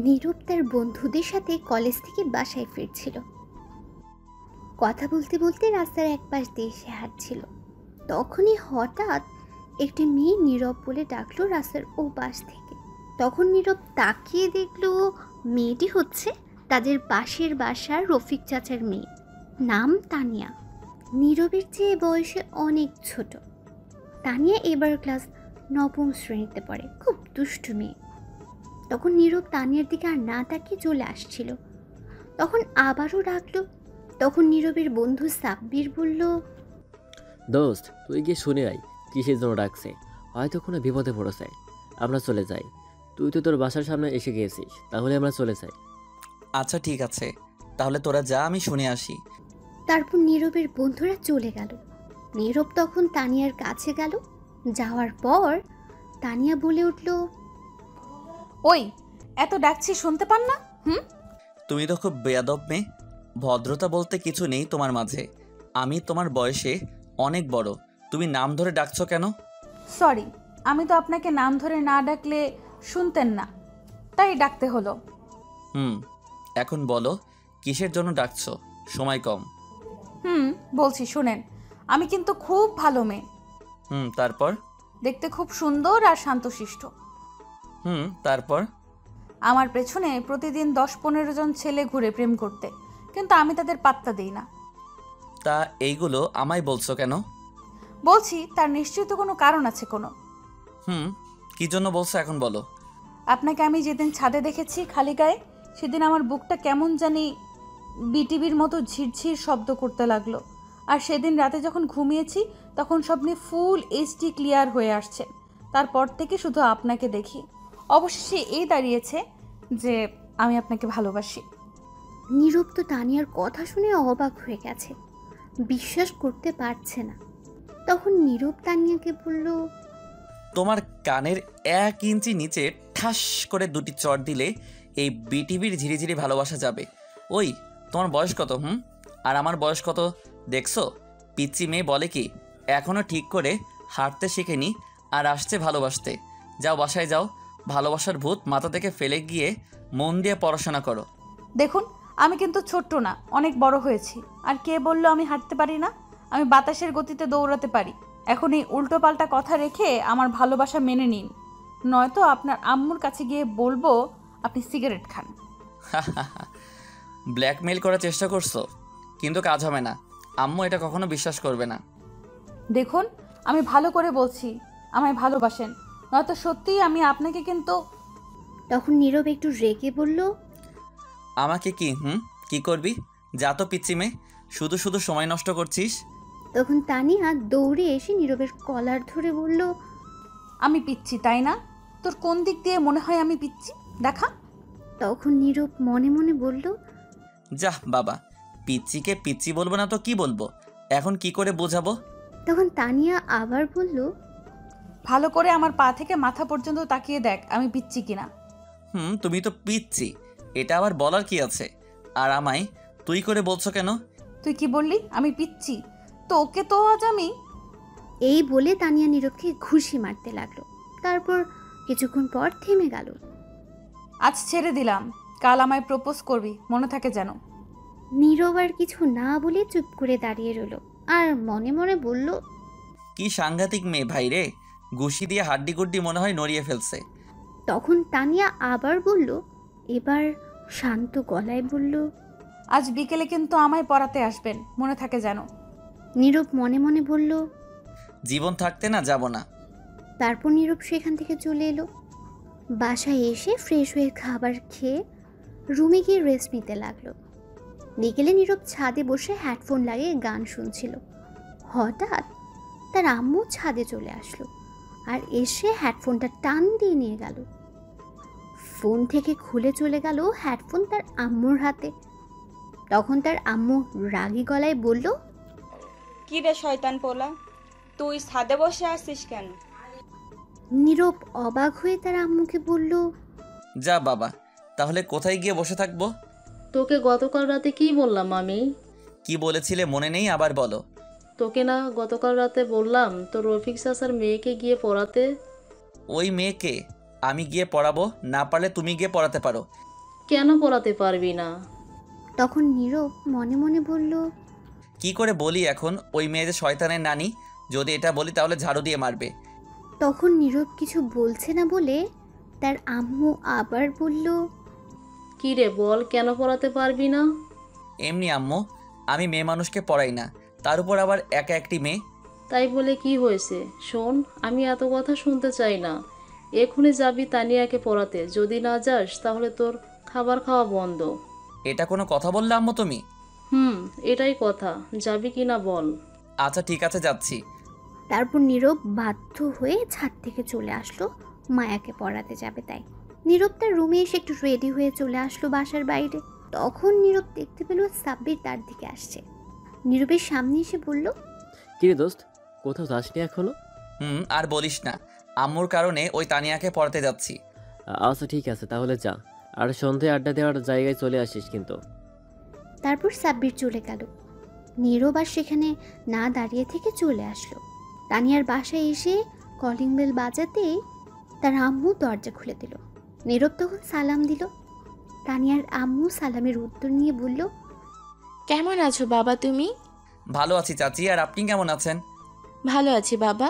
নীরব তার বন্ধুদের সাথে কলেজ থেকে বাসায় ফিরছিল। কথা বলতে বলতে রাস্তার এক পাশ দিয়ে সে হাঁটছিল। তখনই হঠাৎ একটি মেয়ে নীরব বলে ডাকলো রাস্তার ও পাশ থেকে। তখন নীরব তাকিয়ে দেখলো মেয়েটি হচ্ছে তাদের পাশের বাসার রফিক চাচার মেয়ে, নাম তানিয়া। নীরবের চেয়ে বয়সে অনেক ছোট। তানিয়া এবার ক্লাস 9ম শ্রেণীতে পড়ে, খুব দুষ্টু মেয়ে। তখন নীরব তানিয়ার দিকে আর না তাকিয়ে চলে আসছিল। তখন আবারও ডাকলো। তখন নীরবের বন্ধু সাব্বির বলল, দোস্ত তুই গিয়ে শুনে আয় কিসের জন্য ডাকছে, হয়তো কোনো বিপদে পড়েছে। আমরা চলে যাই, তুই তো তোর বাসার সামনে এসে গিয়েছিস, তাহলে আমরা চলে যাই। আচ্ছা ঠিক আছে, তাহলে তোরা যা, আমি শুনে আসি। তারপর নীরবের বন্ধুরা চলে গেল। নীরব তখন তানিয়ার কাছে গেল। যাওয়ার পর তানিয়া বলে উঠল, ওই এত ডাকছি শুনতে পান না? তুমি তো খুব বেয়াদব মেয়ে, ভদ্রতা বলতে কিছু নেই তোমার মাঝে। আমি তোমার বয়সে অনেক বড়, তুমি নাম ধরে ডাকছো কেন? সরি, আমি তো আপনাকে নাম ধরে না ডাকলে শুনতেন না, তাই ডাকতে হলো। এখন বলো কিসের জন্য ডাকছো, সময় কম। বলছি শুনেন, আমি কিন্তু খুব ভালো মেয়ে। তারপর? দেখতে খুব সুন্দর আর শান্তশিষ্ট। তারপর? আমার পেছনে প্রতিদিন 10-15 জন ছেলে ঘুরে প্রেম করতে, কিন্তু আমি তাদের পাত্তা দিই না। তা এইগুলো আমায় বলছো কেন? বলছি তার নিশ্চয়ই তো কোনো কারণ আছে কোনো। কি জন্য বলছো এখন বলো। আপনাকে আমি যেদিন ছাদে দেখেছি খালি গায়ে, সেদিন আমার বুকটা কেমন জানি বিটিভির মতো ঝিরঝির শব্দ করতে লাগলো। আর সেদিন রাতে যখন ঘুমিয়েছি তখন স্বপ্নে ফুল এইচডি ক্লিয়ার হয়ে আসছে। তারপর থেকে শুধু আপনাকে দেখি। অবশেষে এই দাঁড়িয়েছে যে আমি আপনাকে ভালোবাসি। নীরব তো তানিয়ার কথা শুনে অবাক হয়ে গেছে, বিশ্বাস করতে পারছে না। তখন নীরব তানিয়াকে বলল, তোমার কানের 1 ইঞ্চি নিচে ঠাস করে 2টি চড় দিলে এই বিটিভির ঝিরিঝিরি ভালোবাসা যাবে। ওই তোমার বয়স কত? আর আমার বয়স কত দেখছো? পিচ্চি মেয়ে বলে কি এখনো ঠিক করে হাঁটতে শেখেনি আর আসছে ভালোবাসতে। যাও বাসায় যাও, ভালোবাসার ভূত মাথা থেকে ফেলে গিয়ে মন দিয়ে পড়াশোনা করো। দেখুন, আমি কিন্তু ছোট্ট না, অনেক বড় হয়েছি। আর কে বললো আমি হাঁটতে পারি না? আমি বাতাসের গতিতে দৌড়াতে পারি। এখন এই উল্টোপাল্টা কথা রেখে আমার ভালোবাসা মেনে নিন, নয়তো আপনার আম্মুর কাছে গিয়ে বলবো আপনি সিগারেট খান। ব্ল্যাকমেইল করার চেষ্টা করছো, কিন্তু কাজ হবে না। আম্মু এটা কখনো বিশ্বাস করবে না। দেখুন, আমি ভালো করে বলছি আমায় ভালোবাসেন, নয়তো সত্যিই আমি আপনাকে কিন্তু। তখন নীরব একটু রেগে বলল, আমাকে কি করবি? যা তো পিচ্চি মেয়ে, শুধু শুধু সময় নষ্ট করছিস। তখন তানিয়া দৌড়ে এসে নীরবের কলার ধরে বলল, আমি পিচ্ছি তাই না? তোর কোন দিক দিয়ে মনে হয় আমি পিচ্ছি দেখা? তখন নীরব মনে মনে বলল, যাহ বাবা, পিচ্চিকে পিচ্চি বলবো না তো কি বলবো, এখন কি করে বোঝাবো? তখন তানিয়া আবার বলল, ভালো করে আমার পা থেকে মাথা পর্যন্ত তাকিয়ে দেখ আমি পিচ্ছি কিনা। তুমি তো পিচ্চি, এটা আবার বলার কি আছে? আর আমায় তুই করে বলছো কেন? তুই কি বললি আমি পিচ্ছি? তো ওকে তো আজ আমি। এই বলে তানিয়া নীরবকে ঘুষি মারতে লাগলো। তারপর কিছুক্ষণ পর থেমে গেল। আজ ছেড়ে দিলাম, কাল আমায় প্রপোজ করবি, মনে থাকে যেন। নীরব আর কিছু না বলে চুপ করে দাঁড়িয়ে রইল আর মনে মনে বলল, কি সাংঘাতিক মেয়ে ভাই রে, ঘুষি দিয়ে হাড্ডি গুড্ডি মনে হয় নড়িয়ে ফেলছে। তখন তানিয়া আবার বলল, এবার শান্ত গলায় বলল, আজ বিকেলে কিন্তু আমায় পড়াতে আসবেন, মনে থাকে যেন। নীরব মনে মনে বলল, জীবন থাকতে না যাব না। তারপর নীরব সেখান থেকে চলে এলো। বাসায় এসে ফ্রেশ হয়ে খাবার খেয়ে রুমে গিয়ে রেস্ট নিতে লাগলো। বিকেলে নীরব ছাদে বসে হেডফোন লাগিয়ে গান শুনছিল। হঠাৎ তার আম্মু ছাদে চলে আসলো আর এসে হেডফোনটা টান দিয়ে নিয়ে গেল। ফোন থেকে খুলে চলে গেল হেডফোন তার আম্মুর হাতে। তখন তার আম্মু রাগী গলায় বলল, কি রে শয়তান পোলা, তুই ছাদে বসে আছিস কেন? নীরব অবাক হয়ে তার আম্মুকে বলল, যা বাবা, তাহলে কোথায় গিয়ে বসে থাকবো? তোকে গতকাল রাতে কি বললাম আমি? কি বলেছিলে মনে নেই, আবার বলো। তোকে না গতকাল রাতে বললাম তোর রফিক চাচার মেয়েকে গিয়ে পড়াতে? ওই মেয়েকে আমি গিয়ে পড়াবো, না পারলে তুমি গিয়ে পড়াতে পারো। কেন পড়াতে পারবি না? তখন নীরব মনে মনে বলল, কি করে বলি এখন ওই মেয়ে যে শয়তানের নানি? যদি এটা বলি তাহলে ঝাড়ু দিয়ে মারবে। তখন নীরব কিছু বলছে না বলে তার আম্মু আবার বলল, কি রে বল, কেন পড়াতে পারবি না? এমনি আম্মু, আমি মেয়ে মানুষকে পড়াই না, তার উপর আবার একা একটি মেয়ে। তাই বলে কি হয়েছে? শোন, আমি এত কথা শুনতে চাই না। এক্ষুনি যাবি তানিয়াকে পড়াতে। যদি না যাস তাহলে তোর খাবার খাওয়া বন্ধ। এটা কোনো কথা বললে আম্মু তুমি? এটাই কথা। যাবি কি না বল। আচ্ছা ঠিক আছে, যাচ্ছি। তারপর নীরব বাধ্য হয়ে ছাদ থেকে চলে আসলো মায়াকে পড়াতে যাবে তাই। নীরব তার রুমে এসে একটু রেডি হয়ে চলে আসলো বাসার বাইরে। তখন নীরব দেখতে পেল সাব্বির তার দিকে আসছে। নীরবের সামনে এসে বলল, কিরে দোস্ত, কোথাও যাসনি এখনো? আর বলিস না, আম্মুর কারণে ওই তানিয়াকে পড়াতে যাচ্ছি। আচ্ছা ঠিক আছে, তাহলে যা। আর সন্ধে আড্ডা দেওয়ার জায়গায় চলে আসিস কিন্তু। তারপর সাব্বির চলে গেল। নীরব আর সেখানে না দাঁড়িয়ে থেকে চলে আসলো। তানিয়ার বাসায় এসে কলিং বেল বাজাতে তার আম্মু দরজা খুলে দিল। নীরব তখন সালাম দিল। তানিয়ার আম্মু সালামের উত্তর নিয়ে বলল, কেমন আছো বাবা তুমি? ভালো আছি চাচি, আর আপনি কেমন আছেন? ভালো আছি বাবা।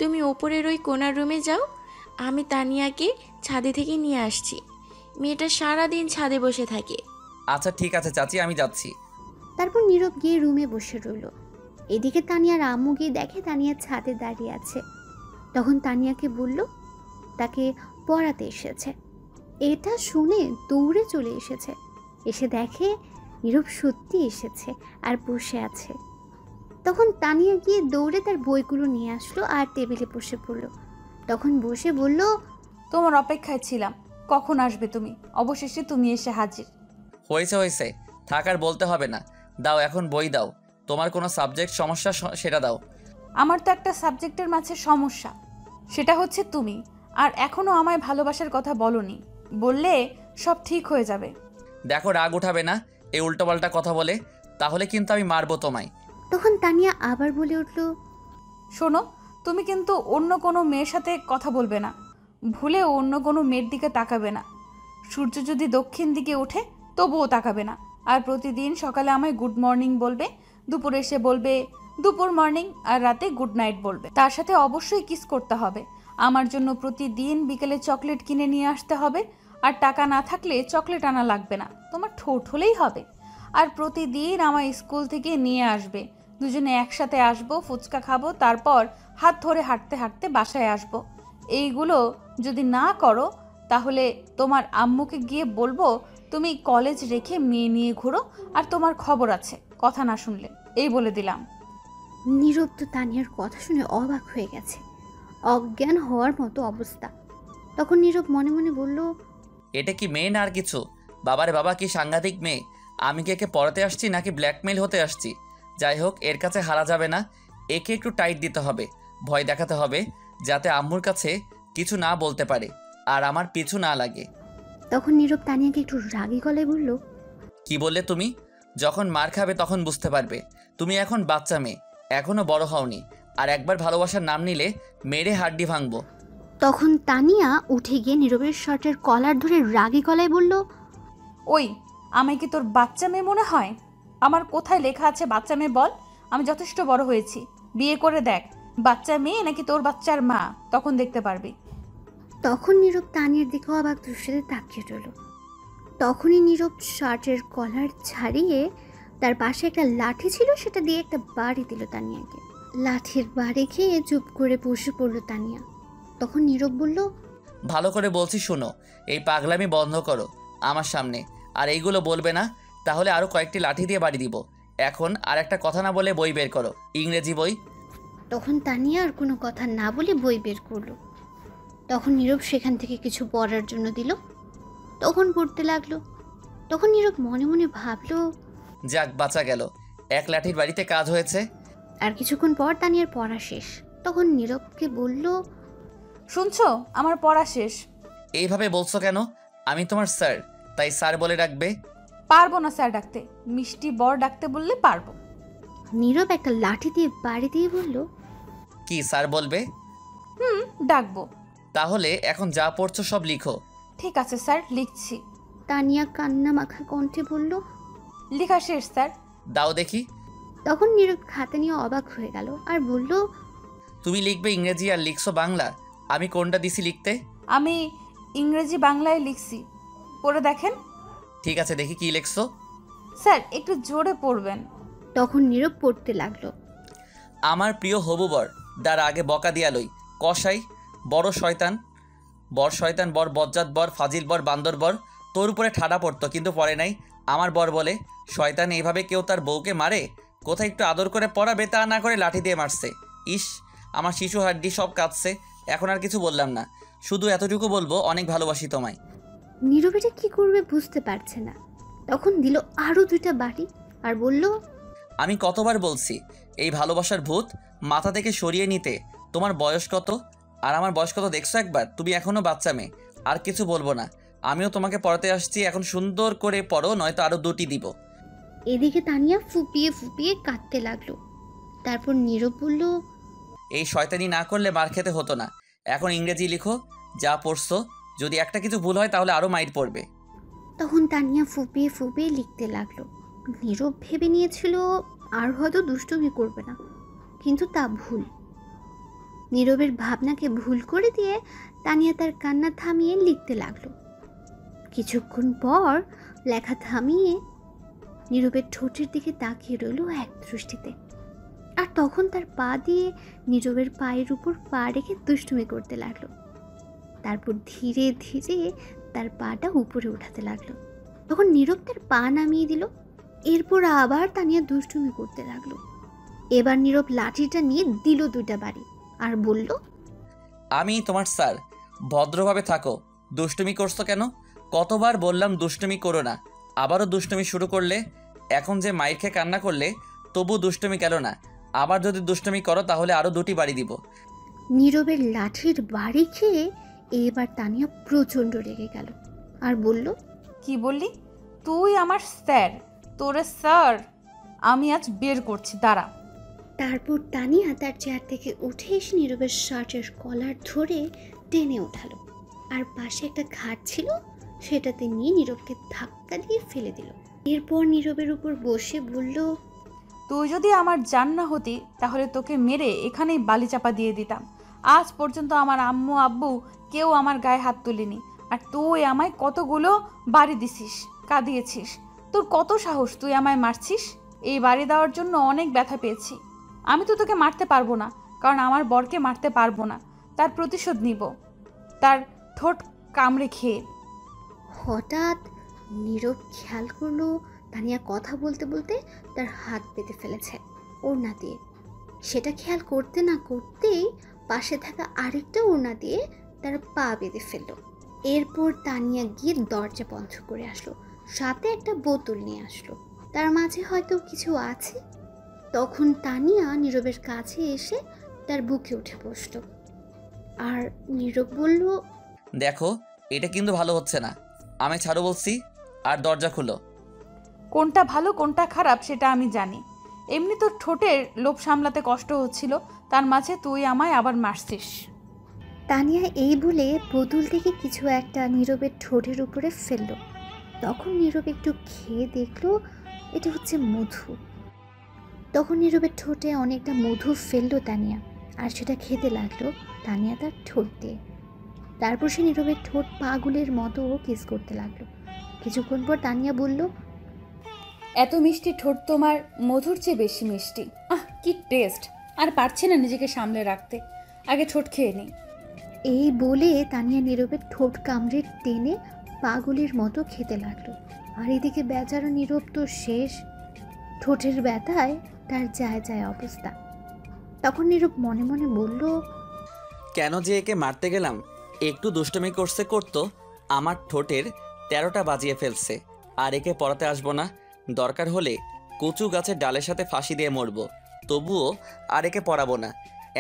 তুমি ওপরের ওই কোনার রুমে যাও, আমি তানিয়াকে ছাদে থেকে নিয়ে আসছি। মেয়েটা সারাদিন ছাদে বসে থাকে। আচ্ছা ঠিক আছে চাচি, আমি যাচ্ছি। তারপর নীরব গিয়ে রুমে বসে রইল। এদিকে তানিয়ার আম্মু গিয়ে দেখে তানিয়া ছাদে দাঁড়িয়ে আছে। তখন তানিয়াকে বলল তাকে পড়াতে এসেছে। এটা শুনে দৌড়ে চলে এসেছে। এসে দেখে নীরব সত্যি এসেছে আর বসে আছে। তখন তানিয়া গিয়ে দৌড়ে তার বইগুলো নিয়ে আসলো আর টেবিলে বসে পড়ল। তখন বসে বলল, তোমার অপেক্ষায় ছিলাম, কখন আসবে তুমি? অবশেষে তুমি এসে হাজির। হয়েছে হয়েছে, থাক আর বলতে হবে না। দাও এখন বই দাও। তোমার কোনো সাবজেক্ট সমস্যা সেটা দাও। আমার তো একটা সাবজেক্টের মাঝে সমস্যা, সেটা হচ্ছে তুমি। আর এখনও আমায় ভালোবাসার কথা বলনি। বললে সব ঠিক হয়ে যাবে। দেখো রাগ উঠাবে না এই উল্টোপাল্টা কথা বলে, তাহলে কিন্তু আমি মারবো তোমায়। তখন তানিয়া আবার বলে উঠল, শোনো, তুমি কিন্তু অন্য কোনো মেয়ের সাথে কথা বলবে না। ভুলেও অন্য কোনো মেয়ের দিকে তাকাবে না। সূর্য যদি দক্ষিণ দিকে ওঠে তবুও তাকাবে না। আর প্রতিদিন সকালে আমায় গুড মর্নিং বলবে, দুপুরে এসে বলবে দুপুর মর্নিং, আর রাতে গুড নাইট বলবে। তার সাথে অবশ্যই কিস করতে হবে। আমার জন্য প্রতিদিন বিকেলে চকলেট কিনে নিয়ে আসতে হবে। আর টাকা না থাকলে চকলেট আনা লাগবে না, তোমার ঠোঁট হলেই হবে। আর প্রতিদিন আমায় স্কুল থেকে নিয়ে আসবে। দুজনে একসাথে আসবো, ফুচকা খাবো, তারপর হাত ধরে হাঁটতে হাঁটতে বাসায় আসবো। এইগুলো যদি না করো তাহলে তোমার আম্মুকে গিয়ে বলবো তুমি কলেজ রেখে মেয়ে নিয়ে ঘুরো, আর তোমার খবর আছে কথা না শুনলে। এই বলে দিলাম। নীরব তো তানিয়ার কথা শুনে অবাক হয়ে গেছে, অজ্ঞান হওয়ার মতো অবস্থা। তখন নীরব মনে মনে বলল, এটা কি মেয়ে না আর কিছু? বাবারে বাবা, কি সাংঘাতিক মেয়ে! আমি কি একে পড়াতে আসছি নাকি ব্ল্যাকমেইল হতে আসছি? যাই হোক, এর কাছে হারা যাবে না। একে একটু টাইট দিতে হবে, ভয় দেখাতে হবে, যাতে আম্মুর কাছে কিছু না বলতে পারে আর আমার পিছু না লাগে। তখন নীরব তানিয়াকে একটু রাগী গলায় বলল, কি বললে তুমি? যখন মার খাবে তখন বুঝতে পারবে। তুমি এখন বাচ্চা মেয়ে, এখনো বড় হওনি। আর একবার ভালোবাসার নাম নিলে মেরে হাড্ডি ভাঙবো। তখন তানিয়া উঠে গিয়ে নীরবের শার্টের কলার ধরে রাগী গলায় বলল, ওই, আমায় কি তোর বাচ্চা মেয়ে মনে হয়? আমার কোথায় লেখা আছে বাচ্চা মেয়ে বল? আমি যথেষ্ট বড় হয়েছি, বিয়ে করে দেখ বাচ্চা মেয়ে নাকি তোর বাচ্চার মা, তখন দেখতে পারবি। তখন নীরব তানিয়ার দিকে অবাক দৃষ্টিতে তাকিয়ে রইল। তখনই নীরব শার্টের কলার ছাড়িয়ে তার পাশে একটা লাঠি ছিল সেটা দিয়ে একটা বাড়ি দিল তানিয়াকে। লাঠির বাড়ি খেয়ে চুপ করে বসে পড়ল তানিয়া। তখন নীরব বলল, ভালো করে বলছি শোনো, এই পাগলামি বন্ধ করো আমার সামনে। আর এইগুলো বলবে না, তাহলে আরও কয়েকটি লাঠি দিয়ে বাড়ি দিব। এখন আর একটা কথা না বলে বই বের করো, ইংরেজি বই। তখন তানিয়া আর কোনো কথা না বলে বই বের করলো। তখন নীরব সেখান থেকে কিছু পড়ার জন্য দিল। তখন পড়তে লাগলো। তখন নীরব মনে মনে ভাবলো, যাক বাঁচা গেল, এক লাঠির বাড়িতে কাজ হয়েছে। আর কিছুক্ষণ পর তানিয়ার পড়া শেষ। তখন নীরবকে বলল, শুনছো, আমার পড়া শেষ। এইভাবে বলছো কেন? আমি তোমার স্যার, তাই স্যার বলে ডাকবে। পারবো না স্যার ডাকতে, মিষ্টি বর ডাকতে বললে পারবো। নীরব একটা লাঠি দিয়ে বাড়ি দিয়ে বলল, কি স্যার বলবে? ডাকবো। তাহলে এখন যা পড়ছো সব লিখো। ঠিক আছে স্যার, লিখছি। তানিয়া কান্না মাখা কণ্ঠে বলল, লেখা শেষ স্যার। দাও দেখি। তখন নীরব খাতা নিয়ে অবাক হয়ে গেল আর বলল, তুমি লিখবে ইংরেজি আর লিখছো বাংলা, আমি কোনটা দিছি লিখতে? আমি ইংরেজি বাংলায় লিখছি, পড়ে দেখেন। ঠিক আছে, দেখি কি লিখছো। স্যার একটু জোরে পড়বেন। তখন নীরব পড়তে লাগলো, আমার প্রিয় হবু বর, তার আগে বকা দিয়া লই, কসাই, বড় শয়তান, বর শয়তান, বর বজ্জাত, বর ফাজিল, বর বান্দর, বর তোর উপরে ঠাডা পড়তো কিন্তু পড়ে নাই। আমার বর বলে, শয়তান এইভাবে কেউ তার বউকে মারে? কোথায় একটু আদর করে পড়াবে তা না করে লাঠি দিয়ে মারছে। ইস, আমার শিশু হাড্ডি সব কাঁদছে। এখন আর কিছু বললাম না, শুধু এতটুকু বলবো, অনেক ভালোবাসি তোমায়। নীরব এটা কি করবে বুঝতে পারছে না। তখন দিল আরো 2টা বাড়ি আর বলল, আমি কতবার বলছি এই ভালোবাসার ভূত মাথা থেকে সরিয়ে নিতে। তোমার বয়স কত আর আমার বয়স কত দেখছো একবার? তুমি এখনও বাচ্চা মেয়ে। আর কিছু বলবো না, আমিও তোমাকে পড়াতে আসছি, এখন সুন্দর করে পড়ো, নয়তো আরও 2টি দিব। এদিকে তানিয়া ফুপিয়ে ফুপিয়ে কাঁদতে লাগলো। তারপর নীরব বলল, এই শয়তানি না করলে মার খেতে হতো না। এখন ইংরেজি লিখো, যা পড়ছো। যদি একটা কিছু ভুল হয় তাহলে আরও মাইর পড়বে। তখন তানিয়া ফুপিয়ে ফুপিয়ে লিখতে লাগলো। নীরব ভেবে নিয়েছিল আর হয়তো দুষ্টুমি করবে না, কিন্তু তা ভুল। নীরবের ভাবনাকে ভুল করে দিয়ে তানিয়া তার কান্না থামিয়ে লিখতে লাগলো। কিছুক্ষণ পর লেখা থামিয়ে নীরবের ঠোঁটের দিকে তাকিয়ে রইল এক দৃষ্টিতে। আর তখন তার পা দিয়ে নীরবের পায়ের উপর পা রেখে দুষ্টুমি করতে লাগলো। তারপর ধীরে ধীরে তার পাটা উপরে উঠাতে লাগলো। তখন নীরব তার পা নামিয়ে দিল। এরপর আবার তানিয়া দুষ্টুমি করতে লাগলো। এবার নীরব লাঠিটা নিয়ে দিল 2টা বাড়ি আর বলল, আমি তোমার স্যার, ভদ্রভাবে থাকো। দুষ্টুমি করছো কেন? কতবার বললাম দুষ্টুমি করো না, আবারও দুষ্টুমি শুরু করলে। এখন যে মাইর খেয়ে কান্না করলে তবু দুষ্টুমি গেল না। আবার যদি দুষ্টুমি করো তাহলে আরও 2টি বাড়ি দিব। নীরবের লাঠির বাড়ি খেয়ে এবার তানিয়া প্রচণ্ড রেগে গেল আর বলল, কি বললি? তুই আমার স্যার? তোরে স্যার আমি আজ বের করছি, দাঁড়া। তারপর তানিয়া তার চেয়ার থেকে উঠে এসে নীরবের শার্টের কলার ধরে টেনে ওঠালো আর পাশে একটা খাট ছিল সেটাতে নিয়ে নীরবকে ধাক্কা দিয়ে ফেলে দিল। এরপর নীরবের উপর বসে বলল, তুই যদি আমার জান না হতি তাহলে তোকে মেরে এখানেই বালি চাপা দিয়ে দিতাম। আজ পর্যন্ত আমার আম্মু আব্বু কেউ আমার গায়ে হাত তুলিনি, আর তুই আমায় কতগুলো বাড়ি দিছিস, কাঁদিয়েছিস। তোর কত সাহস, তুই আমায় মারছিস? এই বাড়ি দেওয়ার জন্য অনেক ব্যথা পেয়েছি। আমি তো তোকে মারতে পারবো না, কারণ আমার বরকে মারতে পারবো না। তার প্রতিশোধ নিব, তার ঠোঁট কামড়ে খেয়ে। হঠাৎ নীরব খেয়াল করলো তানিয়া কথা বলতে বলতে তার হাত পেতে ফেলেছে ওড়না দিয়ে। সেটা খেয়াল করতে না করতেই পাশে থাকা আরেকটা ওড়না দিয়ে তার পা বেঁধে ফেললো। এরপর তানিয়া গিয়ে দরজা বন্ধ করে আসলো, সাথে একটা বোতল নিয়ে আসলো, তার মাঝে হয়তো কিছু আছে। তখন তানিয়া নীরবের কাছে এসে তার বুকে উঠে বসলো আর নীরব বলল, দেখো, এটা কিন্তু ভালো হচ্ছে না। আমি ছাড়ো বলছি, আর দরজা খুলো। কোনটা ভালো কোনটা খারাপ সেটা আমি জানি। এমনি তোর ঠোঁটের লোভ সামলাতে কষ্ট হচ্ছিল, তার মাঝে তুই আমায় আবার মারছিস। তানিয়া এই বলে বোতল থেকে কিছু একটা নীরবের ঠোঁটের উপরে ফেললো। তখন নীরব একটু খেয়ে দেখলো এটা হচ্ছে মধু। তখন নীরবের ঠোঁটে অনেকটা মধু ফেললো তানিয়া আর সেটা খেতে লাগলো তানিয়া তার ঠোঁট দিয়ে। তারপর সে নীরবের ঠোঁট পাগুলের মতো কিস করতে লাগলো। কিছুক্ষণ পর তানিয়া বলল, এত মিষ্টি ঠোঁট তোমার মধুর চেয়ে বেশি মিষ্টি। কি টেস্ট! আর পারছি না নিজেকে সামলে রাখতে, আগে ঠোঁট খেয়ে নিই। এই বলে তানিয়া নীরবের ঠোঁট কামড়ে টেনে পাগলের মতো খেতে লাগলো। আর এদিকে বেচারা নীরব তো শেষ, ঠোঁটের ব্যথায় তার যায় যায় অবস্থা। তখন নীরব মনে মনে বলল, কেন যে একে মারতে গেলাম? একটু দুষ্টমি করতো, আমার ঠোঁটের 13টা বাজিয়ে ফেলছে। আর একে পড়াতে আসবো না, দরকার হলে কচু গাছের ডালের সাথে ফাঁসি দিয়ে মরবো, তবুও আর একে পড়াবো না।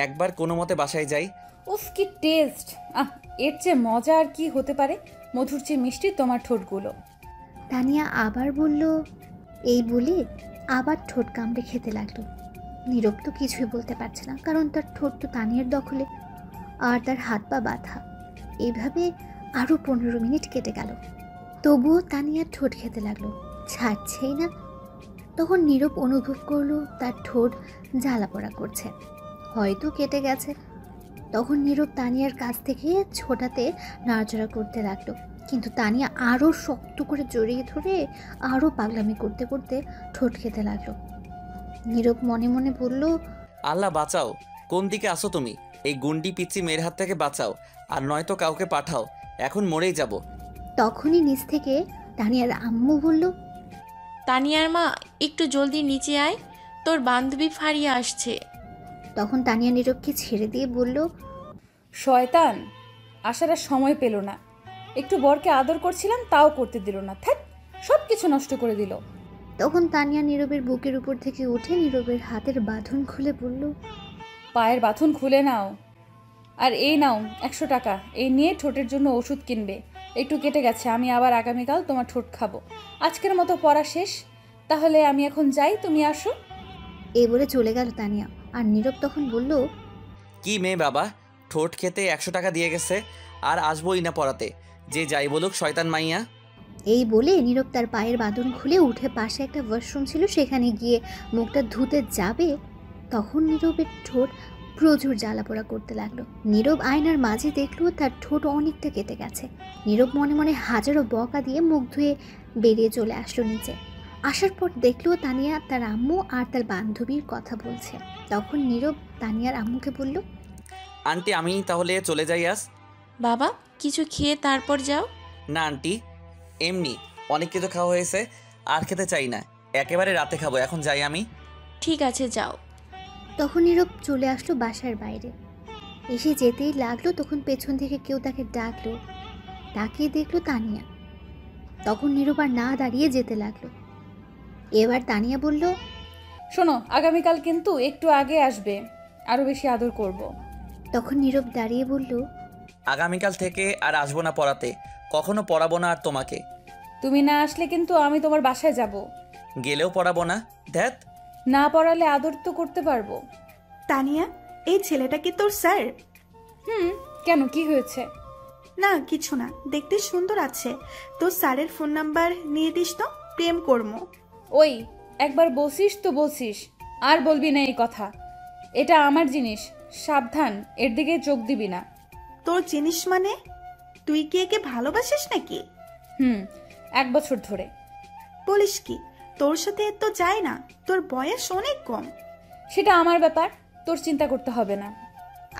একবার কোনো মতে বাসায় যাই। উফ কি টেস্ট! এর চেয়ে মজা আর কি হতে পারে? মধুর চেয়ে মিষ্টি তোমার ঠোঁটগুলো। তানিয়া আবার বলল। এই বলে আবার ঠোঁট কামড়ে খেতে লাগলো। নীরব তো কিছুই বলতে পারছে না, কারণ তার ঠোঁট তো তানিয়ার দখলে আর তার হাত পা বাঁধা। এইভাবে আরও 15 মিনিট কেটে গেল। তবুও তানিয়া ঠোঁট খেতে লাগলো, ছাড়ছেই না। তখন নীরব অনুভব করলো তার ঠোঁট জ্বালা পোড়া করছে, হয়তো কেটে গেছে। তখন নীরব তানিয়ার কাছ থেকে ছোটাতে নাড়াচাড়া করতে লাগলো, কিন্তু তানিয়া আরও শক্ত করে জড়িয়ে ধরে আরও পাগলামি করতে করতে ঠোঁট খেতে লাগলো। নীরব মনে মনে বলল, আল্লাহ বাঁচাও, কোন দিকে আসো তুমি? এই গুন্ডি পিচ্ছি মেয়ের হাত থেকে বাঁচাও, আর নয়তো কাউকে পাঠাও, এখন মরেই যাব। তখনই নিচ থেকে তানিয়ার আম্মু বলল, তানিয়ার মা, একটু জলদি নিচে আয়, তোর বান্ধবী ফারিয়া আসছে। তখন তানিয়া নীরবকে ছেড়ে দিয়ে বলল, শয়তান আসার আর সময় পেল না, একটু বরকে আদর করছিলাম তাও করতে দিল না, থ্যাট, সব কিছু নষ্ট করে দিল। তখন তানিয়া নীরবের বুকের উপর থেকে উঠে নীরবের হাতের বাঁধন খুলে বলল, পায়ের বাঁধন খুলে নাও, আর এই নাও 100 টাকা, এই নিয়ে ঠোঁটের জন্য ওষুধ কিনবে। একটু কেটে গেছে, আমি আবার আগামীকাল তোমার ঠোঁট খাবো। আজকের মতো পড়া শেষ, তাহলে আমি এখন যাই, তুমি আসো। এই বলে চলে গেল তানিয়া। আর নীরব তখন বলল, কি মেয়ে বাবা, ঠোঁট খেতে 100 টাকা দিয়ে গেছে, আর আসবোই না পড়াতে, যে যাই বলুক শয়তান মাইয়া। এই বলে নীরব তার পায়ের বাঁধন খুলে উঠে পাশে একটা ওয়াশরুম ছিল সেখানে গিয়ে মুখটা ধুতে যাবে, তখন নীরবের ঠোঁট প্রচুর জ্বালাপোড়া করতে লাগলো। নীরব আয়নার মাঝে দেখলো তার ঠোঁট অনেকটা কেটে গেছে। নীরব মনে মনে হাজারো বকা দিয়ে মুখ ধুয়ে বেরিয়ে চলে আসলো নিচে। আসার পর দেখলো তানিয়া তার আম্মু আর তার বান্ধবীর কথা বলছে। তখন নীরব তানিয়ার আম্মুকে বলল, আন্টি আমি তাহলে চলে যাই আজ। বাবা, কিছু খেয়ে তারপর যাও। না আন্টি, এমনি অনেক কিছু খাওয়া হয়েছে, আর খেতে চাই না, একেবারে রাতে খাবো, এখন যাই আমি। ঠিক আছে, যাও। তখন নীরব চলে আসলো বাসার বাইরে। এসে যেতেই লাগলো, তখন পেছন থেকে কেউ তাকে ডাকলো। তাকিয়ে দেখলো তানিয়া। তখন নীরব আর না দাঁড়িয়ে যেতে লাগলো। এবার তানিয়া বলল, শোনো, আগামীকাল কিন্তু একটু আগে আসবে, আরও বেশি আদর করব। তখন নীরব দাঁড়িয়ে বলল, আগামীকাল থেকে আর আসবো না পড়াতে, কখনো পড়াবো না আর তোমাকে। তুমি না আসলে কিন্তু আমি তোমার বাসায় যাব। গেলেও পড়াবো না, ধ্যাত। না পড়ালে আদর তো করতে পারবো। তানিয়া, এই ছেলেটা কি তোর স্যার? কেন, কি হয়েছে? না কিছু না, দেখতে সুন্দর আছে। তোর স্যারের ফোন নাম্বার নিয়ে দিস তো, প্রেম করবো। ওই একবার বলছিস তো বলছিস, আর বলবি না এই কথা। এটা আমার জিনিস, সাবধান, এর দিকে চোখ দিবি না। তোর জিনিস মানে? তুই কি একে ভালোবাসিস নাকি? 1 বছর ধরে। বলিস কি? তোর সাথে তো যায় না, তোর বয়স অনেক কম। সেটা আমার ব্যাপার, তোর চিন্তা করতে হবে না।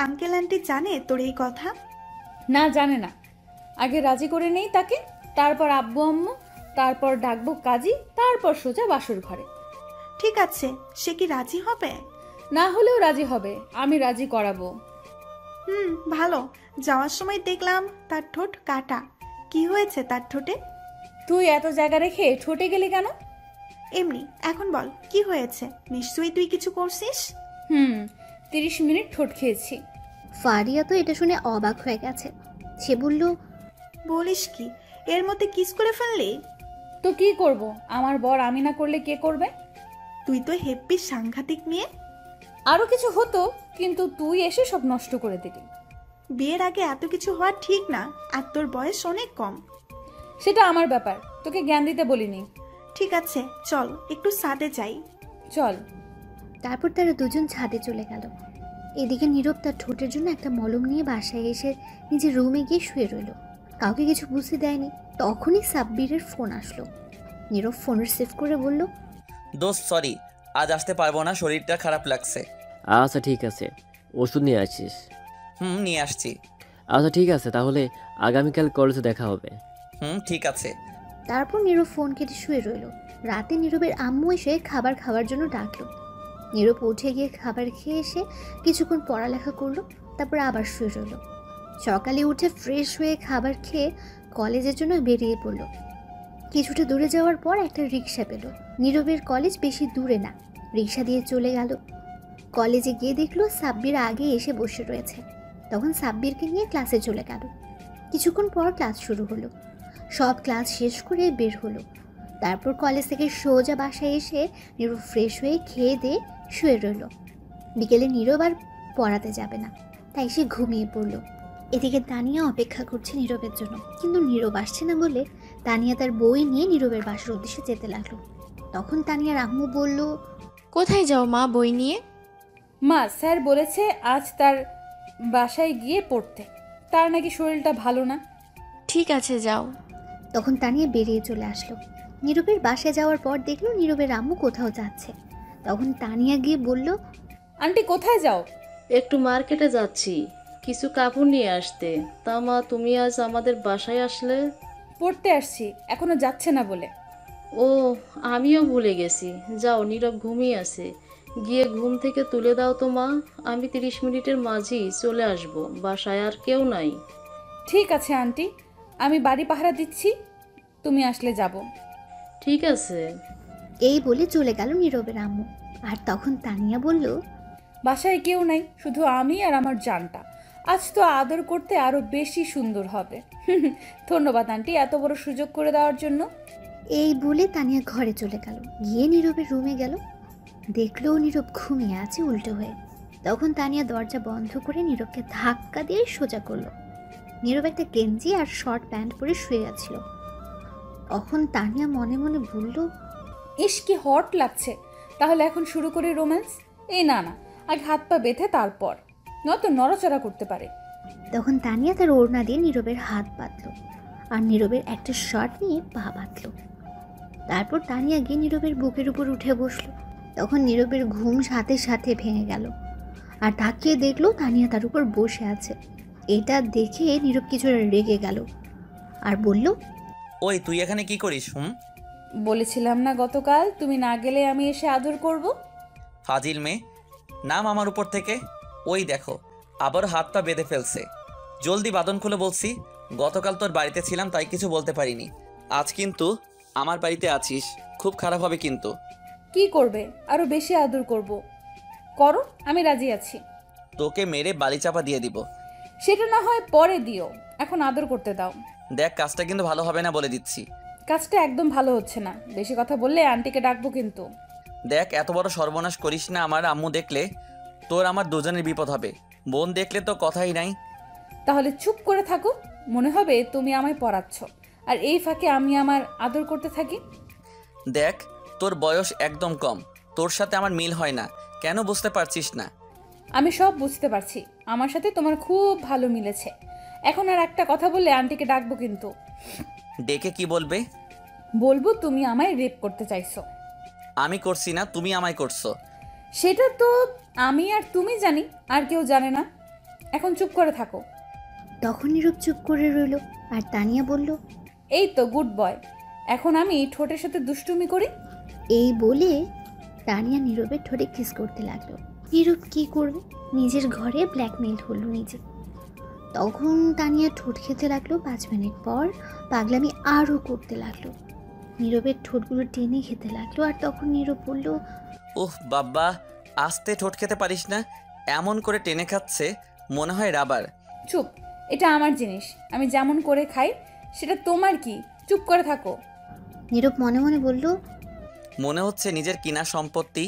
আঙ্কেল আন্টি জানে তোর এই কথা? না, জানে না। আগে রাজি করে নেই তাকে, তারপর আব্বু আম্মু, তারপর ডাকবো কাজী, তারপর সোজা বাসর ঘরে। ঠিক আছে, সে কি রাজি হবে? না হলেও রাজি হবে, আমি রাজি করাবো। ভালো। যাওয়ার সময় দেখলাম তার ঠোঁট কাটা। কি হয়েছে তার ঠোঁটে? তুই এত জায়গা রেখে ঠোঁটে গেলি কেন? এমনি। এখন বল কি হয়েছে, নিশ্চয়ই তুই কিছু করছিস। 30 মিনিট ঠোঁট খেয়েছি। ফারিয়া তো এটা শুনে অবাক হয়ে গেছে। সে বলল, বলিস কি, এর মধ্যে কিস করে ফেললি? তো কি করব, আমার বর আমি না করলে কে করবে? তুই তো হেব্বি সাংঘাতিক মেয়ে। আরো কিছু হতো, কিন্তু তুই এসে সব নষ্ট করে দিলি। বিয়ের আগে এত কিছু হওয়া ঠিক না, আর তোর বয়স অনেক কম। সেটা আমার ব্যাপার, তোকে জ্ঞান দিতে বলিনি। ঠিক আছে, চল একটু ছাদে যাই। চল। তারপর তারা দুজন ছাদে চলে গেল। এদিকে নীরব তার ঠোঁটের জন্য একটা মলম নিয়ে বাসায় এসে নিজের রুমে গিয়ে শুয়ে রইল। কাউকে কিছু বুঝতে দেয়নি। তখনই সাব্বিরের ফোন আসলো। নীরব ফোন রিসিভ করে বলল, দোস্ত সরি, আজ আসতে পারবো না, শরীরটা খারাপ লাগছে। আচ্ছা ঠিক আছে, ওষুধ নিয়ে আসিস। নিয়ে আসছি। আচ্ছা ঠিক আছে, তাহলে আগামীকাল কলেজে দেখা হবে। ঠিক আছে। তারপর নীরব ফোন কেটে শুয়ে রইল। রাতে নীরবের আম্মু এসে খাবার খাওয়ার জন্য ডাকলো। নীরব উঠে গিয়ে খাবার খেয়ে এসে কিছুক্ষণ পড়ালেখা করলো, তারপর আবার শুয়ে রইল। সকালে উঠে ফ্রেশ হয়ে খাবার খেয়ে কলেজের জন্য বেরিয়ে পড়ল। কিছুটা দূরে যাওয়ার পর একটা রিক্সা পেল। নীরবের কলেজ বেশি দূরে না, রিক্সা দিয়ে চলে গেল। কলেজে গিয়ে দেখলো সাব্বির আগে এসে বসে রয়েছে। তখন সাব্বিরকে নিয়ে ক্লাসে চলে গেল। কিছুক্ষণ পর ক্লাস শুরু হলো। সব ক্লাস শেষ করে বের হলো। তারপর কলেজ থেকে সোজা বাসায় এসে নীরব ফ্রেশ হয়ে খেয়ে দিয়ে শুয়ে রইল। বিকেলে নীরব আর পড়াতে যাবে না, তাই সে ঘুমিয়ে পড়ল। এদিকে তানিয়া অপেক্ষা করছে নীরবের জন্য, কিন্তু নীরব আসছে না বলে তানিয়া তার বই নিয়ে নীরবের বাসার উদ্দেশ্যে যেতে লাগলো। তখন তানিয়ার আম্মু বলল, কোথায় যাও মা বই নিয়ে? মা, স্যার বলেছে আজ তার বাসায় গিয়ে পড়তে, তার নাকি শরীরটা ভালো না। ঠিক আছে যাও। তখন তানিয়া বেরিয়ে চলে আসলো। নীরবের বাসায় যাওয়ার পর দেখলো নীরবের আম্মু কোথাও যাচ্ছে। তখন তানিয়া গিয়ে বলল, আন্টি কোথায় যাও? একটু মার্কেটে যাচ্ছি, কিছু কাপড় নিয়ে আসতে। তা মা, তুমি আজ আমাদের বাসায় আসলে? পড়তে আসছি, এখনো যাচ্ছে না বলে। ও, আমিও ভুলে গেছি। যাও, নীরব ঘুমিয়ে আছে, গিয়ে ঘুম থেকে তুলে দাও তো মা। আমি 30 মিনিটের মাঝেই চলে আসব, বাসায় আর কেউ নাই। ঠিক আছে আন্টি, আমি বাড়ি পাহারা দিচ্ছি, তুমি আসলে যাব। ঠিক আছে। এই বলে চলে গেল নীরবের আম্মু। আর তখন তানিয়া বলল, বাসায় কেউ নাই, শুধু আমি আর আমার জানটা। আজ তো আদর করতে আরো বেশি সুন্দর হবে। ধন্যবাদ আন্টি এত বড় সুযোগ করে দেওয়ার জন্য। এই বলে তানিয়া ঘরে চলে গেল। গিয়ে নীরবের রুমে গেল, দেখলো নীরব ঘুমিয়ে আছে উল্টো হয়ে। তখন তানিয়া দরজা বন্ধ করে নীরবকে ধাক্কা দিয়ে সোজা করলো। নীরব একটা গেঞ্জি আর শর্ট প্যান্ট পরে শুয়ে গেছিল। তখন তানিয়া মনে মনে বলল, ইস কি হট লাগছে, তাহলে এখন শুরু করি রোম্যান্স। এই না না, আগে হাত পা বেঁধে তারপর, নয়তো নড়াচড়া করতে পারে। তখন তানিয়া তার ওড়না দিয়ে নীরবের হাত বাঁধলো আর নীরবের একটা শার্ট নিয়ে পা বাঁধলো। তারপর তানিয়া গিয়ে নীরবের বুকের উপর উঠে বসলো। তখন নীরবের ঘুম সাথে সাথে ভেঙে গেল আর তাকিয়ে দেখলো তানিয়া তার উপর বসে আছে। এটা দেখে নীরব কিছুটা রেগে গেল আর বলল, ওই তুই এখানে কি করিস? বলেছিলাম না গতকাল তুমি না গেলে আমি এসে আদর করব। ফাজিল মেয়ে, নাম আমার উপর থেকে। ওই দেখো, আবার হাত পা বেঁধে ফেলছে। জলদি বাঁধন খুলে বলছি। গতকাল তোর বাড়িতে ছিলাম তাই কিছু বলতে পারিনি, আজ কিন্তু আমার বাড়িতে আছিস, খুব খারাপ হবে কিন্তু। কি করবে? আরো বেশি আদর করব। করো, আমি রাজি আছি। তোকে মেরে বালি চাপা দিয়ে দিব। সেটা না হয় পরে দিও, এখন আদর করতে দাও। দেখ, কাজটা কিন্তু ভালো হবে না বলে দিচ্ছি। কাজটা একদম ভালো হচ্ছে না, বেশি কথা বললে আন্টিকে ডাকবো কিন্তু। দেখ, এত বড় সর্বনাশ করিস না। আমার আম্মু দেখলে তোর আমার দুজনের বিপদ হবে, বোন দেখলে তো কথাই নাই। তাহলে চুপ করে থাকো, মনে হবে তুমি আমায় পড়াচ্ছ আর এই ফাঁকে আমি আমার আদর করতে থাকি। দেখ, তোর বয়স একদম কম, তোর সাথে আমার মিল হয় না, কেন বুঝতে পারছিস না? আমি সব বুঝতে পারছি, আমার সাথে তোমার খুব ভালো মিলেছে। এখন আর একটা কথা বললে আন্টিকে ডাকবো কিন্তু। ডেকে কি বলবে? বলবো তুমি আমায় রেপ করতে চাইছো। আমি করছি না, তুমি আমায় করছো। সেটা তো আমি আর তুমি জানি, আর কেউ জানে না। এখন চুপ করে থাকো। তখন নীরব চুপ করে রইল আর তানিয়া বলল, এই তো গুড বয়, এখন আমি ঠোঁটের সাথে দুষ্টুমি করি। এই বলে তানিয়া নীরবের ঠোঁটে কিস করতে লাগলো। নীরব কি করবে, নিজের ঘরে ব্ল্যাকমেল হলো নিজে। তখন তানিয়া ঠোঁট খেতে লাগলো। 5 মিনিট পর পাগলামি আরও করতে লাগলো, নীরবের ঠোঁটগুলো টেনে খেতে লাগলো। আর তখন নীরব বলল, ওহ বাবা, আস্তে ঠোঁট খেতে পারিস না? এমন করে টেনে খাচ্ছে মনে হয় রাবার। চুপ, এটা আমার জিনিস, আমি যেমন করে খাই সেটা তোমার কি? চুপ করে থাকো। নীরব মনে মনে বলল, মনে হচ্ছে নিজের কিনা সম্পত্তি।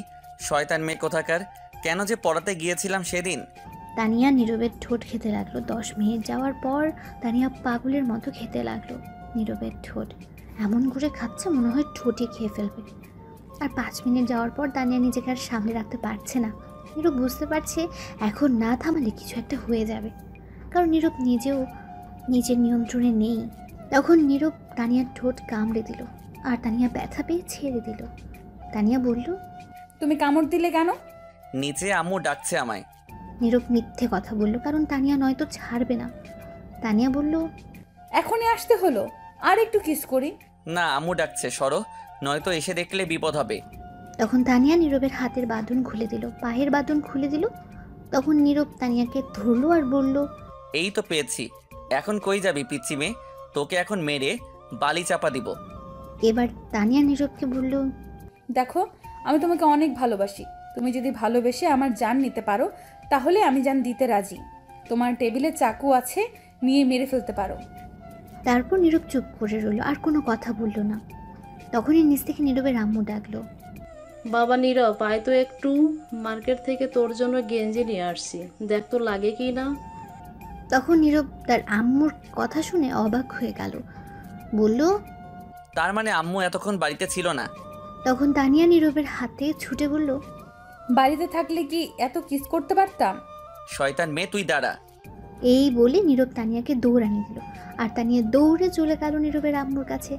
শয়তান মেয়ে কোথাকার, কেন যে পড়াতে গিয়েছিলাম সেদিন। তানিয়া নীরবের ঠোঁট খেতে লাগলো। 10 মিনিট যাওয়ার পর তানিয়া পাগলের মতো খেতে লাগলো নীরবের ঠোঁট। এমন করে খাচ্ছে মনে হয় ঠোঁটে খেয়ে ফেলবে। আর 5 মিনিট যাওয়ার পর তানিয়া নিজেকে আর সামনে রাখতে পারছে না। নীরব বুঝতে পারছে এখন না থামালে কিছু একটা হয়ে যাবে, কারণ নীরব নিজেও নিজের নিয়ন্ত্রণে নেই। তখন নীরব তানিয়ার ঠোঁট কামড়ে দিল আর তানিয়া ব্যথা পেয়ে ছেড়ে দিল। তানিয়া বলল, তুমি কামড় দিলে কেন? নিচে আম্মু ডাকছে আমায়। নীরব মিথ্যে কথা বলল, কারণ তানিয়া নয়তো ছাড়বে না। তানিয়া বলল, এখনই আসতে হলো, আর একটু কিস করি। না, আম্মু ডাকছে, সরো, নয়তো এসে দেখলে বিপদ হবে। তখন তানিয়া নীরবের হাতের বাঁধন খুলে দিল, পায়ের বাঁধন খুলে দিল। তখন নীরব তানিয়াকে ধরলো আর বলল, এই তো পেয়েছি, এখন কই যাবি পিচ্চি মেয়ে? তোকে এখন মেরে বালি চাপা দিব। এবার তানিয়া নীরবকে বলল, দেখো, আমি তোমাকে অনেক ভালোবাসি, তুমি যদি ভালোবেসে আমার জান নিতে পারো তাহলে আমি জান দিতে রাজি। তোমার টেবিলে চাকু আছে, নিয়ে মেরে ফেলতে পারো। তারপর নীরব চুপ করে রইল, আর কোনো কথা বলল না। তখনই নিচ থেকে নীরবের আম্মু ডাকলো, বাবা নীরব, আয় তো একটু, মার্কেট থেকে তোর জন্য গেঞ্জি নিয়ে আসছি, দেখ তো লাগে কি না। তখন নীরব তার আম্মুর কথা শুনে অবাক হয়ে গেল, বলল। তার মানে আম্মু এতক্ষণ বাড়িতে ছিল না? তখন তানিয়া নীরবের হাতে ছুটে বলল, বাড়িতে থাকলে কি এত কিস করতে পারতাম? শয়তান মেয়ে, তুই দাঁড়া। এই বলে নীরব তানিয়াকে দৌড়ানি দিল, আর তানিয়া দৌড়ে চলে গেল নীরবের আম্মুর কাছে,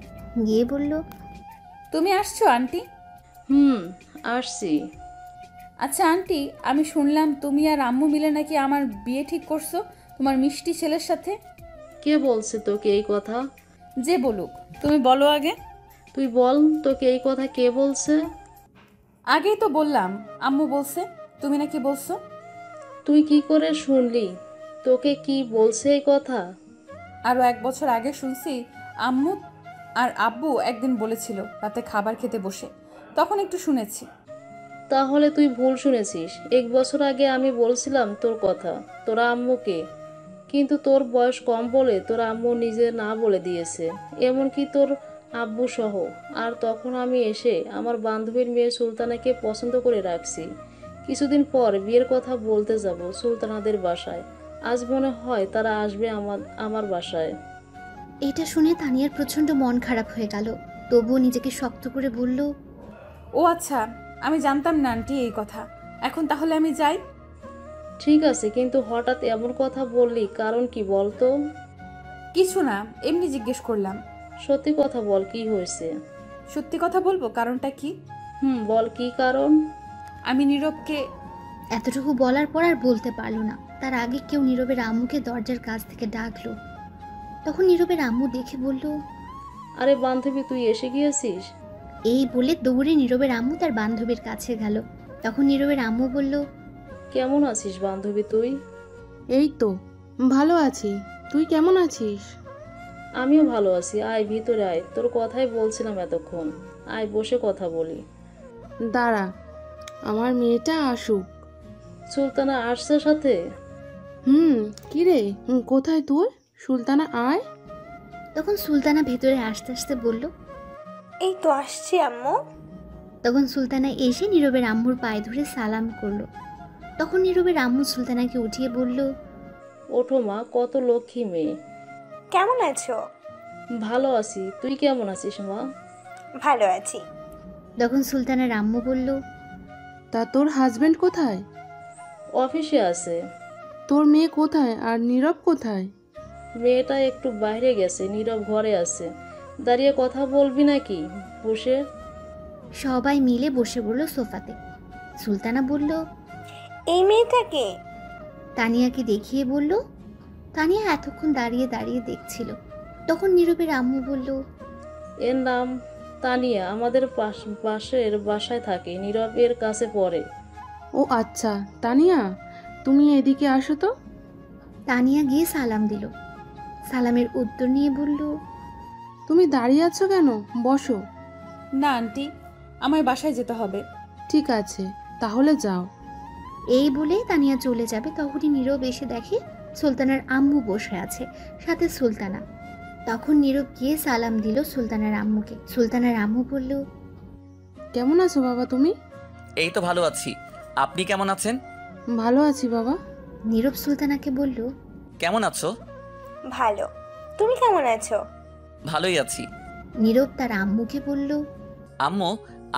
গিয়ে বলল, তুমি আসছো আন্টি? আসছি। আচ্ছা আন্টি, আমি শুনলাম তুমি আর আম্মু মিলে নাকি আমার বিয়ে ঠিক করছো তোমার মিষ্টি ছেলের সাথে। কে বলছে তোকে এই কথা? যে বলুক, তুমি বলো আগে। তুই বল, তোকে এই কথা কে বলছে? আগেই তো বললাম, আম্মু বলছে। তুমি নাকি বলছো? তুই কি করে শুনলি? তোকে কি বলছে এই কথা? আরও 1 বছর আগে শুনছি আম্মু আর আব্বু একদিন বলেছিল রাতে খাবার খেতে বসে, তখন একটু শুনেছি। তাহলে তুই ভুল শুনেছিস। 1 বছর আগে আমি বলছিলাম তোর কথা, তোরা আম্মুকে, কিন্তু তোর বয়স কম বলে তোর আম্মু নিজে না বলে দিয়েছে, এমনকি তোর আব্বু সহ। আর তখন আমি এসে আমার বান্ধবীর মেয়ে সুলতানাকে পছন্দ করে রাখছি। কিছুদিন পর বিয়ের কথা বলতে যাব সুলতানাদের বাসায়। আজ মনে হয় তারা আসবে আমার বাসায়। এটা শুনে তানিয়ার প্রচণ্ড মন খারাপ হয়ে গেল, তবুও নিজেকে শক্ত করে বলল, ও আচ্ছা, আমি জানতাম না আন্টি এই কথা। এখন তাহলে আমি যাই? ঠিক আছে, কিন্তু হঠাৎ এমন কথা বললি, কারণ কি বলতো? কিছু না, এমনি জিজ্ঞেস করলাম। সত্যি কথা বল, কি হয়েছে? সত্যি কথা বলবো, কারণটা কি? বল, কি কারণ? আমি নীরবকে। এতটুকু বলার পর আর বলতে পারল না। তার আগে কেউ নীরবের আম্মুকে দরজার কাছ থেকে ডাকলো। তখন নীরবের আম্মু দেখে বলল, আরে বান্ধবী, তুই এসে গিয়েছিস? এই বলে দৌড়ে নীরবের আম্মু তার বান্ধবীর কাছে গেল। তখন নীরবের আম্মু বলল, কেমন আছিস বান্ধবী তুই? এই তো ভালো আছি, তুই কেমন আছিস? আমিও ভালো আছি। আয় ভিতরে আয়, তোর কথাই বলছিলাম এতক্ষণ। আয় বসে কথা বলি। দাঁড়া, আমার মেয়েটা আসুক। সুলতানা আসছে সাথে? কি রে, কোথায় তোর সুলতানা? আয়। তখন সুলতানা ভেতরে আসতে আসতে বলল, এই তো আসছি আম্মু। তখন সুলতানা এসে নীরবের আম্মুর পায়ে ধরে সালাম করলো। তখন নীরবের আম্মু সুলতানাকে উঠিয়ে বলল, ওঠো মা, কত লক্ষ্মী মেয়ে। কেমন আছো? ভালো আছি, তুই কেমন আছিস মা? ভালো আছি। তখন সুলতানার আম্মু বলল, তা তোর হাজবেন্ড কোথায়? অফিসে আছে। তোর মেয়ে কোথায় আর নীরব কোথায়? মেয়েটা একটু বাইরে গেছে, নীরব ঘরে আছে। দাঁড়িয়ে কথা বলবি নাকি বসে? সবাই মিলে বসে পড়ল সোফাতে। সুলতানা বলল, এই মেয়েটাকে? তানিয়াকে দেখিয়ে বলল। তানিয়া এতক্ষণ দাঁড়িয়ে দাঁড়িয়ে দেখছিল। তখন নীরবের আম্মু বলল, এর নাম তানিয়া, আমাদের পাশের বাসায় থাকে, নীরবের কাছে পড়ে। ও আচ্ছা, তানিয়া তুমি এদিকে আসো তো। তানিয়া গিয়ে সালাম দিল। সালামের উত্তর নিয়ে বলল, তুমি দাঁড়িয়ে আছো কেন? বসো। না আন্টি, আমায় বাসায় যেতে হবে। ঠিক আছে, তাহলে যাও। এই বলে তানিয়া চলে যাবে, তখনই নীরব এসে দেখে সুলতানার আম্মু বসে আছে, সাথে সুলতানা। তখন নীরব গিয়ে সালাম দিল সুলতানার আম্মুকে। সুলতানার আম্মু বলল, কেমন আছো বাবা তুমি? এই তো ভালো আছি, আপনি কেমন আছেন? ভালো আছি বাবা। নীরব সুলতানাকে বলল, কেমন আছো? ভালো। তুমি কেমন আছো? ভালোই আছি। নীরব তার আম্মুকে বলল, আম্মু,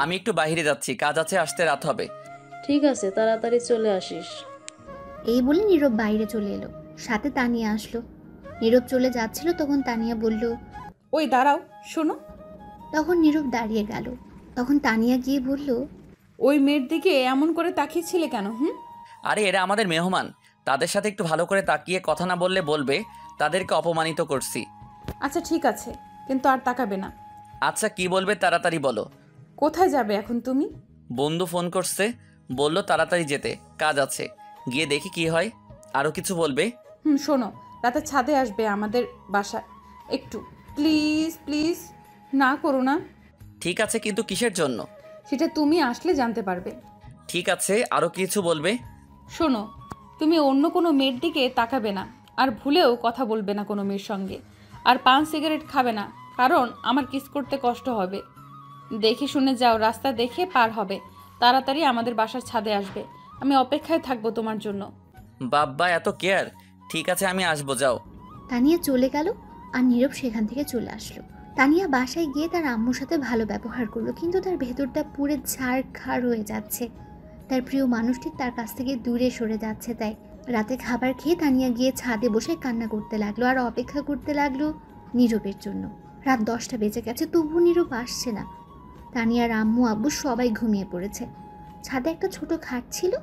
আমি একটু বাইরে যাচ্ছি, কাজ আছে, আসতে রাত হবে। ঠিক আছে, তাড়াতাড়ি চলে আসিস। এই বলে নীরব বাইরে চলে এলো, সাথে তানিয়া আসলো। নীরব চলে যাচ্ছিল, তখন তানিয়া বলল, ওই দাঁড়াও, শোনো। তখন নীরব দাঁড়িয়ে গেল। তখন তানিয়া গিয়ে বলল, ওই মেয়ের দিকে এমন করে তাকিয়েছিলে কেন? আরে এরা আমাদের মেহমান, তাদের সাথে একটু ভালো করে তাকিয়ে কথা না বললে বলবে তাদেরকে অপমানিত করছি। আচ্ছা ঠিক আছে, কিন্তু আর তাকাবে না। আচ্ছা কি বলবে তাড়াতাড়ি বলো। কোথায় যাবে এখন তুমি? বন্ধু ফোন করছে, বলল তাড়াতাড়ি যেতে, কাজ আছে, গিয়ে দেখি কি হয়। আরও কিছু বলবে? শোনো, রাতে ছাদে আসবে আমাদের বাসায়, একটু প্লিজ প্লিজ। না করো না। ঠিক আছে, কিন্তু কিসের জন্য? সেটা তুমি আসলে জানতে পারবে। ঠিক আছে, আরও কিছু বলবে? শোনো, তুমি অন্য কোনো মেয়ের দিকে তাকাবে না, আর ভুলেও কথা বলবে না কোনো মেয়ের সঙ্গে, আর পান সিগারেট খাবে না, কারণ আমার কিস করতে কষ্ট হবে। দেখে শুনে যাও, রাস্তা দেখে পার হবে। তাড়াতাড়ি আমাদের বাসার ছাদে আসবে, আমি অপেক্ষায় থাকবো তোমার জন্য। বাব্বা, এত কেয়ার! ঠিক আছে, আমি আসবো, যাও। তানিয়া চলে গেল আর নীরব সেখান থেকে চলে আসলো। তানিয়া বাসায় গিয়ে তার আম্মুর সাথে ভালো ব্যবহার করলো, কিন্তু তার ভেতরটা পুরো ঝাড়খাড় হয়ে যাচ্ছে। তার প্রিয় মানুষটি তার কাছ থেকে দূরে সরে যাচ্ছে। তাই রাতে খাবার খেয়ে তানিয়া গিয়ে ছাদে বসে কান্না করতে লাগলো আর অপেক্ষা করতে লাগলো নীরবের জন্য। রাত 10টা বেজে গেছে, তবুও নীরব আসছে না। তানিয়ার আম্মু আব্বু সবাই ঘুমিয়ে পড়েছে। ছাদে একটা ছোট খাট ছিল,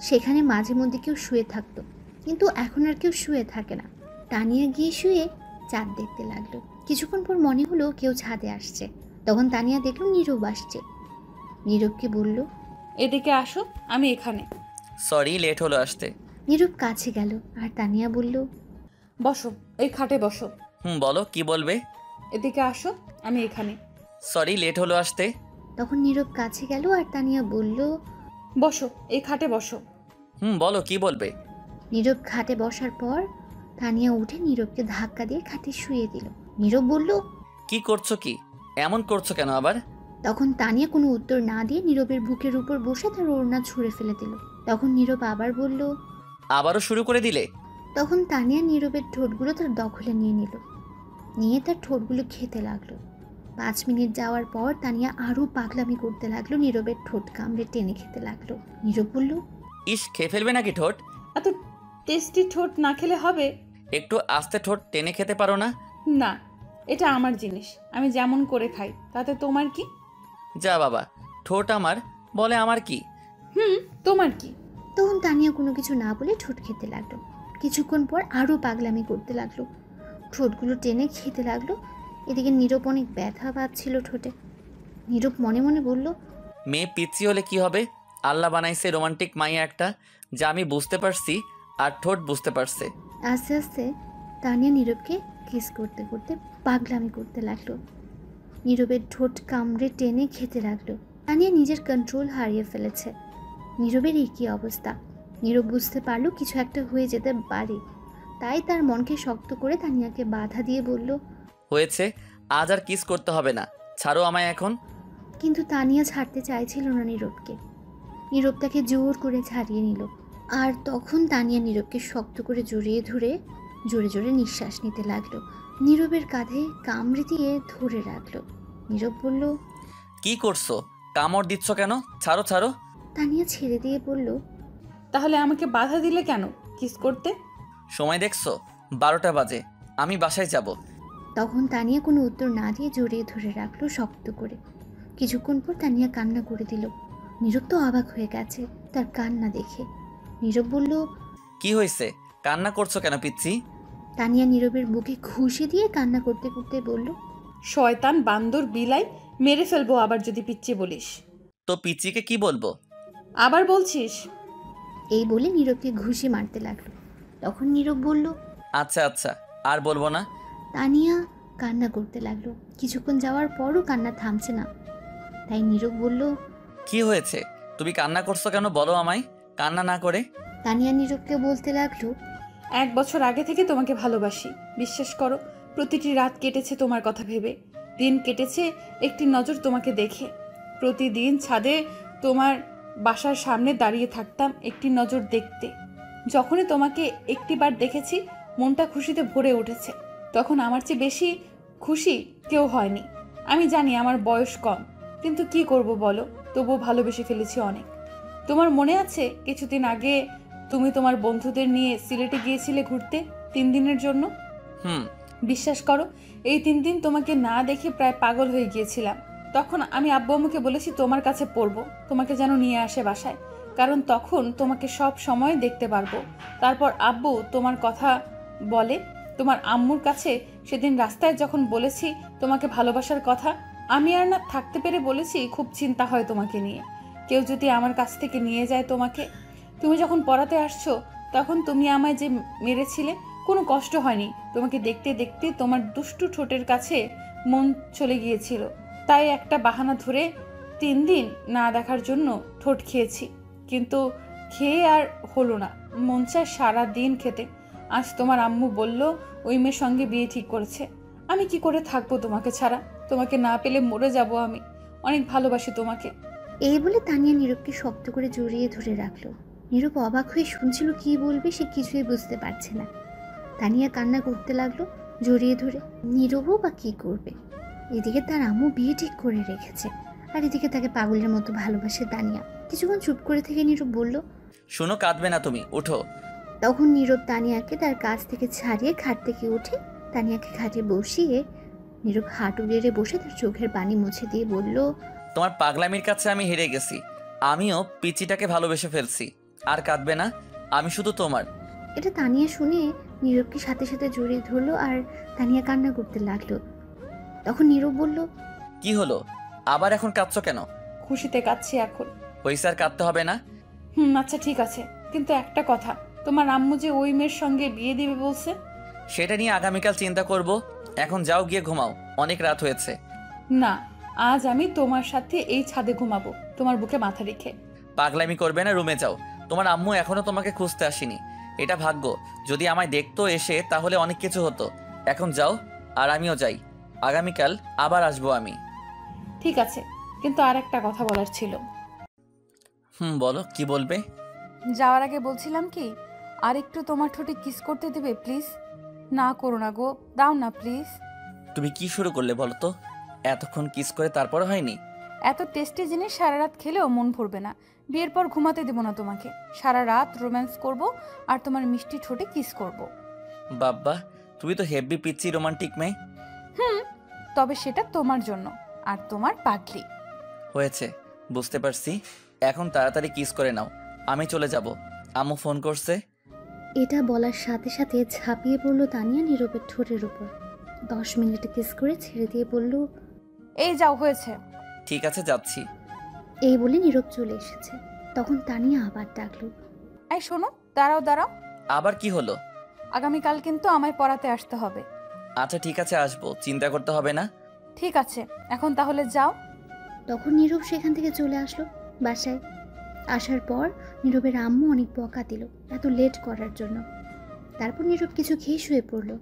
সেখানে মাঝে মধ্যে কেউ শুয়ে থাকতো, কিন্তু এখন আর কেউ শুয়ে থাকে না। তানিয়া গিয়ে শুয়ে চাঁদ দেখতে লাগলো। কিছুক্ষণ পর মনে হলো কেউ ছাদে আসছে। তখন তানিয়া দেখলো নীরব আসছে। নীরবকে বলল, এদিকে আসো, আমি এখানে। সরি, লেট হলো আসতে। নীরব কাছে গেল আর তানিয়া বলল, বসো, এই খাটে বসো। বলো, কি বলবে? এদিকে আসো, আমি এখানে। সরি, লেট হলো আসতে। তখন নীরব কাছে গেল আর তানিয়া বলল, বসো, এই খাটে বসো। বলো, কি বলবে? নীরব খাটে বসার পর তানিয়া উঠে নীরবকে ধাক্কা দিয়ে খাটে শুয়ে দিল। নীরব বলল, কি করছো? কি এমন করছো কেন আবার? তখন তানিয়া কোনো উত্তর না দিয়ে নীরবের বুকের উপর বসে তার ওড়না ছুঁড়ে ফেলে দিল। তখন নীরব আবার বলল, আবারও শুরু করে দিলে? তখন তানিয়া নীরবের ঠোঁটগুলো তার দখলে নিয়ে নিল, নিয়ে তার ঠোঁটগুলো খেতে লাগলো। 5 মিনিট যাওয়ার পর তানিয়া আরও পাগলামি করতে লাগলো, নীরবের ঠোঁট কামড়ে টেনে খেতে লাগলো। নীরব বলল, ইস, খেয়ে ফেলবে নাকি ঠোঁট? এত টেস্টি ঠোঁট না খেলে হবে? একটু আস্তে ঠোঁট টেনে খেতে পারো না? না, এটা আমার জিনিস, আমি যেমন করে খাই, তাতে তোমার কি? যা বাবা, ঠোঁট আমার, বলে আমার কি? তোমার কি? তখন তানিয়া কোনো কিছু না বলে ঠোঁট খেতে লাগলো। কিছুক্ষণ পর আরও পাগলামি করতে লাগলো, ঠোঁটগুলো টেনে খেতে লাগলো। এদিকে নীরব অনেক ব্যথা পাচ্ছিল ঠোঁটে। নীরব মনে মনে বলল, মেয়ে পিচ্ছি হলে কি হবে? আল্লাহ বানাইছে রোমান্টিক মাইয়া একটা, যা আমি বুঝতে পারছি আর ঠোঁট বুঝতে পারছে। আস্তে আস্তে তানিয়া নীরবকে কিস করতে করতে পাগলামি করতে লাগলো। নীরবের ঠোঁট কামড়ে টেনে খেতে লাগলো। তানিয়া নিজের কন্ট্রোল হারিয়ে ফেলেছে। নীরবের এই কী অবস্থা! নীরব বুঝতে পারলো কিছু একটা হয়ে যেতে পারে। তাই তার মনকে শক্ত করে তানিয়াকে বাধা দিয়ে বলল, হয়েছে, আজ আর কিস করতে হবে না, ছাড়ো আমায় এখন। কিন্তু তানিয়া ছাড়তে চাইছিল না নীরবকে। নীরব তাকে জোর করে ছাড়িয়ে নিল। আর তখন তানিয়া নীরবকে শক্ত করে জড়িয়ে ধরে জোরে জোরে নিঃশ্বাস নিতে লাগলো। নীরবের কাঁধে কামড়ে দিয়ে ধরে রাখলো। নীরব বলল, কি করছো? কামড় দিচ্ছ কেন? ছাড়ো ছাড়ো। তানিয়া ছেড়ে দিয়ে বলল, তাহলে আমাকে বাধা দিলে কেন কিস করতে? সময় দেখছো? 12টা বাজে, আমি বাসায় যাব। তখন তানিয়া কোনো উত্তর না দিয়ে জড়িয়ে ধরে রাখলো শক্ত করে। কিছুক্ষণ পর তানিয়া কান্না করে দিল। নীরব তো অবাক হয়ে গেছে তার কান্না দেখে। নীরব বলল, কি হয়েছে? কান্না করছো কেন পিচ্ছি? তানিয়া নীরবের বুকে ঘুষি দিয়ে কান্না করতে করতে বলল, শয়তান, বান্দর, বিলাই, মেরে ফেলবো আবার যদি পিচ্ছি বলিস। তো পিচ্চিকে কি বলবো? আবার বলছিস? এই বলে নীরবকে ঘুষি মারতে লাগলো। তখন নীরব বলল, আচ্ছা আচ্ছা, আর বলবো না। তানিয়া কান্না করতে লাগলো। কিছুক্ষণ যাওয়ার পরও কান্না থামছে না। তাই নীরব বলল, কি হয়েছে? তুমি কান্না করছো কেন, বলো আমায়। কান্না না করে। তানিয়া নীরবকে বলতে লাগলো, 1 বছর আগে থেকে তোমাকে ভালোবাসি, বিশ্বাস করো। প্রতিটি রাত কেটেছে তোমার কথা ভেবে, দিন কেটেছে একটি নজর তোমাকে দেখে। প্রতিদিন ছাদে তোমার বাসার সামনে দাঁড়িয়ে থাকতাম একটি নজর দেখতে। যখনই তোমাকে একটিবার দেখেছি মনটা খুশিতে ভরে উঠেছে। তখন আমার চেয়ে বেশি খুশি কেউ হয়নি। আমি জানি আমার বয়স কম, কিন্তু কি করব বলো, তবুও ভালোবেসে ফেলেছি অনেক। তোমার মনে আছে কিছুদিন আগে তুমি তোমার বন্ধুদের নিয়ে সিলেটে গিয়েছিলে ঘুরতে 3 দিনের জন্য? বিশ্বাস করো, এই 3 দিন তোমাকে না দেখে প্রায় পাগল হয়ে গিয়েছিলাম। তখন আমি আব্বু আম্মুকে বলেছি তোমার কাছে পড়বো, তোমাকে যেন নিয়ে আসে বাসায়, কারণ তখন তোমাকে সব সময় দেখতে পারবো। তারপর আব্বু তোমার কথা বলে তোমার আম্মুর কাছে। সেদিন রাস্তায় যখন বলেছি তোমাকে ভালোবাসার কথা, আমি আর না থাকতে পেরে বলেছি খুব চিন্তা হয় তোমাকে নিয়ে। কেউ যদি আমার কাছ থেকে নিয়ে যায় তোমাকে। তুমি যখন পড়াতে আসছো তখন তুমি আমায় যে মেরেছিলে, কোনো কষ্ট হয়নি। তোমাকে দেখতে দেখতে তোমার দুষ্টু ঠোঁটের কাছে মন চলে গিয়েছিল, তাই একটা বাহানা ধরে 3 দিন না দেখার জন্য ঠোঁট খেয়েছি। কিন্তু খেয়ে আর হলো না, মন চায় সারা দিন খেতে। আজ তোমার আম্মু বলল ওই মেয়ের সঙ্গে বিয়ে ঠিক করেছে। আমি কি করে থাকবো তোমাকে ছাড়া? তোমাকে না পেলে মরে যাব আমি। অনেক ভালোবাসি তোমাকে। এই বলে তানিয়া নীরবকে শক্ত করে জড়িয়ে ধরে রাখলো। নীরব অবাক হয়ে শুনছিল কি বলবে, সে কিছুই বুঝতে পারছে না। তানিয়া কান্না করতে লাগলো জড়িয়ে ধরে। নীরবও বা কী করবে, এদিকে তার আম্মু বিয়ে ঠিক করে রেখেছে, আর এদিকে তাকে পাগলের মতো ভালোবাসে তানিয়া। কিছুক্ষণ চুপ করে থেকে নীরব বলল, শুনো, কাঁদবে না তুমি, উঠো। তখন নীরব তানিয়াকে তার কাছ থেকে ছাড়িয়ে খাট থেকে উঠে তানিয়াকে খাটে বসিয়ে নীরব হাঁটু গেড়ে বসে তার চোখের পানি মুছে দিয়ে বলল, তোমার পাগলামির কাছে আমি হেরে গেছি, আমিও পিচিটাকে ভালোবেসে ফেলছি। আর কাঁদবে না, আমি শুধু তোমার। এটা তানিয়া শুনে নীরবকে সাথে সাথে জড়িয়ে ধরলো আর তানিয়া কান্না করতে লাগলো। তখন নীরব বলল, কি হলো, আবার এখন কাঁদছো কেন? খুশিতে কাচ্ছি এখন। হইছে, আর কাঁদতে হবে না। আচ্ছা ঠিক আছে, কিন্তু একটা কথা, তোমার আম্মু যে ওই মেয়ের সঙ্গে বিয়ে দিবে বলছে? সেটা নিয়ে আগামীকাল চিন্তা করব, এখন যাও গিয়ে ঘুমাও, অনেক রাত হয়েছে। না, আজ আমি তোমার সাথে এই ছাদে ঘুমাবো, তোমার বুকে মাথা রেখে। পাগলামি করবে না, রুমে যাও। তোমার আম্মু এখনো তোমাকে খুঁজতে আসেনি, এটা ভাগ্য। যদি আমায় দেখতো এসে তাহলে অনেক কিছু হতো। এখন যাও, আর আমিও যাই, আগামীকাল আবার আসবো আমি। ঠিক আছে, কিন্তু আর একটা কথা বলার ছিল। বলো, কি বলবে? যাওয়ার আগে বলছিলাম কি, আর একটু তোমার ঠোঁটে কিস করতে দেবে প্লিজ? না করো না গো, দাও না প্লিজ। তুমি কি শুরু করলে বলো তো? এতক্ষণ কিস করে তারপর হয়নি? এত টেস্টি জিনিস সারা রাত খেলেও মন ভরবে না। বিয়ের পর ঘুমাতে দেবো না তোমাকে, সারা রাত রোম্যান্স করব আর তোমার মিষ্টি ঠোঁটে কিস করব। বাব্বা, তুমি তো হেভি পিচ্ছি রোমান্টিক মেয়ে। তবে সেটা তোমার জন্য আর তোমার পাগলি। হয়েছে, বুঝতে পারছি। এখন তাড়াতাড়ি কিস করে নাও, আমি চলে যাব, আম্মু ফোন করছে। এটা বলার সাথে সাথে ঝাঁপিয়ে পড়লো তানিয়া নীরবের ঠোঁটের উপর। 10 মিনিট কিস করে ছেড়ে দিয়ে বলল, এই যাও, হয়েছে। ঠিক আছে, যাচ্ছি। এই বলে নীরব চলে এসেছে। তখন তানিয়া আবার ডাকলো, এই শোনো, দাঁড়াও দাঁড়াও, আবার কি হলো? আগামীকাল কিন্তু আমায় পড়াতে আসতে হবে। আচ্ছা ঠিক আছে, আসবো, চিন্তা করতে হবে না। ঠিক আছে, এখন তাহলে যাও। তখন নীরব সেখান থেকে চলে আসলো বাসায়। আসার পর নীরবের আম্মু অনেক বকা দিল এত লেট করার জন্য। তারপর নীরব কিছু খেয়ে শুয়ে পড়লো।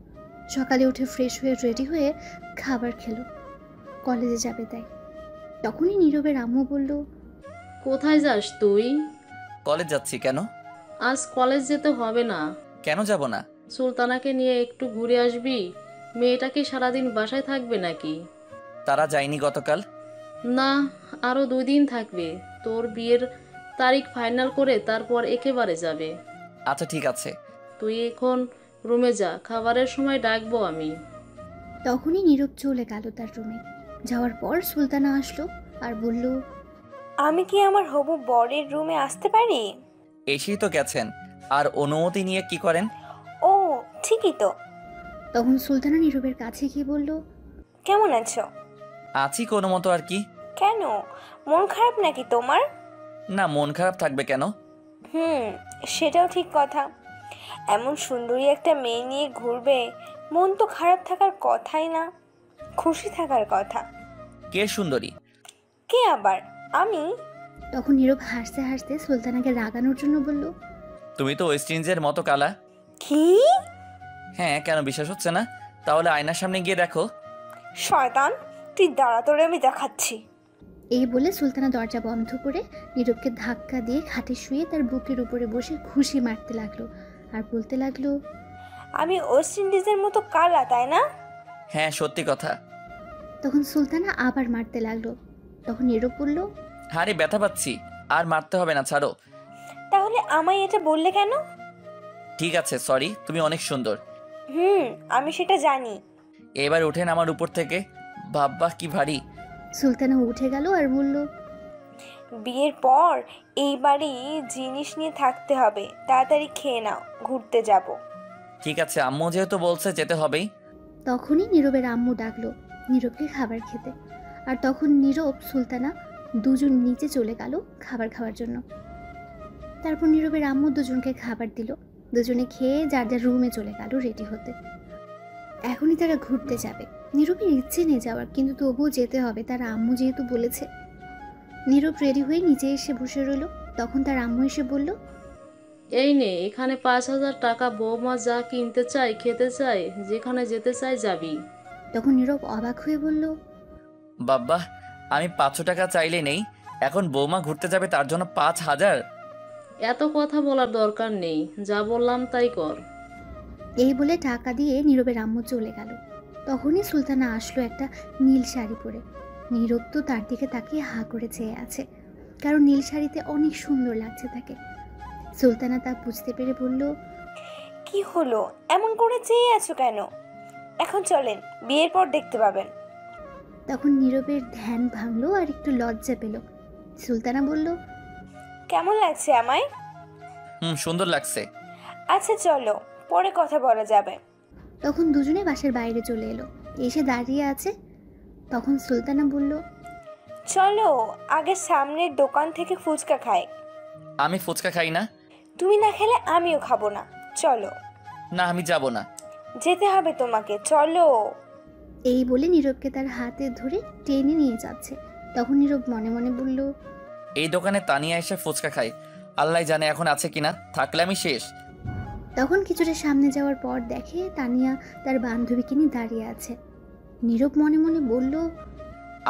সকালে উঠে ফ্রেশ হয়ে রেডি হয়ে খাবার খেলো, কলেজে যাবে তাই। তখনই নীরবের আম্মু বলল, কোথায় যাস তুই? কলেজ যাচ্ছি। কেন? আজ কলেজ যেতে হবে না। কেন যাব না? সুলতানাকে নিয়ে একটু ঘুরে আসবি। মেয়েটা কি সারাদিন বাসায় থাকবে নাকি? তারা যায়নি গতকাল? না, আরও 2 দিন থাকবে। তোর বিয়ের তারিখ ফাইনাল করে তারপর একেবারে যাবে। আচ্ছা ঠিক আছে। তুই এখন রুমে যা, খাবারের সময় ডাকবো আমি। তখনই নীরব চলে গেল তার রুমে। যাওয়ার পর সুলতানা আসলো আর বলল, আমি কি আমার হবু বরের রুমে আসতে পারি? এসেই তো গেছেন, আর অনুমতি নিয়ে কি করেন? ও ঠিকই তো। তখন সুলতানা নীরবের কাছে গিয়ে বলল, কেমন আছো? আছি কোনো মতো আর কি। কেন, মন খারাপ নাকি তোমার? না, মন খারাপ থাকবে কেন? সেটাও ঠিক কথা। এমন সুন্দরী একটা মেয়ে নিয়ে ঘুরবে, মন তো খারাপ থাকার কথাই না, খুশি থাকার কথা। কে সুন্দরী? কে আবার? আমি। তখন নীরব হাসতে হাসতে সুলতানাকে রাগানোর জন্য বলল, তুমি তো ওয়েস্ট ইন্ডিজের মতো কালা। কি? হ্যাঁ, কেন বিশ্বাস হচ্ছে না? তাহলে আয়নার সামনে গিয়ে দেখো। শয়তান, তুই দাঁড়া, তোরে আমি দেখাচ্ছি। এই বলে সুলতানা দরজা বন্ধ করে নীরবকে ধাক্কা দিয়ে খাটে শুয়ে তার বুকের উপরে বসে খুশি মারতে লাগলো আর বলতে লাগলো, আমি ওয়েস্ট ইন্ডিজের মতো কালা, তাই না? হ্যাঁ, সত্যি কথা। তখন সুলতানা আবার মারতে লাগলো। তখন নীরব বলল, হারে ব্যথা পাচ্ছি, আর মারতে হবে না, ছাড়ো। তাহলে আমায় এটা বললে কেন? ঠিক আছে, সরি, তুমি অনেক সুন্দর। আমি সেটা জানি। এবার ওঠেন আমার উপর থেকে। বাব্বা কি ভারী। সুলতানা উঠে গেল আর বলল, বিয়ের পর এই বাড়ি জিনিস নিয়ে থাকতে হবে, তাড়াতাড়ি খেয়ে নাও, ঘুরতে যাব। ঠিক আছে, আম্মু যেহেতু বলছে যেতে হবেই। তখনই নীরবের আম্মু ডাকলো নীরবকে খাবার খেতে। আর তখন নীরব সুলতানা দুজন নিচে চলে গেল খাবার খাওয়ার জন্য। তারপর নীরবের আম্মু দুজনকে খাবার দিল। দুজনে খেয়ে যার যার রুমে চলে গেল রেডি হতে। এখনই তারা ঘুরতে যাবে। নীরবের ইচ্ছে নেই যাওয়ার, কিন্তু তবুও যেতে হবে, তার আম্মু যেহেতু বলেছে। নীরব রেডি হয়ে নিচে এসে বসে রইল। তখন তার আম্মু এসে বলল, এই নে, এখানে 5,000 টাকা। বৌমা যা কিনতে চাই, খেতে চাই, যেখানে যেতে চাই যাবি। তখন নীরব অবাক হয়ে বলল, বাব্বা, আমি 500 টাকা চাইলে নেই, এখন বৌমা ঘুরতে যাবে তার জন্য 5,000? এত কথা বলার দরকার নেই, যা বললাম তাই কর। এই বলে টাকা দিয়ে নীরবের আম্মু চলে গেল। তখনই সুলতানা আসলো একটা নীল শাড়ি পরে। নীরব তো তার দিকে তাকিয়ে হা করে চেয়ে আছে, কারণ নীল শাড়িতে অনেক সুন্দর লাগছে তাকে। সুলতানা তা বুঝতে পেরে বলল, কি হলো, এমন করে চেয়ে আছো কেন? এখন চলেন, বিয়ের পর দেখতে পাবেন। তখন নীরবের ধ্যান ভাঙলো আর একটু লজ্জা পেল। সুলতানা বলল, কেমন লাগছে আমায়? সুন্দর লাগছে। আচ্ছা চলো, পরে কথা বলা যাবে। তখন দুজনে বাসার বাইরে চলে এলো, এসে দাঁড়িয়ে আছে। তখন সুলতানা বলল, চলো আগে সামনের দোকান থেকে ফুচকা খাই। আমি ফুচকা খাই না। তুমি না খেলে আমিও খাবো না, চলো। না, আমি যাব না। যেতে হবে তোমাকে, চলো। এই বলে নীরবকে তার হাতে ধরে টেনে নিয়ে যাচ্ছে। তখন নীরব মনে মনে বলল, এই দোকানে তানিয়া এসে ফুচকা খাই, আল্লাহ জানে এখন আছে কিনা, থাকলে আমি শেষ। তখন কিছুটা সামনে যাওয়ার পর দেখে তানিয়া তার বান্ধবীকে নিয়ে দাঁড়িয়ে আছে। নীরব মনে মনে বলল,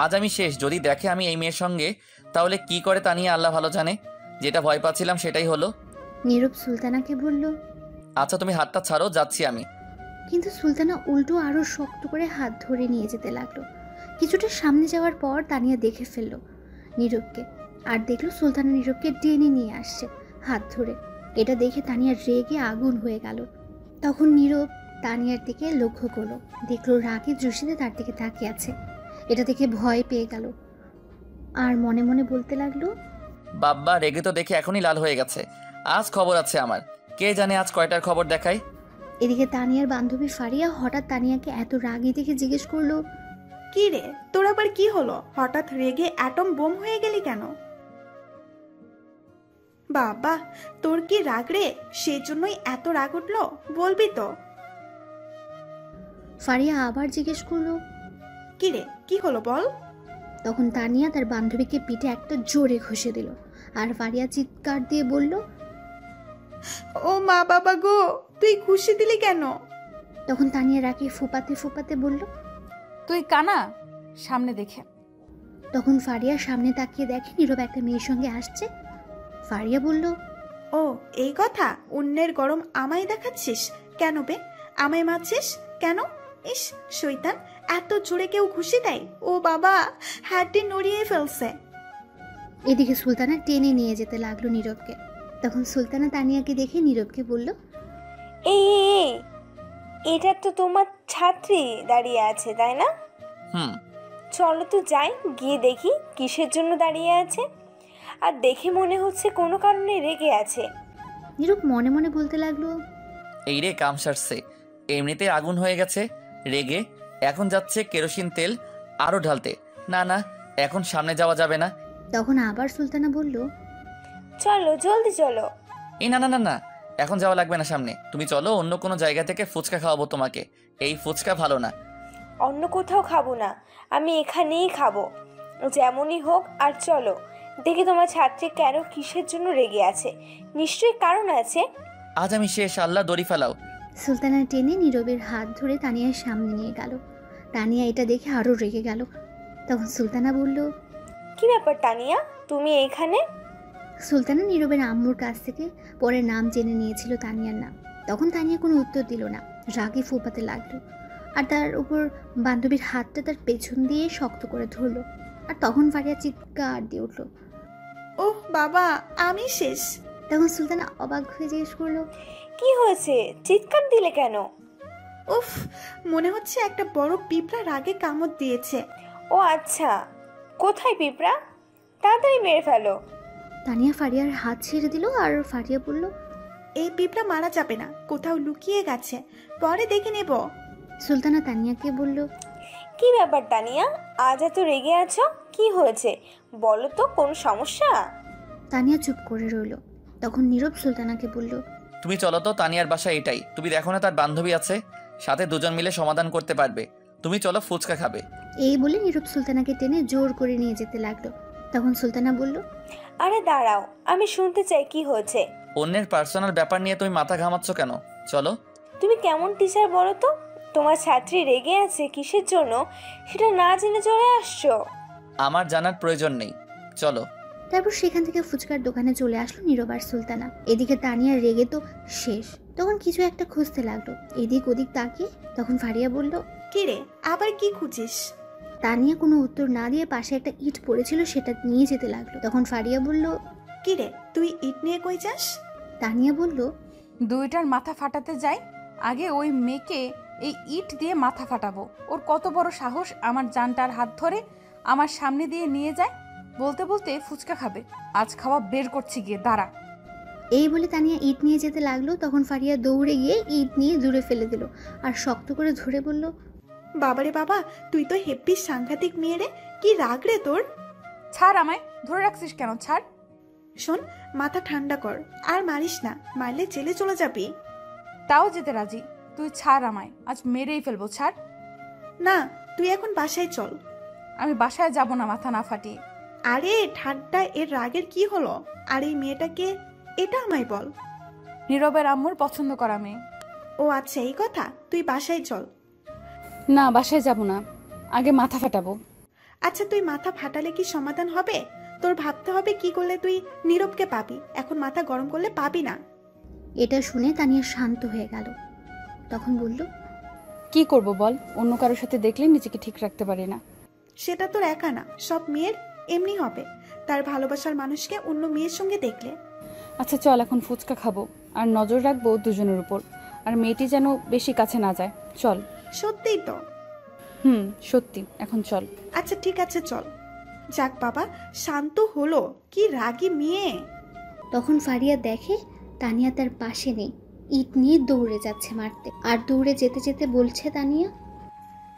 আজ আমি শেষ। যদি দেখে আমি এই মেয়ের সঙ্গে, তাহলে কি করে তানিয়া আল্লাহ ভালো জানে। যেটা ভয় পাচ্ছিলাম সেটাই হলো। নীরব সুলতানাকে বলল, আচ্ছা তুমি হাতটা ছাড়ো, যাচ্ছি আমি। কিন্তু সুলতানা উল্টো আরো শক্ত করে হাত ধরে নিয়ে যেতে লাগলো। কিছুটা সামনে যাওয়ার পর তানিয়া দেখে ফেলল নীরবকে, আর দেখলো সুলতানা নীরবকে টেনে নিয়ে আসছে হাত ধরে। এটা দেখে তানিয়া রেগে আগুন হয়ে গেল। তখন নীরব তানিয়ার দিকে লক্ষ্য করলো, দেখলো রাগে দৃষ্টিতে তার দিকে তাকিয়ে আছে। এটা দেখে ভয় পেয়ে গেল আর মনে মনে বলতে লাগলো, বাব্বা রেগে তো দেখে এখনই লাল হয়ে গেছে। আজ খবর আছে আমার, কে জানে আজ কয়টার খবর দেখায়। এদিকে তানিয়ার বান্ধবী ফারিয়া হঠাৎ তানিয়াকে এত রাগী দেখে জিজ্ঞেস করলো, কি রে, তোর আবার কি হলো? হঠাৎ রেগে অ্যাটম বোম হয়ে গেলি কেন? বাবা, তোর কি রাগ রে? সেই জন্যই এত রাগ উঠলো, বলবি তো? ফারিয়া আবার জিজ্ঞেস করলো, কি রে, কি হলো বল? তখন তানিয়া তার বান্ধবীকে পিঠে একটা জোরে ঘষে দিল, আর ফারিয়া চিৎকার দিয়ে বলল, ও মা বাবা গো, তুই খুশি দিলি কেন? তখন তানিয়া রাগে ফুপাতে ফুপাতে বলল, তুই কানা, সামনে দেখে। তখন ফারিয়া সামনে তাকিয়ে দেখে নীরব একটা মেয়ের সঙ্গে আসছে। ফারিয়া বলল, ও এই কথা, অন্যের গরম আমায় দেখাচ্ছিস কেন বে? আমায় মারছিস কেন? ইস শয়তান, এত জোরে কেউ খুশি দেয়? ও বাবা, হাতটি নড়িয়ে ফেলছে। এদিকে সুলতানা টেনে নিয়ে যেতে লাগলো নীরবকে। তখন সুলতানা তানিয়াকে দেখে নীরবকে বলল, এই এটা তো তোমার ছাত্রী দাঁড়িয়ে আছে তাই না? চলো তো যাই, গিয়ে দেখি কিসের জন্য দাঁড়িয়ে আছে। আর দেখে মনে হচ্ছে কোনো কারণে রেগে আছে। নীরব মনে মনে বলতে লাগলো, এই রে কাম সারছে, এমনিতে আগুন হয়ে গেছে রেগে, এখন যাচ্ছে কেরোসিন তেল আরো ঢালতে। না না, এখন সামনে যাওয়া যাবে না। তখন আবার সুলতানা বলল, চলো জলদি চলো। এই না না না না, এখন যাওয়া লাগবে না সামনে, তুমি চলো, অন্য কোনো জায়গা থেকে ফুচকা খাওয়াবো তোমাকে। এই ফুচকা ভালো না। অন্য কোথাও খাবো না, আমি এখানেই খাবো, যেমনই হোক। আর চলো দেখি তোমার ছাত্রী কেন কিসের জন্য রেগে আছে, নিশ্চয়ই কারণ আছে। আজ আমি শেষ, আল্লাহ দড়ি ফেলাও। সুলতানা টেনে নীরবের হাত ধরে তানিয়ার সামনে নিয়ে গেল। তানিয়া এটা দেখে আরো রেগে গেল। তখন সুলতানা বলল, কি ব্যাপার তানিয়া, তুমি এখানে? সুলতানা নীরবের আম্মুর কাছ থেকে পরে নাম জেনে নিয়েছিল তানিয়ার নাম। তখন তানিয়া কোনো উত্তর দিল না, রাগে ফুপাতে লাগলো। আর তার উপর বান্ধবীর হাতটা তার পেছন দিয়ে শক্ত করে ধরলো। আর তখন ফারিয়া চিৎকার দিয়ে উঠলো, ওহ বাবা, আমি শেষ। তখন সুলতানা অবাক হয়ে জিজ্ঞেস করলো, কি হয়েছে, চিৎকার দিলে কেন? উফ, মনে হচ্ছে একটা বড় পিঁপড়া রাগে কামড় দিয়েছে। ও আচ্ছা, কোথায় পিঁপড়া? তাড়াতাড়ি মেরে ফেলো। তানিয়া ফারিয়ার হাত ছেড়ে দিল আর ফারিয়া বলল, এই পিঁপড়া মারা যাবে না, কোথাও লুকিয়ে গেছে, পরে দেখে নেব। সুলতানা তানিয়াকে বলল, কি ব্যাপার তানিয়া, আজ এত রেগে আছো, কি হয়েছে বলো তো, কোন সমস্যা? তানিয়া চুপ করে রইল। তখন নীরব সুলতানাকে বলল, তুমি চলো তো, তানিয়ার বাসা এটাই। তুমি দেখো না তার বান্ধবী আছে, সাথে দুজন মিলে সমাধান করতে পারবে। তুমি চলো, ফুচকা খাবে। এই বলে নীরব সুলতানাকে টেনে জোর করে নিয়ে যেতে লাগলো। তখন সুলতানা বলল, আরে দাঁড়াও, আমি শুনতে চাই কি হয়েছে। অন্যের পার্সোনাল ব্যাপার নিয়ে তুমি মাথা ঘামাচ্ছ কেন? চলো। তুমি কেমন টিচার বলো তো, তোমার ছাত্রী রেগে আছে কিসের জন্য সেটা না জেনে চলে আসছো। আমার জানার প্রয়োজন নেই, চলো। তারপর সেখান থেকে ফুচকার দোকানে চলে আসলো নীরব আর সুলতানা। এদিকে তানিয়া রেগে তো শেষ, তখন কিছু একটা খুঁজতে লাগলো, এদিক ওদিক তাকিয়ে। তখন ফারিয়া বলল, কি রে, আবার কি খুঁজিস? তানিয়া কোনো উত্তর না দিয়ে পাশে একটা ইট পড়েছিল, সেটা নিয়ে যেতে লাগলো। তখন ফারিয়া বলল, কি রে, তুই ইট নিয়ে কই যাস? তানিয়া বলল, দুইটার মাথা ফাটাতে যাই, আগে ওই মেয়েকে এই ইট দিয়ে মাথা ফাটাবো। ওর কত বড় সাহস আমার জানটার হাত ধরে আমার সামনে দিয়ে নিয়ে যায়। বলতে বলতে ফুচকা খাবে, আজ খাওয়া বের করছি গিয়ে, দাঁড়া। এই বলে তানিয়া ইট নিয়ে যেতে লাগলো। তখন ফারিয়া দৌড়ে গিয়ে ইট নিয়ে দূরে ফেলে দিল আর শক্ত করে ধরে বলল, বাবারে বাবা, তুই তো হেব্বি সাংঘাতিক মেয়ে রে, কি রাগ রে তোর। ছাড় আমায়, ধরে রাখছিস কেন? ছাড়। শোন, মাথা ঠান্ডা কর, আর মারিস না, মারলে জেলে চলে যাবি। তাও যেতে রাজি, তুই ছাড় আমায়, আজ মেরেই ফেলবো, ছাড়। না, তুই এখন বাসায় চল। আমি বাসায় যাব না মাথা না ফাটিয়ে। আরে ঠাড্ডা, এর রাগের কি হলো? আর এই মেয়েটাকে, এটা আমায় বল। নীরবের আম্মুর পছন্দ করা মেয়ে। ও আচ্ছা, এই কথা। তুই বাসায় চল। না, বাসায় যাব না, আগে মাথা ফাটাবো। আচ্ছা, তুই মাথা ফাটালে কি সমাধান হবে? তোর ভাবতে হবে কি করলে তুই নীরবকে পাবি। এখন মাথা গরম করলে পাবি না। এটা শুনে তানিয়া শান্ত হয়ে গেল। তখন বলল, কি করব বল, অন্য কারোর সাথে দেখলে নিজেকে ঠিক রাখতে পারি না। সেটা তোর একা না, সব মেয়ের এমনি হবে, তার ভালোবাসার মানুষকে অন্য মেয়ের সঙ্গে দেখলে। আচ্ছা চল, এখন ফুচকা খাবো, আর নজর রাখবো দুজনের উপর, আর মেয়েটি যেন বেশি কাছে না যায়। চল। সত্যিই তো? সত্যি, এখন চল। আচ্ছা ঠিক আছে, চল। যাক বাবা, শান্ত হলো। কি রাগী মেয়ে। তখন ফারিয়া দেখে তানিয়া তার পাশে নেই, ইট নিয়ে দৌড়ে যাচ্ছে মারতে। আর দৌড়ে যেতে যেতে বলছে তানিয়া,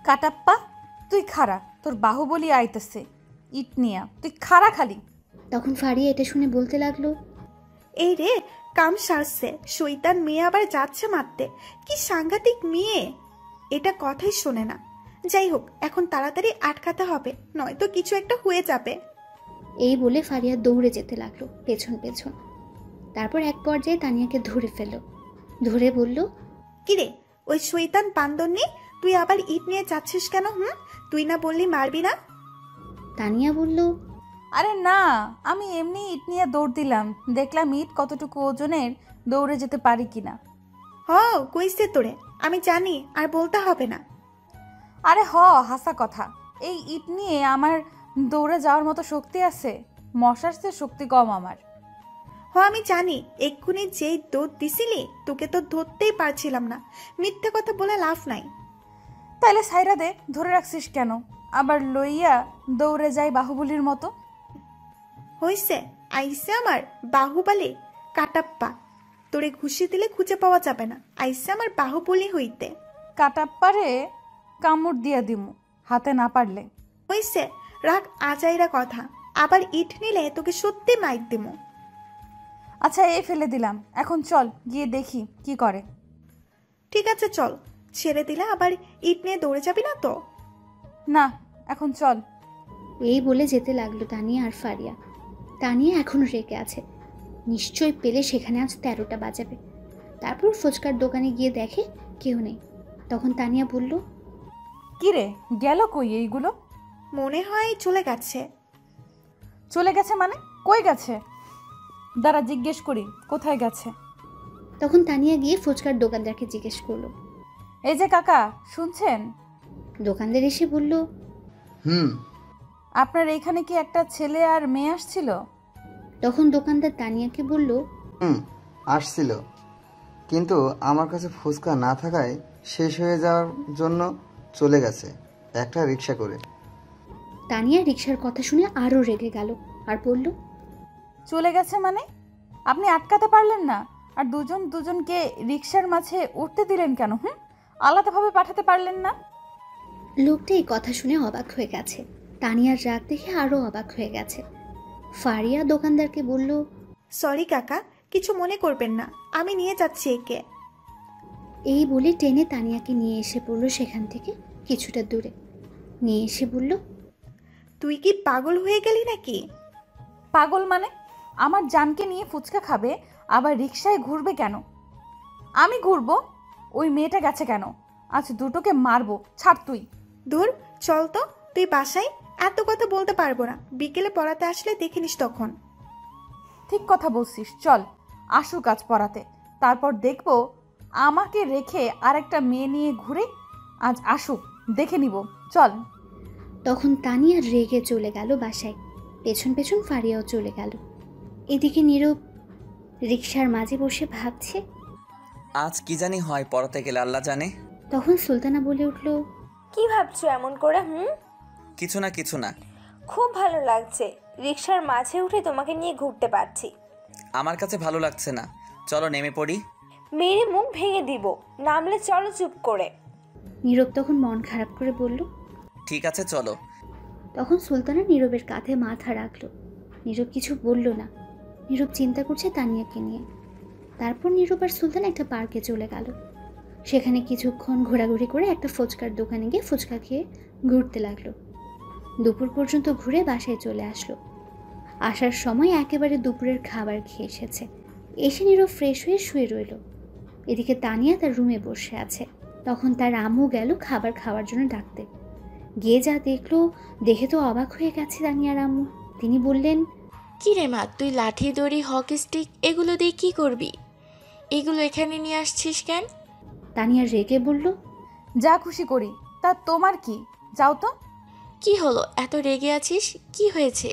কাটাপ্পা, তুই খাড়া, তোর বাহুবলি আইতেছে ইট নিয়া, তুই খাড়া খালি। তখন ফারিয়া এটা শুনে বলতে লাগলো, এই রে, কাম সারছে, শৈতান মেয়ে আবার যাচ্ছে মারতে। কি সাংঘাতিক মেয়ে, এটা কথাই শোনে না। যাই হোক, এখন তাড়াতাড়ি আটকাতে হবে, নয়তো কিছু একটা হয়ে যাবে। এই বলে ফারিয়া দৌড়ে যেতে লাগলো পেছন পেছন। তারপর এক পর্যায়ে তানিয়াকে ধরে ফেলল, ধরে বলল, কিরে, ওই শৈতান পান্দন্নি, তুই আবার ইট নিয়ে যাচ্ছিস কেন? তুই না বললি মারবি না? তানিয়া বলল, আরে না, আমি এমনি ইট নিয়ে দৌড় দিলাম, দেখলাম ইট কতটুকু ওজনের, দৌড়ে যেতে পারি কিনা। কইছে তোরে, আমি জানি, আর বলতে হবে না। আরে হাসা কথা, এই ইট নিয়ে আমার দৌড়ে যাওয়ার মতো শক্তি আছে? মশার চেয়ে শক্তি কম আমার। আমি জানি, এক্ষুনি যেই দৌড় দিছিলি, তোকে তো ধরতেই পারছিলাম না। মিথ্যে কথা বলে লাভ নাই। তাইলে সাইরা দে, ধরে রাখছিস কেন? আবার লইয়া দৌড়ে যাই বাহুবলীর মতো। হইছে, আইসে আমার বাহুবলী। কাটাপ্পা, তোরে ঘুষি দিলে খুঁজে পাওয়া যাবে না। আইসে আমার বাহুবলী হইতে। কাটাপ্পারে কামড় দিয়া দিমু, হাতে না পারলে। হইছে, রাগ আজাইরা কথা। আবার ইট নিলে তোকে সত্যি মাইক দিমু। আচ্ছা, এই ফেলে দিলাম, এখন চল গিয়ে দেখি কি করে। ঠিক আছে চল, ছেড়ে দিলে আবার ইট নিয়ে দৌড়ে যাবি না তো? না, এখন চল। এই বলে যেতে লাগলো তানিয়া আর ফারিয়া। তানিয়া এখনো রেগে আছে, নিশ্চয়ই পেলে সেখানে আজ 13টা বাজাবে। তারপর ফুচকার দোকানে গিয়ে দেখে কেউ নেই। তখন তানিয়া বলল, কিরে, গেল কই এইগুলো? মনে হয় চলে গেছে। চলে গেছে মানে? কই গেছে? দাঁড়া জিজ্ঞেস করি, কোথায় গেছে। তখন তানিয়া গিয়ে ফুচকার দোকানদারকে জিজ্ঞেস করলো, এই যে কাকা, শুনছেন? দোকানদার এসে বলল, আপনার এইখানে কি একটা ছেলে আর মেয়ে আসছিল? তখন দোকানদার তানিয়াকে বলল, আসছিল, কিন্তু আমার কাছে ফুচকা না থাকায় শেষ হয়ে যাওয়ার জন্য চলে গেছে একটা রিক্সা করে। তানিয়া রিক্সার কথা শুনে আরো রেগে গেল আর বলল, চলে গেছে মানে? আপনি আটকাতে পারলেন না? আর দুজনকে রিক্সার মাঝে উঠতে দিলেন কেন? আলাদাভাবে পাঠাতে পারলেন না? লোকটা এই কথা শুনে অবাক হয়ে গেছে। তানিয়ার রাগ দেখে আরো অবাক হয়ে গেছে। ফারিয়া দোকানদারকে বলল, সরি কাকা, কিছু মনে করবেন না, আমি নিয়ে যাচ্ছি একে। এই বলে টেনে তানিয়াকে নিয়ে এসে পড়লো সেখান থেকে কিছুটা দূরে। নিয়ে এসে বলল, তুই কি পাগল হয়ে গেলি নাকি? পাগল মানে? আমার জানকে নিয়ে ফুচকা খাবে, আবার রিক্সায় ঘুরবে কেন? আমি ঘুরবো? ওই মেয়েটা গেছে কেন? আজ দুটোকে মারবো, ছাড় তুই। দূর, চল তো, তুই বাসায়। এত কথা বলতে পারবো না, বিকেলে পড়াতে আসলে দেখে নিস তখন। ঠিক কথা বলছিস, চল আসুক আজ পড়াতে, তারপর দেখবো আমাকে রেখে আরেকটা মেয়ে নিয়ে ঘুরে আজ আসুক, দেখে নিব। চল। তখন তানিয়া রেগে চলে গেল বাসায়। পেছন পেছন ফারিয়াও চলে গেল। এদিকে নীরব রিকশার মাঝে বসে ভাবছে, আজ কি জানি হয়, পড়াতে গেলে আল্লাহ জানে। তখন সুলতানা বলে উঠল, কি ভাবছো এমন করে? কিছু না। খুব ভালো লাগছে, রিক্সার মাঝে উঠে তোমাকে নিয়ে ঘুরতে পারছি। আমার কাছে ভালো লাগছে না, চলো নেমে পড়ি। মেরে মুখ ভেঙে দিব, নামলে চলো চুপ করে। নীরব তখন মন খারাপ করে বলল, ঠিক আছে চলো। তখন সুলতানা নীরবের কাঁধে মাথা রাখলো। নীরব কিছু বলল না। নীরব চিন্তা করছে তানিয়াকে নিয়ে। তারপর নীরব আর সুলতানা একটা পার্কে চলে গেল। সেখানে কিছুক্ষণ ঘোরাঘুরি করে একটা ফুচকার দোকানে গিয়ে ফুচকা খেয়ে ঘুরতে লাগলো। দুপুর পর্যন্ত ঘুরে বাসায় চলে আসলো। আসার সময় একেবারে দুপুরের খাবার খেয়ে এসেছে। এসে নীরব ফ্রেশ হয়ে শুয়ে রইল। এদিকে তানিয়া তার রুমে বসে আছে। তখন তার আম্মু গেল খাবার খাওয়ার জন্য ডাকতে। গিয়ে যা দেখলো, দেখে তো অবাক হয়ে গেছে তানিয়ার আম্মু। তিনি বললেন, কি রে মা, তুই লাঠি দড়ি হকি স্টিক এগুলো দিয়ে কি করবি? এগুলো এখানে নিয়ে আসছিস কেন? তানিয়া রেগে বলল, যা খুশি করি, তা তোমার কি? যাও তো। কি হলো, এত রেগে আছিস? কি হয়েছে?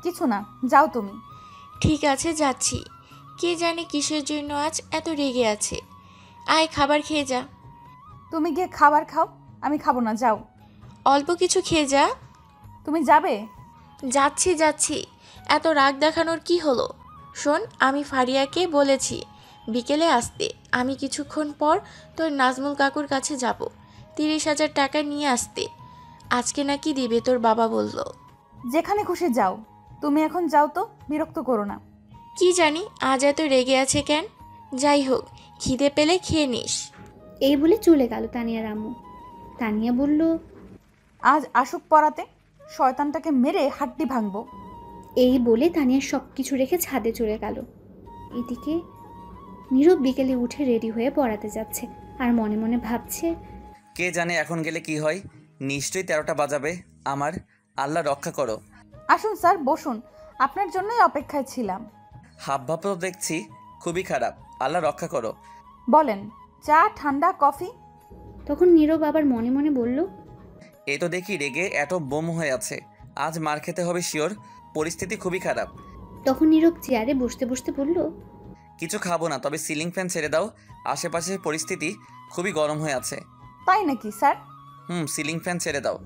কিছু না, যাও তুমি। ঠিক আছে যাচ্ছি। কে জানে কিসের জন্য আজ এত রেগে আছে। আয় খাবার খেয়ে যা। তুমি গিয়ে খাবার খাও, আমি খাবো না, যাও। অল্প কিছু খেয়ে যা। তুমি যাবে? যাচ্ছি। এত রাগ দেখানোর কি হলো? শোন, আমি ফারিয়াকে বলেছি বিকেলে আসতে। আমি কিছুক্ষণ পর তোর নাজমুল কাকুর কাছে যাব 30,000 টাকা নিয়ে আসতে। আজকে নাকি দিবে তোর বাবা বলল। যেখানে খুশি যাও, তুমি এখন যাও তো, বিরক্ত করো না। কি জানি আজ এত রেগে আছে কেন। যাই হোক, খিদে পেলে খেয়ে নিস। এই বলে চলে গেল তানিয়ার আম্মু। তানিয়া বলল, আজ আসুক পড়াতে, শয়তানটাকে মেরে হাড্ডি ভাঙবো। এই বলে তানিয়া সব কিছু রেখে ছাদে চলে গেল। এদিকে নীরব বিকেলে উঠে রেডি হয়ে পড়াতে যাচ্ছে আর মনে মনে ভাবছে, কে জানে এখন গেলে কি হয়। নিশ্চয়ই 13টা বাজাবে। আমার আল্লাহ রক্ষা করো। আসুন স্যার, বসুন, আপনার জন্যই অপেক্ষায় ছিলাম। হাবভাব তো দেখছি খুবই খারাপ, আল্লাহ রক্ষা করো। বলেন, চা, ঠান্ডা, কফি? তখন নীরব আবার মনে মনে বলল, এ তো দেখি রেগে এত বোম হয়ে আছে, আজ মার খেতে হবে শিওর। পরিস্থিতি খুবই খারাপ। তখন নীরব চেয়ারে বসতে বসতে বলল, কিছু খাবো না, তবে সিলিং ফ্যান ছেড়ে দাও, আশেপাশের পরিস্থিতি খুবই গরম হয়ে আছে। তাই নাকি স্যার? সিলিং ফ্যান ছেড়ে দাও।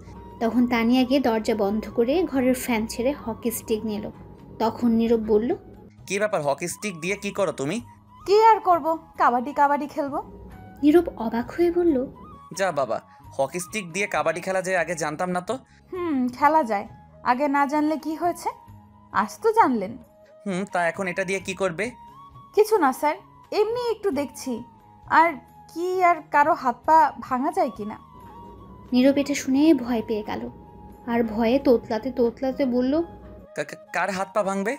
তখন তানিয়া গিয়ে দরজা বন্ধ করে ঘরের ফ্যান ছেড়ে হকি স্টিক নিল। তখন নীরব বলল, কি ব্যাপার, হকি স্টিক দিয়ে কি করো তুমি? কি আর করব, কাবাডি খেলবো। নীরব অবাক হয়ে বলল, যা বাবা, হকি স্টিক দিয়ে কাবাডি খেলা যায়, আগে জানতাম না তো। খেলা যায়, আগে না জানলে কি হয়েছে, আজ তো জানলেন। তা এখন এটা দিয়ে কি করবে? কিছু না স্যার, এমনি একটু দেখছি। আর কি, আর কারো হাত পা ভাঙা যায় কিনা। নীরব এটা শুনে ভয় পেয়ে গেল আর ভয়ে তোতলাতে বলল, কার হাত পা ভাঙবে?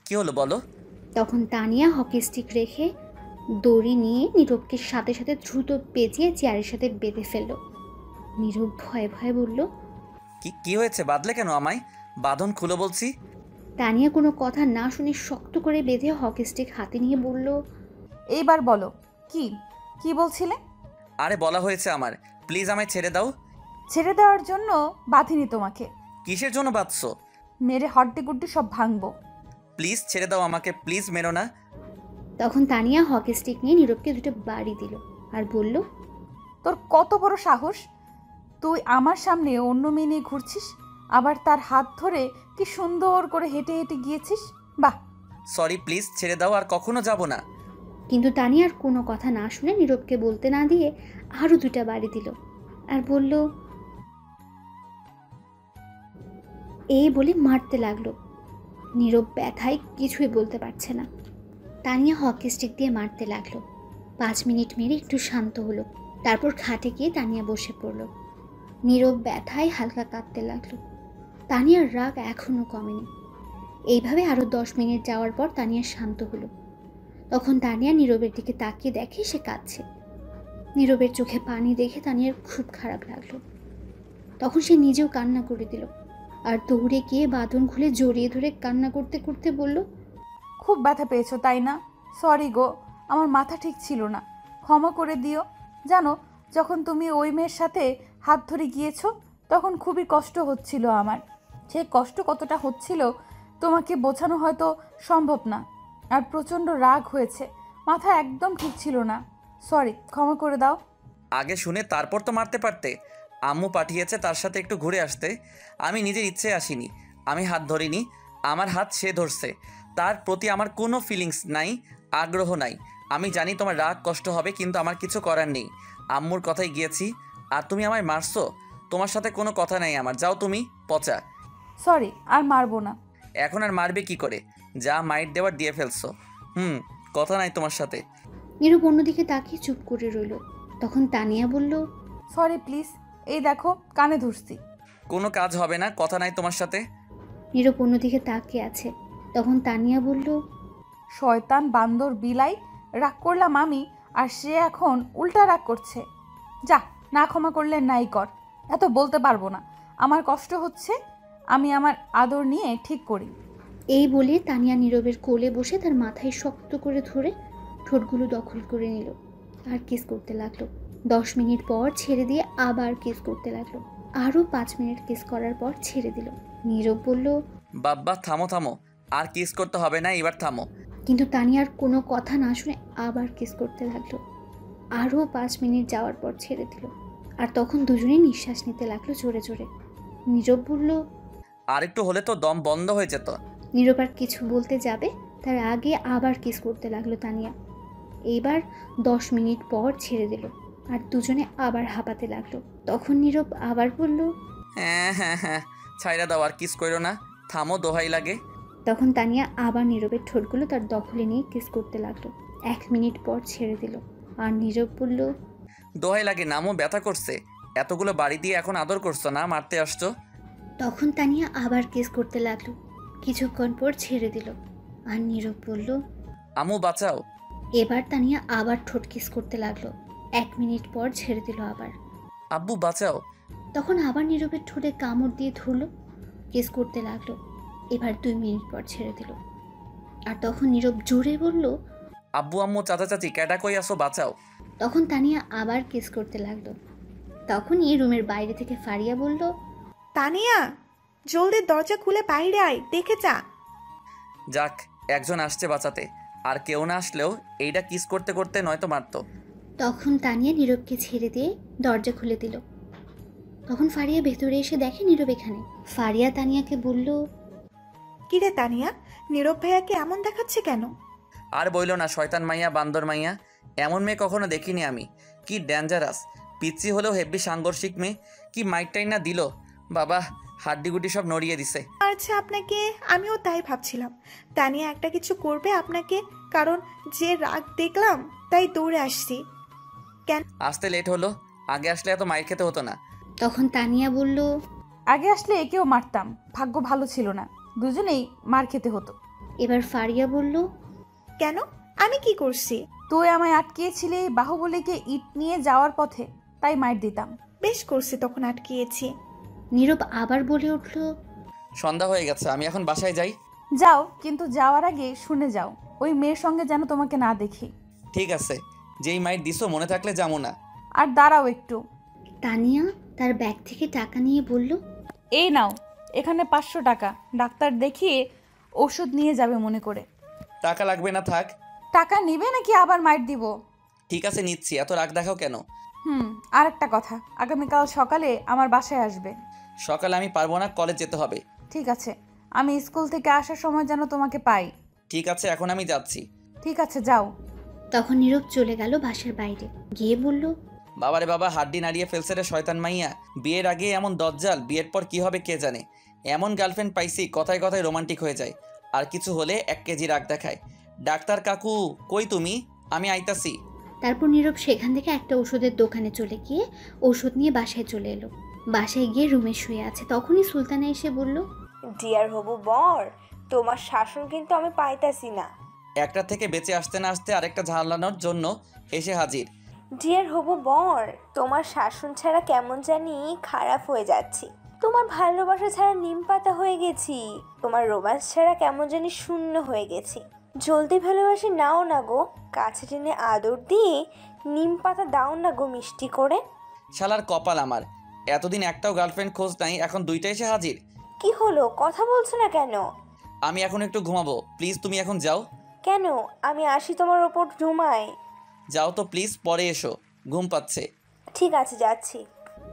কি হলো বলো? তখন তানিয়া হকি স্টিক রেখে দড়ি নিয়ে নীরবকে সাথে সাথে দ্রুত পেঁচিয়ে চেয়ারের সাথে বেঁধে ফেলল। নীরব ভয়ে ভয়ে বলল, কি হয়েছে, বাঁধলে কেন আমায়? বাঁধন খুলো বলছি। তানিয়া কোনো কথা না শুনে শক্ত করে বেঁধে হকি স্টিক হাতে নিয়ে বলল, এইবার বলো, কি বলছিলে? আরে বলা হয়েছে আমার, প্লিজ আমায় ছেড়ে দাও। ছেড়ে দেওয়ার জন্য বাঁধিনি তোমাকে। কিসের জন্য বাঁধছো? মেরে হড্ডি গুড্ডি সব ভাঙবো। প্লিজ ছেড়ে দাও আমাকে, প্লিজ মেরো না। তখন তানিয়া হকি স্টিক নিয়ে নীরবকে দুটো বাড়ি দিল আর বলল, তোর কত বড় সাহস, তুই আমার সামনে অন্য মেয়ে নিয়ে ঘুরছিস, আবার তার হাত ধরে কি সুন্দর করে হেঁটে হেঁটে গিয়েছিস। বাহ। সরি, প্লিজ ছেড়ে দাও, আর কখনো যাব না। কিন্তু তানিয়ার কোনো কথা না শুনে নীরবকে বলতে না দিয়ে আরও দুটা বাড়ি দিল আর বলল, এই বলে মারতে লাগলো। নীরব ব্যথায় কিছুই বলতে পারছে না। তানিয়া হকি স্টিক দিয়ে মারতে লাগলো। 5 মিনিট মেরে একটু শান্ত হলো। তারপর খাটে গিয়ে তানিয়া বসে পড়ল। নীরব ব্যথায় হালকা কাঁদতে লাগলো। তানিয়ার রাগ এখনও কমেনি। এইভাবে আরও 10 মিনিট যাওয়ার পর তানিয়া শান্ত হলো। তখন তানিয়া নীরবের দিকে তাকিয়ে দেখে সে কাঁদছে। নীরবের চোখে পানি দেখে তানিয়ার খুব খারাপ লাগলো। তখন সে নিজেও কান্না করে দিল আর দৌড়ে গিয়ে বাঁধন খুলে জড়িয়ে ধরে কান্না করতে করতে বলল, খুব ব্যথা পেয়েছো তাই না? সরি গো, আমার মাথা ঠিক ছিল না, ক্ষমা করে দিও। জানো, যখন তুমি ওই মেয়ের সাথে হাত ধরে গিয়েছো তখন খুবই কষ্ট হচ্ছিল আমার। সে কষ্ট কতটা হচ্ছিল তোমাকে বোঝানো হয়তো সম্ভব না। আর প্রচণ্ড রাগ হয়েছে, মাথা একদম ঠিক ছিল না। সরি, ক্ষমা করে দাও। আগে শুনে তারপর তো মারতে পারতে। আম্মু পাঠিয়েছে তার সাথে একটু ঘুরে আসতে, আমি নিজের ইচ্ছে আসিনি। আমি হাত ধরিনি, আমার হাত সে ধরছে। তার প্রতি আমার কোনো ফিলিংস নাই, আগ্রহ নাই। আমি জানি তোমার রাগ কষ্ট হবে, কিন্তু আমার কিছু করার নেই। আম্মুর কথাই গিয়েছি, আর তুমি আমায় মারছো। তোমার সাথে কোনো কথা নাই আমার, যাও তুমি পচা। সরি, আর মারবো না। এখন আর মারবে কি করে? যা মাইট দেওয়ার দিয়ে ফেলছো। কথা নাই তোমার সাথে। নীরব অন্যদিকে তাকিয়ে চুপ করে রইল। তখন তানিয়া বলল, সরি প্লিজ, এই দেখো কানে ধরছি। কোনো কাজ হবে না, কথা নাই তোমার সাথে। নীরব অন্যদিকে তাকিয়ে আছে। তখন তানিয়া বলল, শয়তান বান্দর বিলাই, রাগ করলাম আমি, আর সে এখন উল্টা রাগ করছে। যা, না ক্ষমা করলে নাই কর। এত বলতে পারবো না, আমার কষ্ট হচ্ছে, আমি আমার আদর নিয়ে ঠিক করি। এই বলে তানিয়া নীরবের কোলে বসে তার মাথায় শক্ত করে ধরে ঠোঁটগুলো দখল করে নিল আর কিস করতে লাগলো। 10 মিনিট পর ছেড়ে দিয়ে আবার কিস করতে লাগলো। আরও 5 মিনিট কিস করার পর ছেড়ে দিল। নীরব বলল, বাব্বা থামো থামো, আর কিস করতে হবে না, এবার থামো। কিন্তু তানিয়ার কোনো কথা না শুনে আবার কিস করতে লাগলো। আরও 5 মিনিট যাওয়ার পর ছেড়ে দিল। আর তখন দুজনেই নিঃশ্বাস নিতে লাগলো জোরে জোরে। নীরব বলল, আর একটু হলে তো দম বন্ধ হয়ে যেত। নীরব আর কিছু বলতে যাবে তার আগে আবার কিস করতে লাগলো তানিয়া। এইবার 10 মিনিট পর ছেড়ে দিল আর দুজনে আবার হাঁপাতে লাগলো। তখন নীরব আবার বলল, হ্যাঁ হ্যাঁ হ্যাঁ, ছাইরা দাও, আর কিস করো না, থামো, দোহাই লাগে। তখন তানিয়া আবার নীরবের ঠোঁটগুলো তার দখলে নিয়ে কিস করতে লাগলো। 1 মিনিট পর ছেড়ে দিল আর নীরব বলল, দোহাই লাগে, নামও ব্যথা করছে। এতগুলো বাড়ি দিয়ে এখন আদর করছো না, মারতে আসছো। তখন তানিয়া আবার কিস করতে লাগলো। কিছুক্ষণ পর ছেড়ে দিল আর নীরব বলল, আমু বাঁচাও। এবার তানিয়া আবার ঠোঁট কিস করতে লাগলো। 1 মিনিট পর ছেড়ে দিল আবার। আব্বু বাঁচাও। তখন আবার নীরবের ঠোঁটে কামড় দিয়ে ধরলো, কিস করতে লাগলো। এবার 2 মিনিট পর ছেড়ে দিল। আর তখন নীরব জোরে বলল, আব্বু আম্মু চাচা চাচি ক্যাটা কই আসো, বাঁচাও। তখন তানিয়া আবার কিস করতে লাগলো। তখনই রুমের বাইরে থেকে ফারিয়া বলল, তানিয়া, জলদি দরজা খুলে বাইরে আয়, দেখে যা। যাক, একজন আসছে বাঁচাতে, আর কেউ না আসলেও এইটা কিস করতে করতে নয়তো মারতো। তখন তানিয়া নীরবকে ছেড়ে দিয়ে দরজা খুলে দিল। তখন ফারিয়া ভেতরে এসে দেখে নীরব এখানে। ফারিয়া তানিয়াকে বলল, কিরে তানিয়া, নীরব ভাইয়াকে এমন দেখাচ্ছে কেন? আর বইল না, শয়তান মাইয়া, বান্দর মাইয়া। এমন মেয়ে কখনো দেখিনি আমি। কি ডেঞ্জারাস, পিচ্ছি হলেও হেব্বি সাংঘর্ষিক মেয়ে। কি মাইটটাই না দিল বাবা, হাড্ডিগুটি সব নড়িয়ে দিছে। আচ্ছা, আপনাকে আমিও তাই ভাবছিলাম। তানিয়া একটা কিছু করবে আপনাকে, কারণ যে রাগ দেখলাম তাই দৌড়ে আসছি। কেন আসতে লেট হলো? আগে আসলে এত মাইর খেতে হতো না। তখন তানিয়া বলল, আগে আসলে একেও মারতাম, ভাগ্য ভালো ছিল না, দুজনেই মার খেতে হতো। এবার ফারিয়া বলল, কেন, আমি কি করছি? তুই আমায় আটকিয়েছিলি বাহুবলীকে ইট নিয়ে যাওয়ার পথে, তাই মার দিতাম। বেশ করছি, তখন আটকিয়েছি। নীরব আবার বলে উঠল, সন্ধ্যা হয়ে গেছে, আমি এখন বাসায় যাই। যাও, কিন্তু যাওয়ার আগে শুনে যাও, ওই মেয়ের সঙ্গে যেন তোমাকে না দেখি। ঠিক আছে, যেই মাইর দিছো মনে থাকলে যাবো না। আর দাঁড়াও একটু। তানিয়া তার ব্যাগ থেকে টাকা নিয়ে বলল, এই নাও, এখানে 500 টাকা, ডাক্তার দেখিয়ে ওষুধ নিয়ে যাবে মনে করে। টাকা লাগবে না, থাক। টাকা নিবে নাকি আবার মাইর দিব? ঠিক আছে, নিচ্ছি, এত রাগ দেখাও কেন? আর একটা কথা, আগামীকাল সকালে আমার বাসায় আসবে। সকালে আমি পারবো না, কলেজ যেতে হবে। ঠিক আছে, আমি স্কুল থেকে আসার সময় যেন তোমাকে পাই। ঠিক আছে, এখন আমি যাচ্ছি। ঠিক আছে, যাও। তখন নীরব চলে গেল বাসার বাইরে, গিয়ে বলল, বাবারে বাবা, হাড্ডি নাড়িয়ে ফেলছে রে শয়তান মাইয়া। বিয়ের আগে এমন দজ্জাল, বিয়ের পর কি হবে কে জানে। এমন গার্লফ্রেন্ড পাইছি, কথায় কথায় রোমান্টিক হয়ে যায়, আর কিছু হলে 1 কেজি রাগ দেখায়। ডাক্তার কাকু কই তুমি? আমি আইতাছি। তারপর নীরব সেখান থেকে একটা ওষুধের দোকানে চলে গিয়ে ওষুধ নিয়ে বাসায় চলে এলো। বাসায় গিয়ে রুমে শুয়ে আছে। তখনই সুলতানা এসে বলল, ডিয়ার হবু বর, তোমার শাসন কিন্তু আমি পাইতাছি না। একটা থেকে বেঁচে আসতে না আসতে আরেকটা ঝালানোর জন্য এসে হাজির। ডিয়ার হবু বর, তোমার শাসন ছাড়া কেমন জানি খারাপ হয়ে যাচ্ছি। তোমার ভালোবাসা ছাড়া নিম পাতা হয়ে গেছি। তোমার রোম্যান্স ছাড়া কেমন জানি শূন্য হয়ে গেছি। জলদি ভালোবাসি নাও না গো, কাছে টেনে আদর দিয়ে নিম পাতা দাও না গো মিষ্টি করে। শালার কপাল আমার, এতদিন একটাও গার্লফ্রেন্ড খোঁজ নাই, এখন দুইটা এসে হাজির। কি হলো, কথা বলছো না কেন? আমি এখন একটু ঘুমাবো, প্লিজ তুমি এখন যাও। কেন, আমি আসি তোমার ওপর ঘুমাই? যাও তো প্লিজ, পরে এসো, ঘুম পাচ্ছে। ঠিক আছে, যাচ্ছি।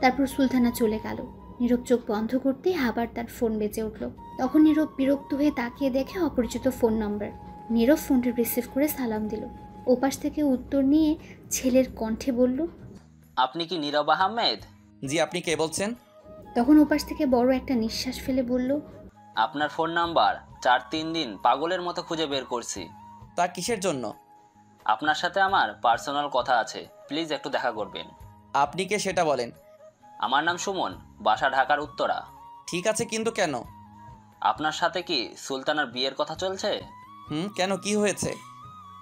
তারপর সুলতানা চলে গেল। নীরব চোখ বন্ধ করতেই আবার তার ফোন বেজে উঠল। তখন নীরব বিরক্ত হয়ে তাকিয়ে দেখে অপরিচিত ফোন নাম্বার। নীরব ফোনটি রিসিভ করে সালাম দিল। ওপাশ থেকে উত্তর নিয়ে ছেলের কণ্ঠে বলল, আপনি কি নীরব আহমেদ? জি, আপনি কে বলছেন? তখন ওপাশ থেকে বড় একটা নিঃশ্বাস ফেলে বলল, আপনার ফোন নাম্বার 4-3 দিন পাগলের মতো খুঁজে বের করছি। তা কিসের জন্য? আপনার সাথে আমার পার্সোনাল কথা আছে, প্লিজ একটু দেখা করবেন। আপনি কে সেটা বলেন। আমার নাম সুমন, বাসা ঢাকার উত্তরা। ঠিক আছে, কিন্তু কেন? আপনার সাথে কি সুলতানার বিয়ের কথা চলছে? কেন, কি হয়েছে?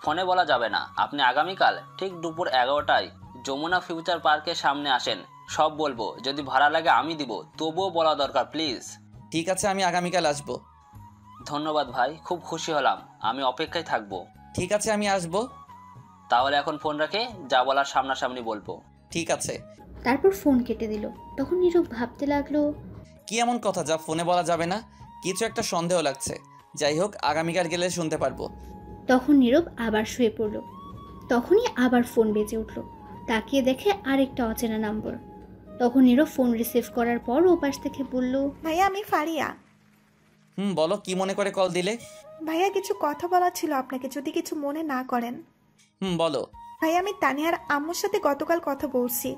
ফোনে বলা যাবে না। আপনি আগামীকাল ঠিক দুপুর 11টায় যমুনা ফিউচার পার্কের সামনে আসেন, সব বলবো। যদি ভাড়া লাগে আমি দিব, তবুও বলা দরকার প্লিজ। ঠিক আছে, আমি আগামীকাল আসবো। ধন্যবাদ ভাই, খুব খুশি হলাম। আমি অপেক্ষায় থাকবো। ঠিক আছে, আমি আসবো। তাহলে এখন ফোন রেখে যা বলার সামনাসামনি বলবো। ঠিক আছে। তারপর ফোন কেটে দিল। তখন নীরব ভাবতে লাগলো, কি এমন কথা যা ফোনে বলা যাবে না? কিছু একটা সন্দেহ লাগছে। যাই হোক, আগামীকাল গেলে শুনতে পারবো। তখন নীরব আবার শুয়ে পড়ল। তখনই আবার ফোন বেজে উঠল। তাকিয়ে দেখে আরেকটা অচেনা নম্বর। তখন নীরব ফোন রিসিভ করার পর ওপাশ থেকে বলল, ভাইয়া আমি ফারিয়া। বলো, কি মনে করে কল দিলে? ভাইয়া কিছু কথা বলার ছিল আপনাকে, যদি কিছু মনে না করেন। বলো। ভাইয়া আমি তানিয়ার আম্মুর সাথে গতকাল কথা বলছি।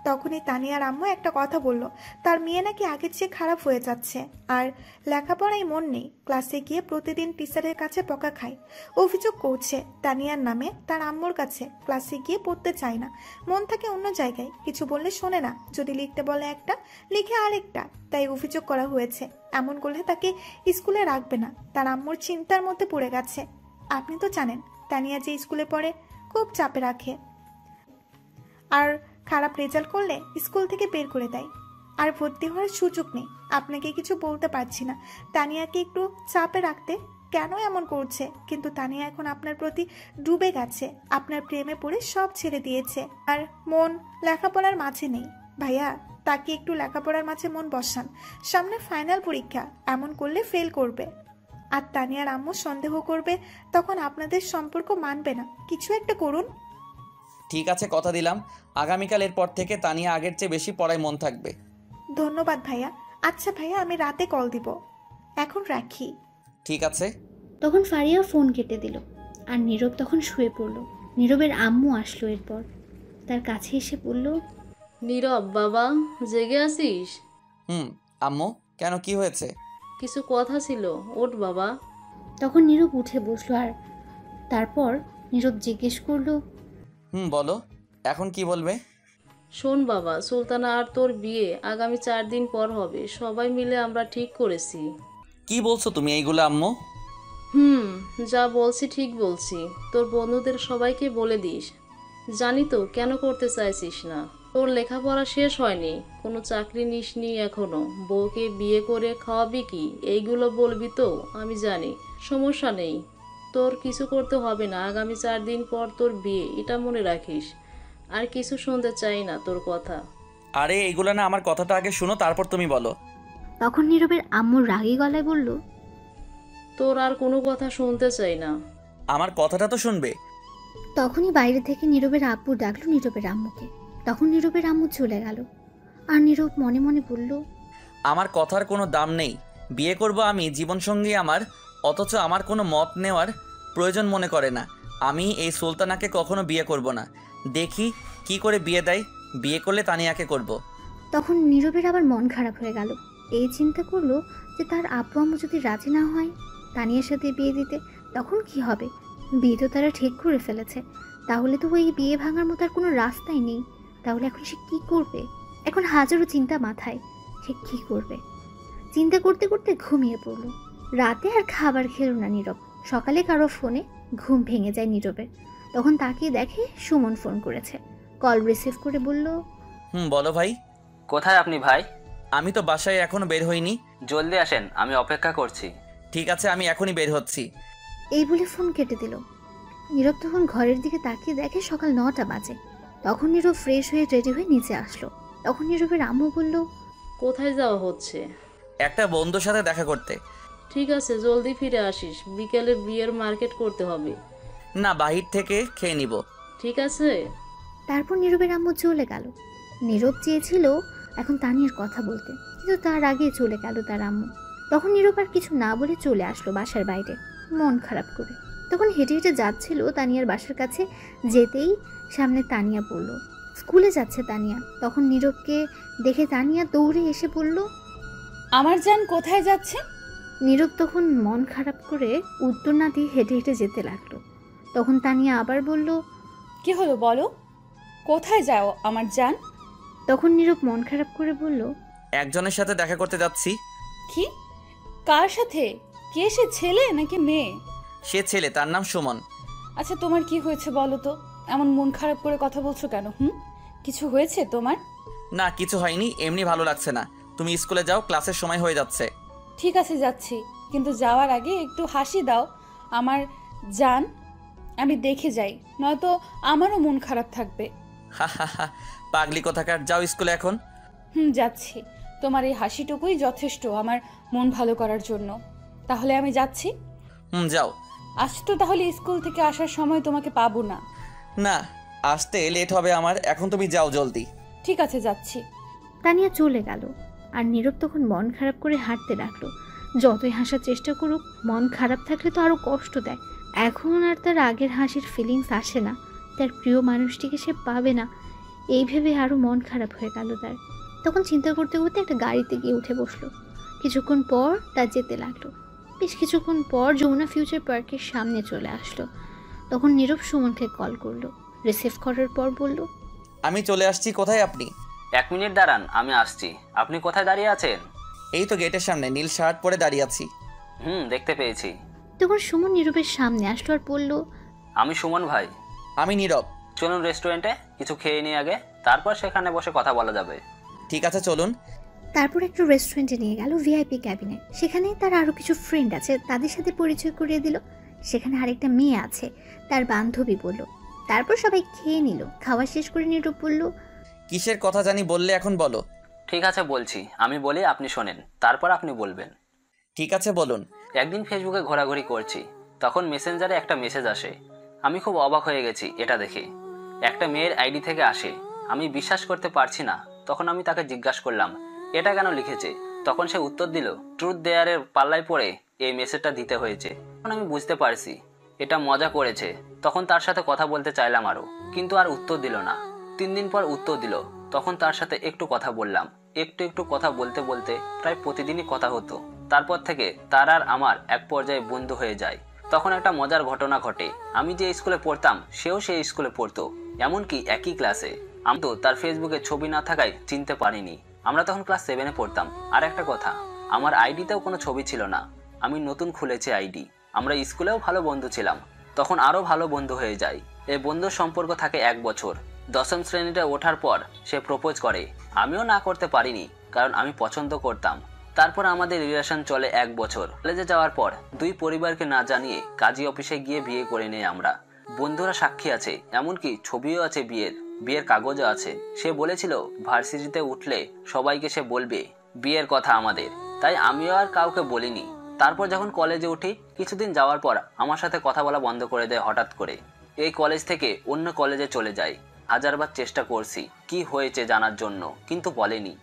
তখনই তানিয়ার আম্মু একটা কথা বলল, তার মেয়ে নাকি আগের চেয়ে খারাপ হয়ে যাচ্ছে, আর লেখাপড়ায় মন নেই। ক্লাসে গিয়ে প্রতিদিন টিচারের কাছে বকা খায়। অভিযোগ করছে তানিয়ার নামে তার আম্মুর কাছে। ক্লাসে গিয়ে পড়তে চায় না, মন থাকে অন্য জায়গায়। কিছু বললে শোনে না, যদি লিখতে বলে একটা, লিখে আরেকটা। তাই অভিযোগ করা হয়েছে। এমন করলে তাকে স্কুলে রাখবে না। তার আম্মুর চিন্তার মধ্যে পড়ে গেছে। আপনি তো জানেন তানিয়া যে স্কুলে পড়ে খুব চাপে রাখে, আর খারাপ রেজাল্ট করলে স্কুল থেকে বের করে দেয়। আর ভর্তি হওয়ার সুযোগ নেই। আপনাকে কিছু বলতে পারছি না, তানিয়াকে একটু চাপে রাখতে কেন এমন করছে। কিন্তু তানিয়া এখন আপনার প্রতি ডুবে গেছে, আপনার প্রেমে পড়ে সব ছেড়ে দিয়েছে। আর মন লেখাপড়ার মাঝে নেই। ভাইয়া তাকে একটু লেখাপড়ার মাঝে মন বসান। সামনে ফাইনাল পরীক্ষা, এমন করলে ফেল করবে। আর তানিয়ার আম্মু সন্দেহ করবে, তখন আপনাদের সম্পর্ক মানবে না। কিছু একটা করুন। ঠিক আছে, কথা দিলাম, আগামীকাল এরপর থেকে তানিয়া আগের চেয়ে বেশি পড়ায় মন থাকবে। ধন্যবাদ ভাইয়া। আচ্ছা ভাইয়া, আমি রাতে কল দিব, এখন রাখি। ঠিক আছে। তখন ফারিয়া ফোন কেটে দিল। আর নীরব তখন শুয়ে পড়ল। নীরবের আম্মু আসলো এরপর। তার কাছে এসে বলল, নীরব বাবা, জেগে আছিস? আম্মু, কেন, কি হয়েছে? কিছু কথা ছিল, ওঠ বাবা। তখন নীরব উঠে বসলো। আর তারপর নীরব জিজ্ঞেস করলো, বলো, এখন কি বলবে? শোন বাবা, সুলতানা আর তোর বিয়ে আগামী 4 দিন পর হবে। সবাই মিলে আমরা ঠিক করেছি। কি বলছো তুমি এইগুলো আম্মু? যা বলছি ঠিক বলছি। তোর বন্ধুদের সবাইকে বলে দিস। জানি তো কেন করতে চাইছিস না। তোর লেখাপড়া শেষ হয়নি, কোনো চাকরি নিসনি এখনো, বউকে বিয়ে করে খাওয়াবি কি, এইগুলো বলবি তো আমি জানি। সমস্যা নেই, তোর কিছু করতে হবে না। আগামী 4 দিন পর তোর বিয়ে, এটা মনে রাখিস। আর কিছু শুনতে চাই না তোর কথা। আরে এইগুলো না, আমার কথাটা আগে শুনো, তারপর তুমি বলো। তখন নীরবের আম্মুর রাগী গলায় বলল, তোর আর কোনো কথা শুনতে চাই না। আমার কথাটা তো শুনবে। তখনই বাইরে থেকে নীরবের আব্বু ডাকলো নীরবের আম্মুকে। তখন নীরবের আম্মু চলে গেল। আর নীরব মনে মনে বলল, আমার কথার কোনো দাম নেই। বিয়ে করব আমি জীবনসঙ্গী আমার, অথচ আমার কোনো মত নেওয়ার প্রয়োজন মনে করে না। আমি এই সুলতানাকে কখনো বিয়ে করব না। দেখি কি করে বিয়ে দেয়। বিয়ে করলে তানিয়াকে করব। তখন নীরবের আবার মন খারাপ হয়ে গেল। এই চিন্তা করলো যে তার আব্বু আম্মু যদি রাজি না হয় তানিয়ার সাথে বিয়ে দিতে, তখন কি হবে? বিয়ে তো তারা ঠিক করে ফেলেছে। তাহলে তো ওই বিয়ে ভাঙার মতো আর কোনো রাস্তাই নেই। তাহলে এখন সে কী করবে? এখন হাজারো চিন্তা মাথায়, সে কী করবে? চিন্তা করতে করতে ঘুমিয়ে পড়ল। রাতে আর খাবার খেলো না নীরব। সকালে কারো ফোনে ঘুম ভেঙে যায় নীরবের। তখন তাকিয়ে দেখে সুমন ফোন করেছে। কল রিসিভ করে বলল, বলো ভাই। কোথায় আপনি ভাই? আমি তো বাসায় এখনো বের হইনি। জলদি আসেন, আমি অপেক্ষা করছি। ঠিক আছে, আমি এখনই বের হচ্ছি। এই বলে ফোন কেটে দিল। নীরব তখন ঘরের দিকে তাকিয়ে দেখে সকাল 9টা বাজে। তখন নীরব ফ্রেশ হয়ে রেডি হয়ে নিচে আসলো। তখন নীরবের আম্মু বলল, কোথায় যাওয়া হচ্ছে? একটা বন্ধুর সাথে দেখা করতে। ঠিক আছে, জলদি ফিরে আসিস, বিকেলে বিয়ের মার্কেট করতে হবে। না, বাহির থেকে খেয়ে নিব। ঠিক আছে। তারপর নীরবের আম্মু চলে গেল। নীরব চেয়েছিল এখন তানিয়ার কথা বলতে, কিন্তু তার আগে চলে গেল তার আম্মু। তখন নীরব আর কিছু না বলে চলে আসলো বাসার বাইরে, মন খারাপ করে। তখন হেঁটে হেঁটে যাচ্ছিল তানিয়ার বাসার কাছে, যেতেই সামনে তানিয়া বলল, স্কুলে যাচ্ছে তানিয়া। তখন নীরবকে দেখে তানিয়া দৌড়ে এসে বলল, আমার জান কোথায় যাচ্ছে? নীরব তখন মন খারাপ করে উত্তর না দিয়ে হেঁটে হেঁটে যেতে লাগলো। তখন তানিয়া আবার বলল, কি হলো বলো, কোথায় যাও আমার জান? তখন নীরব মন খারাপ করে বলল, একজনের সাথে দেখা করতে যাচ্ছি। কি? কার সাথে? কে সে, ছেলে নাকি মেয়ে? সে ছেলে, তার নাম সুমন। আচ্ছা তোমার কি হয়েছে বলো তো, এমন মন খারাপ করে কথা বলছো কেন? কিছু হয়েছে তোমার? না, কিছু হয়নি, এমনি ভালো লাগছে না। তুমি স্কুলে যাও, ক্লাসের সময় হয়ে যাচ্ছে। ঠিক আছে যাচ্ছি, কিন্তু যাওয়ার আগে একটু হাসি দাও আমার জান, আমি দেখে যাই, নয়তো আমারও মন খারাপ থাকবে। হা হা হা, পাগলি কোথাকার, যাও স্কুলে এখন। যাচ্ছি, তোমার এই হাসিটুকুই যথেষ্ট আমার মন ভালো করার জন্য। তাহলে আমি যাচ্ছি। যাও। আজ তো তাহলে স্কুল থেকে আসার সময় তোমাকে পাবো না। না, আসতে লেট হবে আমার, এখন তুমি যাও জলদি। ঠিক আছে যাচ্ছি। তানিয়া চলে গেল। আর নীরব তখন মন খারাপ করে হাঁটতে লাগলো। যতই হাসার চেষ্টা করুক, মন খারাপ থাকলে তো আরও কষ্ট দেয়। এখন আর তার আগের হাসির ফিলিংস আসে না, তার প্রিয় মানুষটিকে সে পাবে না, এই ভেবে আরও মন খারাপ হয়ে গেল তার। তখন চিন্তা করতে করতে একটা গাড়িতে গিয়ে উঠে বসলো। কিছুক্ষণ পর তার যেতে লাগলো। বেশ কিছুক্ষণ পর যমুনা ফিউচার পার্কের সামনে চলে আসলো। তখন নীরব সুমনকে কল করলো। রিসিভ করার পর বলল, আমি চলে আসছি। কোথায় আপনি? 1 মিনিট দাঁড়ান, আমি আসছি। আপনি কোথায় দাঁড়িয়ে আছেন? এই তো গেটের সামনে, নীল শার্ট পরে দাঁড়িয়ে আছি। দেখতে পেয়েছি। তখন সুমন নীরবের সামনে আসলো আর বলল, আমি সুমন ভাই। আমি নীরব। চলুন রেস্টুরেন্টে, কিছু খেয়ে নিই আগে, তারপর সেখানে বসে কথা বলা যাবে। ঠিক আছে চলুন। তারপর একটা রেস্টুরেন্টে নিয়ে গেল, ভিআইপি ক্যাবিনে। সেখানে তার আরও কিছু ফ্রেন্ড আছে, তাদের সাথে পরিচয় করিয়ে দিল। সেখানে আরেকটা মেয়ে আছে, তার বান্ধবী বলল। তারপর সবাই খেয়ে নিল। খাওয়া শেষ করে নীরব বলল, কিসের কথা জানি বললে, এখন বলো। ঠিক আছে বলছি, আমি বলি আপনি শোনেন, তারপর আপনি বলবেন। ঠিক আছে বলুন। একদিন ফেসবুকে ঘোরাঘুরি করছি, তখন মেসেঞ্জারে একটা মেসেজ আসে। আমি খুব অবাক হয়ে গেছি এটা দেখে। একটা মেয়ের আইডি থেকে আসে, আমি বিশ্বাস করতে পারছি না। তখন আমি তাকে জিজ্ঞাসা করলাম, এটা কেন লিখেছে? তখন সে উত্তর দিল, ট্রুথ দেয়ারের পাল্লায় পড়ে এই মেসেজটা দিতে হয়েছে। তখন আমি বুঝতে পারছি এটা মজা করেছে। তখন তার সাথে কথা বলতে চাইলাম আরও, কিন্তু আর উত্তর দিল না। 3 দিন পর উত্তর দিল। তখন তার সাথে একটু কথা বললাম। একটু কথা বলতে বলতে প্রায় প্রতিদিনই কথা হতো। তারপর থেকে তার আর আমার এক পর্যায়ে বন্ধু হয়ে যায়। তখন একটা মজার ঘটনা ঘটে। আমি যে স্কুলে পড়তাম, সেও সেই স্কুলে পড়তো, এমনকি একই ক্লাসে। আমি তো তার ফেসবুকে ছবি না থাকায় চিনতে পারিনি। আমরা তখন ক্লাস 7-এ পড়তাম। আর একটা কথা, আমার আইডিতেও কোনো ছবি ছিল না, আমি নতুন খুলেছি আইডি। আমরা স্কুলেও ভালো বন্ধু ছিলাম, তখন আরও ভালো বন্ধু হয়ে যায়। এই বন্ধুর সম্পর্ক থাকে 1 বছর। 10ম শ্রেণীতে ওঠার পর সে প্রপোজ করে। আমিও না করতে পারিনি, কারণ আমি পছন্দ করতাম। তারপর আমাদের রিলেশন চলে 1 বছর। কলেজে যাওয়ার পর 2 পরিবারকে না জানিয়ে কাজী অফিসে গিয়ে বিয়ে করে নেই আমরা। বন্ধুরা সাক্ষী আছে, এমনকি ছবিও আছে, বিয়ের কাগজও আছে। সে বলেছিল ভার্সিটিতে উঠলে সবাইকে সে বলবে বিয়ের কথা আমাদের, তাই আমিও আর কাউকে বলিনি। তারপর যখন কলেজে উঠি, কিছুদিন যাওয়ার পর আমার সাথে কথা বলা বন্ধ করে দেয় হঠাৎ করে। এই কলেজ থেকে অন্য কলেজে চলে যায়। হাজারবার চেষ্টা করছি কি হয়েছে জানার জন্য, কিন্তু বলেনি।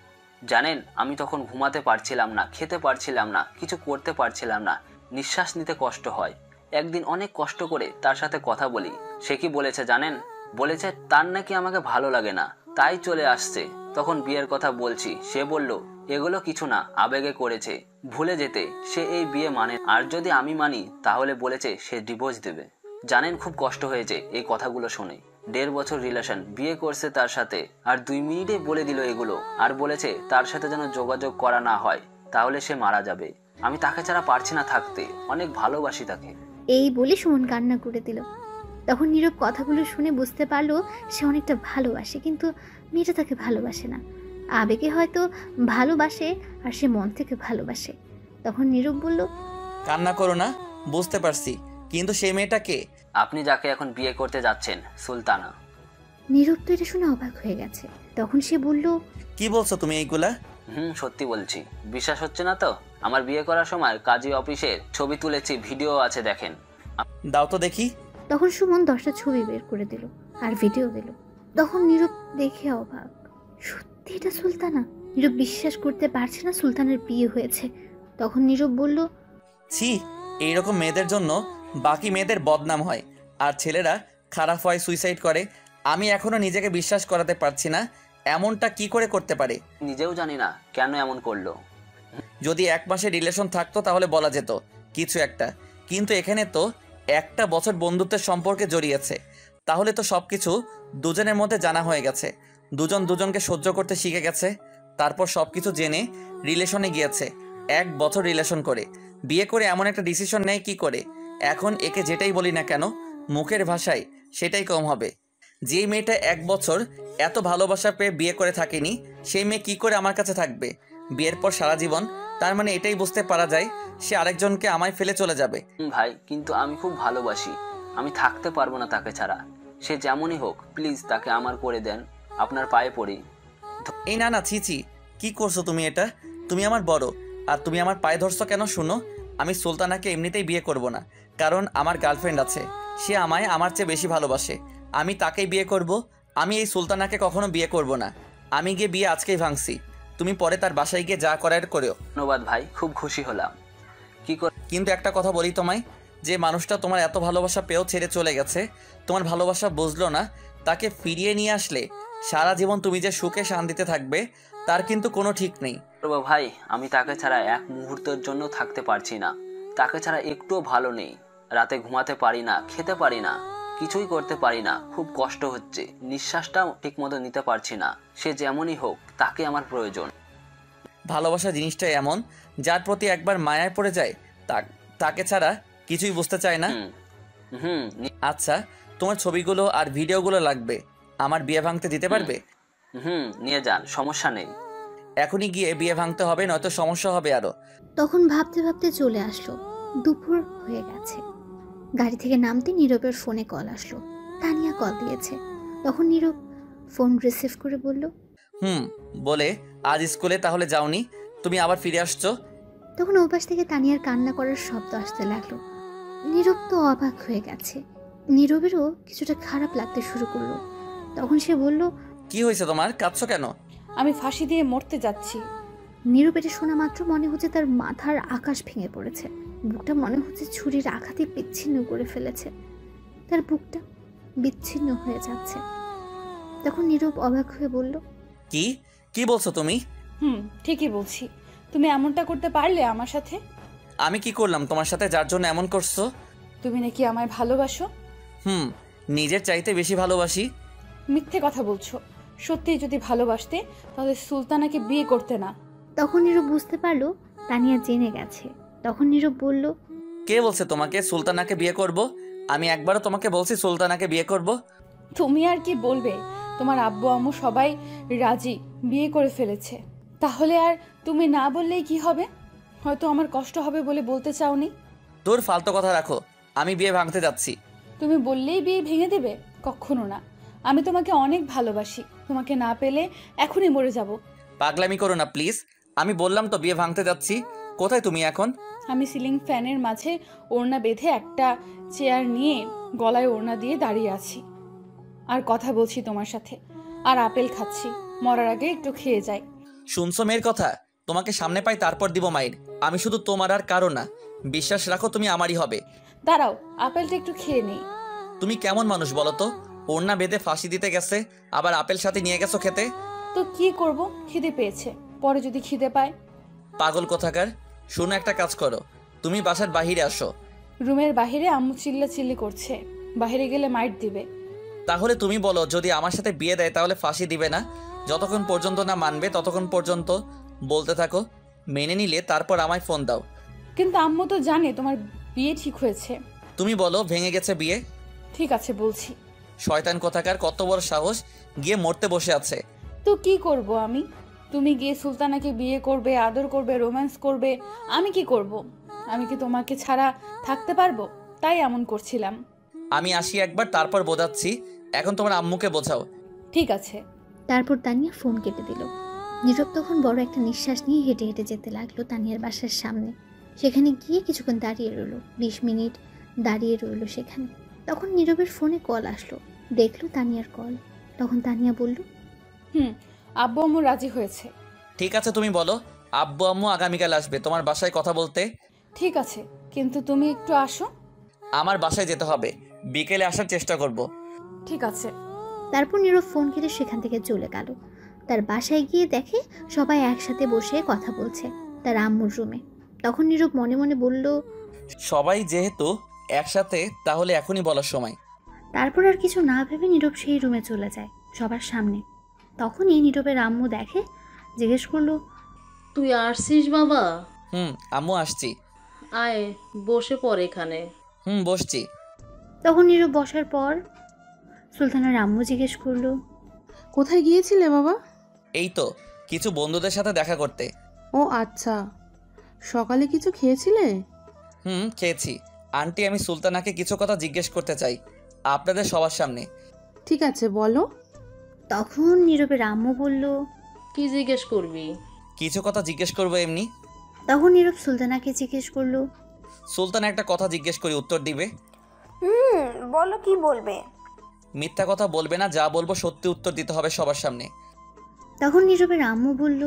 জানেন, আমি তখন ঘুমাতে পারছিলাম না, খেতে পারছিলাম না, কিছু করতে পারছিলাম না, নিঃশ্বাস নিতে কষ্ট হয়। একদিন অনেক কষ্ট করে তার সাথে কথা বলি। সে কি বলেছে জানেন? বলেছে তার নাকি আমাকে ভালো লাগে না, তাই চলে আসছে। তখন বিয়ের কথা বলছি, সে বলল এগুলো কিছু না, আবেগে করেছে, ভুলে যেতে সে এই বিয়ে মানে। আর যদি আমি মানি তাহলে বলেছে সে ডিভোর্স দেবে। জানেন, খুব কষ্ট হয়েছে এই কথাগুলো শুনে। 1.5 বছর রিলেশন, বিয়ে করছে তার সাথে, আর 2 মিনিটে বলে দিল এগুলো। আর বলেছে তার সাথে যেন যোগাযোগ করা না হয়, তাহলে সে মারা যাবে। আমি তাকে ছাড়া পারছি না থাকতে, অনেক ভালোবাসি তাকে। এই বলে সুমন কান্না করে দিল। তখন নীরব কথাগুলো শুনে বুঝতে পারলো সে অনেকটা ভালোবাসে, কিন্তু মেয়েটা তাকে ভালোবাসে না। আবেগে হয়তো ভালোবাসে, আর সে মন থেকে ভালোবাসে। তখন নীরব বলল, কান্না করো না, বুঝতে পারছি, কিন্তু সেই মেয়েটা কে? আপনি যাকে এখন বিয়ে করতে যাচ্ছেন, সুলতানা। নীরব তো এটা শুনে অবাক হয়ে গেছে। তখন সে বলল, কি বলছো তুমি এইগুলা? সত্যি বলছি। বিশ্বাস হচ্ছে না তো? আমার বিয়ে করার সময় কাজী অফিসের ছবি তুলেছি, ভিডিও আছে, দেখেন। দাও তো দেখি। তখন সুমন 10টা ছবি বের করে দিল আর ভিডিও দিল। তখন নীরব দেখে অবাক, সত্যি এটা সুলতানা। নীরব বিশ্বাস করতে পারছে না সুলতানের বিয়ে হয়েছে। তখন নীরব বলল, ছি, এইরকম মেয়েদের জন্য বাকি মেয়েদের বদনাম হয় আর ছেলেরা খারাপ হয়, সুইসাইড করে। আমি এখনো নিজেকে বিশ্বাস করাতে পারছি না এমনটা কি করে করতে পারে। নিজেও জানি না কেন এমন করলো। যদি 1 মাসের রিলেশন থাকতো তাহলে বলা যেত কিছু একটা, কিন্তু এখানে তো 1টা বছর বন্ধুত্বের সম্পর্কে জড়িয়েছে। তাহলে তো সব কিছু দুজনের মধ্যে জানা হয়ে গেছে, দুজন দুজনকে সহ্য করতে শিখে গেছে, তারপর সব কিছু জেনে রিলেশনে গিয়েছে। 1 বছর রিলেশন করে বিয়ে করে এমন একটা ডিসিশন নেয় কি করে? এখন একে যেটাই বলি না কেন মুখের ভাষায় সেটাই কম হবে। যেই মেয়েটা 1 বছর এত ভালোবাসা পেয়ে বিয়ে করে থাকেনি, সেই মেয়ে কি করে আমার কাছে থাকবে বিয়ের পর সারা জীবন? তার মানে এটাই বুঝতে পারা যায় সে আরেকজনকে আমায় ফেলে চলে যাবে। ভাই, কিন্তু আমি খুব ভালোবাসি, আমি থাকতে পারবো না তাকে ছাড়া। সে যেমনই হোক, প্লিজ তাকে আমার করে দেন, আপনার পায়ে পড়ি। এই না না, ছি ছি, কি করছো তুমি এটা? তুমি আমার বড় আর তুমি আমার পায়ে ধরছো কেন? শুনো, আমি সুলতানাকে এমনিতেই বিয়ে করব না, কারণ আমার গার্লফ্রেন্ড আছে, সে আমায় আমার চেয়ে বেশি ভালোবাসে, আমি তাকেই বিয়ে করব। আমি এই সুলতানাকে কখনো বিয়ে করব না। আমি গিয়ে বিয়ে আজকেই ভাঙছি, তুমি পরে তার বাসায় গিয়ে যা করার করো। ধন্যবাদ ভাই, খুব খুশি হলাম। কিন্তু একটা কথা বলি তোমায়, যে মানুষটা তোমার এত ভালোবাসা পেয়েও ছেড়ে চলে গেছে, তোমার ভালোবাসা বুঝলো না, তাকে ফিরিয়ে নিয়ে আসলে সারা জীবন তুমি যে সুখে শান্তিতে থাকবে তার কিন্তু কোনো ঠিক নেই। ভাই, আমি তাকে ছাড়া 1 মুহূর্তের জন্য থাকতে পারছি না। তাকে ছাড়া একটুও ভালো নেই। রাতে ঘুমাতে পারি না, খেতে পারি না, কিছুই করতে পারি না, খুব কষ্ট হচ্ছে, নিঃশ্বাসটাও ঠিক মতো নিতে পারছি না। সে যেমনই হোক, তাকে আমার প্রয়োজন। ভালোবাসা জিনিসটা এমন, যার প্রতি একবার মায়ায় পড়ে যায় তাকে ছাড়া কিছুই বুঝতে চায় না। আচ্ছা, তোমার ছবিগুলো আর ভিডিওগুলো লাগবে, আমার বিয়ে ভাঙতে দিতে পারবে? নিয়ে যান, সমস্যা নেই। এখনই গিয়ে বিয়ে ভাঙতে হবে, নয়তো সমস্যা হবে আরো। তখন ভাবতে ভাবতে চলে আসলো। দুপুর হয়ে গেছে। গাড়ি থেকে নামতে নীরবের ফোনে কল আসলো। তানিয়া কল দিয়েছে। তখন নীরব ফোন রিসিভ করে বলল, বলে আজ স্কুলে তাহলে যাওনি, তুমি আবার ফিরে আসছো? তখন ওপাশ থেকে তানিয়ার কান্না করার শব্দ আসতে লাগলো। নীরব তো অবাক হয়ে গেছে। নীরবেরও কিছুটা খারাপ লাগতে শুরু করলো। তখন সে বলল, কি হয়েছে তোমার, কাঁদছো কেন? আমি ফাঁসি দিয়ে মরতে যাচ্ছি। নীরব এটা শোনা মাত্র মনে হচ্ছে তার মাথার আকাশ ভেঙে পড়েছে। বুকটা মনে হচ্ছে ছুরির আঘাতে বিচ্ছিন্ন করে ফেলেছে। তার বুকটা বিচ্ছিন্ন হয়ে যাচ্ছে। তখন নীরব অবাক হয়ে বলল, কি কি বলছো তুমি? ঠিকই বলছি। তুমি এমনটা করতে পারলে আমার সাথে? আমি কি করলাম তোমার সাথে যার জন্য এমন করছো? তুমি নাকি আমায় ভালোবাসো? নিজের চাইতে বেশি ভালোবাসি। মিথ্যে কথা বলছো। সত্যিই যদি ভালোবাসতে তাহলে সুলতানাকে বিয়ে করতে না। তখন নীরব বুঝতে পারলো তানিয়া জেনে গেছে। তখন নীরব বলল, কে বলছে তোমাকে সুলতানাকে বিয়ে করব? আমি একবারও তোমাকে বলছি সুলতানাকে বিয়ে করব? তুমি আর কি বলবে? তোমার আব্বু আম্মু সবাই রাজি, বিয়ে করে ফেলেছে। তাহলে আর তুমি না বললেই কি হবে? হয়তো আমার কষ্ট হবে বলে বলতে চাওনি। তোর ফালতু কথা রাখো, আমি বিয়ে ভাঙতে যাচ্ছি। তুমি বললেই বিয়ে ভেঙে দেবে? কখনো না। আমি তোমাকে অনেক ভালোবাসি। তোমাকে না পেলে এখনই মরে যাব। পাগলামি করো না প্লিজ, আমি বললাম তো বিয়ে ভাঙতে যাচ্ছি। কোথায় তুমি এখন? আমি সিলিং ফ্যানের মাঝে ওড়না বেঁধে একটা চেয়ার নিয়ে গলায় ওড়না দিয়ে দাঁড়িয়ে আছি আর কথা বলছি তোমার সাথে, আর আপেল খাচ্ছি। মরার আগে একটু খেয়ে যাই। শুনছো মেয়ের কথা? তোমাকে সামনে পাই তারপর দিব মাইর। আমি শুধু তোমার আর কারো না, বিশ্বাস রাখো তুমি আমারই হবে। দাঁড়াও, আপেলটা একটু খেয়ে নেই। তুমি কেমন মানুষ বলো তো? ওড়না বেঁধে ফাঁসি দিতে গেছে, আবার আপেল সাথে নিয়ে গেছো খেতে। তো কি করব, খিদে পেয়েছে, পরে যদি খিদে পায়। পাগল কোথাকার। শোনো, একটা কাজ করো, তুমি বাসার বাহিরে আসো। রুমের বাহিরে আম্মু চিল্লাচিল্লি করছে, বাহিরে গেলে মাইট দিবে। তাহলে তুমি বলো, যদি আমার সাথে বিয়ে দেয় তাহলে ফাঁসি দিবে না? যতক্ষণ পর্যন্ত না মানবে ততক্ষণ পর্যন্ত বলতে থাকো, মেনে নিলে তারপর আমায় ফোন দাও। কিন্তু আম্মু তো জানে তোমার বিয়ে ঠিক হয়েছে। তুমি বলো ভেঙে গেছে বিয়ে। ঠিক আছে বলছি। শয়তান কোথাকার, কত বড় সাহস, গিয়ে মরতে বসে আছে। তো কি করব আমি? তুমি গিয়ে সুলতানাকে বিয়ে করবে, আদর করবে, রোম্যান্স করবে, আমি কি করব? আমি কি তোমাকে ছাড়া থাকতে পারবো? তাই এমন করছিলাম। আমি আসি একবার, তারপর বোঝাচ্ছি। এখন তোমার আম্মুকে বোঝাও। ঠিক আছে। তারপর তানিয়া ফোন কেটে দিল। নীরব তখন বড় একটা নিঃশ্বাস নিয়ে হেঁটে হেঁটে যেতে লাগলো তানিয়ার বাসার সামনে। সেখানে গিয়ে কিছুক্ষণ দাঁড়িয়ে রইল, 20 মিনিট দাঁড়িয়ে রইল সেখানে। তখন নীরবের ফোনে কল আসলো, দেখলো তানিয়ার কল। তখন তানিয়া বলল, আব্বু আম্মু রাজি হয়েছে। ঠিক আছে, তুমি বলো আব্বু আম্মু আগামীকাল আসবে তোমার বাসায় কথা বলতে। ঠিক আছে, কিন্তু তুমি একটু আসো। আমার বাসায় যেতে হবে, বিকেলে আসার চেষ্টা করব। ঠিক আছে। তারপর নীরব ফোন কেটে সেখান থেকে চলে গেল। তার বাসায় গিয়ে দেখে সবাই একসাথে বসে কথা বলছে তার আম্মুর রুমে। তখন নীরব মনে মনে বলল, সবাই যেহেতু একসাথে, তাহলে এখনই বলার সময়। তারপর আর কিছু না ভেবে নীরব সেই রুমে চলে যায় সবার সামনে। তখনই নীরবের আম্মু দেখে, জিজ্ঞেস করলো, তুই আসছিস বাবা? আম্মু আসছি। আয় বসে পড় এখানে। বসছি। তখন নীরব বসার পর সুলতানার আম্মু জিজ্ঞেস করলো, কোথায় গিয়েছিলে বাবা? এই তো কিছু বন্ধুদের সাথে দেখা করতে। ও আচ্ছা, সকালে কিছু খেয়েছিলে? খেয়েছি। আন্টি, আমি সুলতানাকে কিছু কথা জিজ্ঞেস করতে চাই আপনাদের সবার সামনে। ঠিক আছে, বলো। তখন নীরবের আম্মু বলল, কি জিজ্ঞেস করবি? কিছু কথা জিজ্ঞেস করবো এমনি। তখন নীরব সুলতানাকে জিজ্ঞেস করলো, সুলতানা একটা কথা জিজ্ঞেস করি, উত্তর দিবে? বলো, কি বলবে? মিথ্যা কথা বলবে না, যা বলবো সত্যি উত্তর দিতে হবে সবার সামনে। তখন নীরবের আম্মু বলল,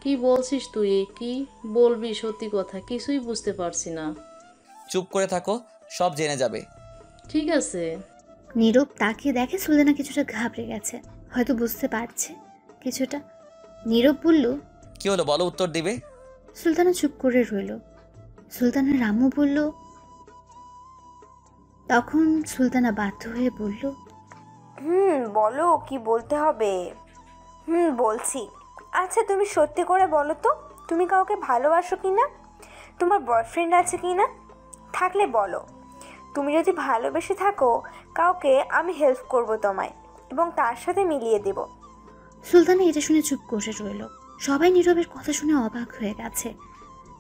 কি বলছিস তুই? কি বলবি? সত্যি কথা কিছুই বুঝতে পারছি না। চুপ করে থাকো, সব জেনে যাবে। ঠিক আছে। নীরব তাকে দেখে সুলতানা কিছুটা ঘাবড়ে গেছে, হয়তো বুঝতে পারছে কিছুটা। নীরব বলল, কি হলো বলো, উত্তর দিবে? সুলতানা চুপ করে রইল। সুলতানার আম্মু বলল, তখন সুলতানা বাধ্য হয়ে বলল, বলো, কি বলতে হবে? বলছি। আচ্ছা, তুমি সত্যি করে বলো তো, তুমি কাউকে ভালোবাসো কি না? তোমার বয়ফ্রেন্ড আছে কি না? থাকলে বলো। তুমি যদি ভালোবেসে থাকো কাউকে, আমি হেল্প করব তোমায় এবং তার সাথে মিলিয়ে দেব। সুলতানা এটা শুনে চুপ করে রইল। সবাই নীরবের কথা শুনে অবাক হয়ে গেছে।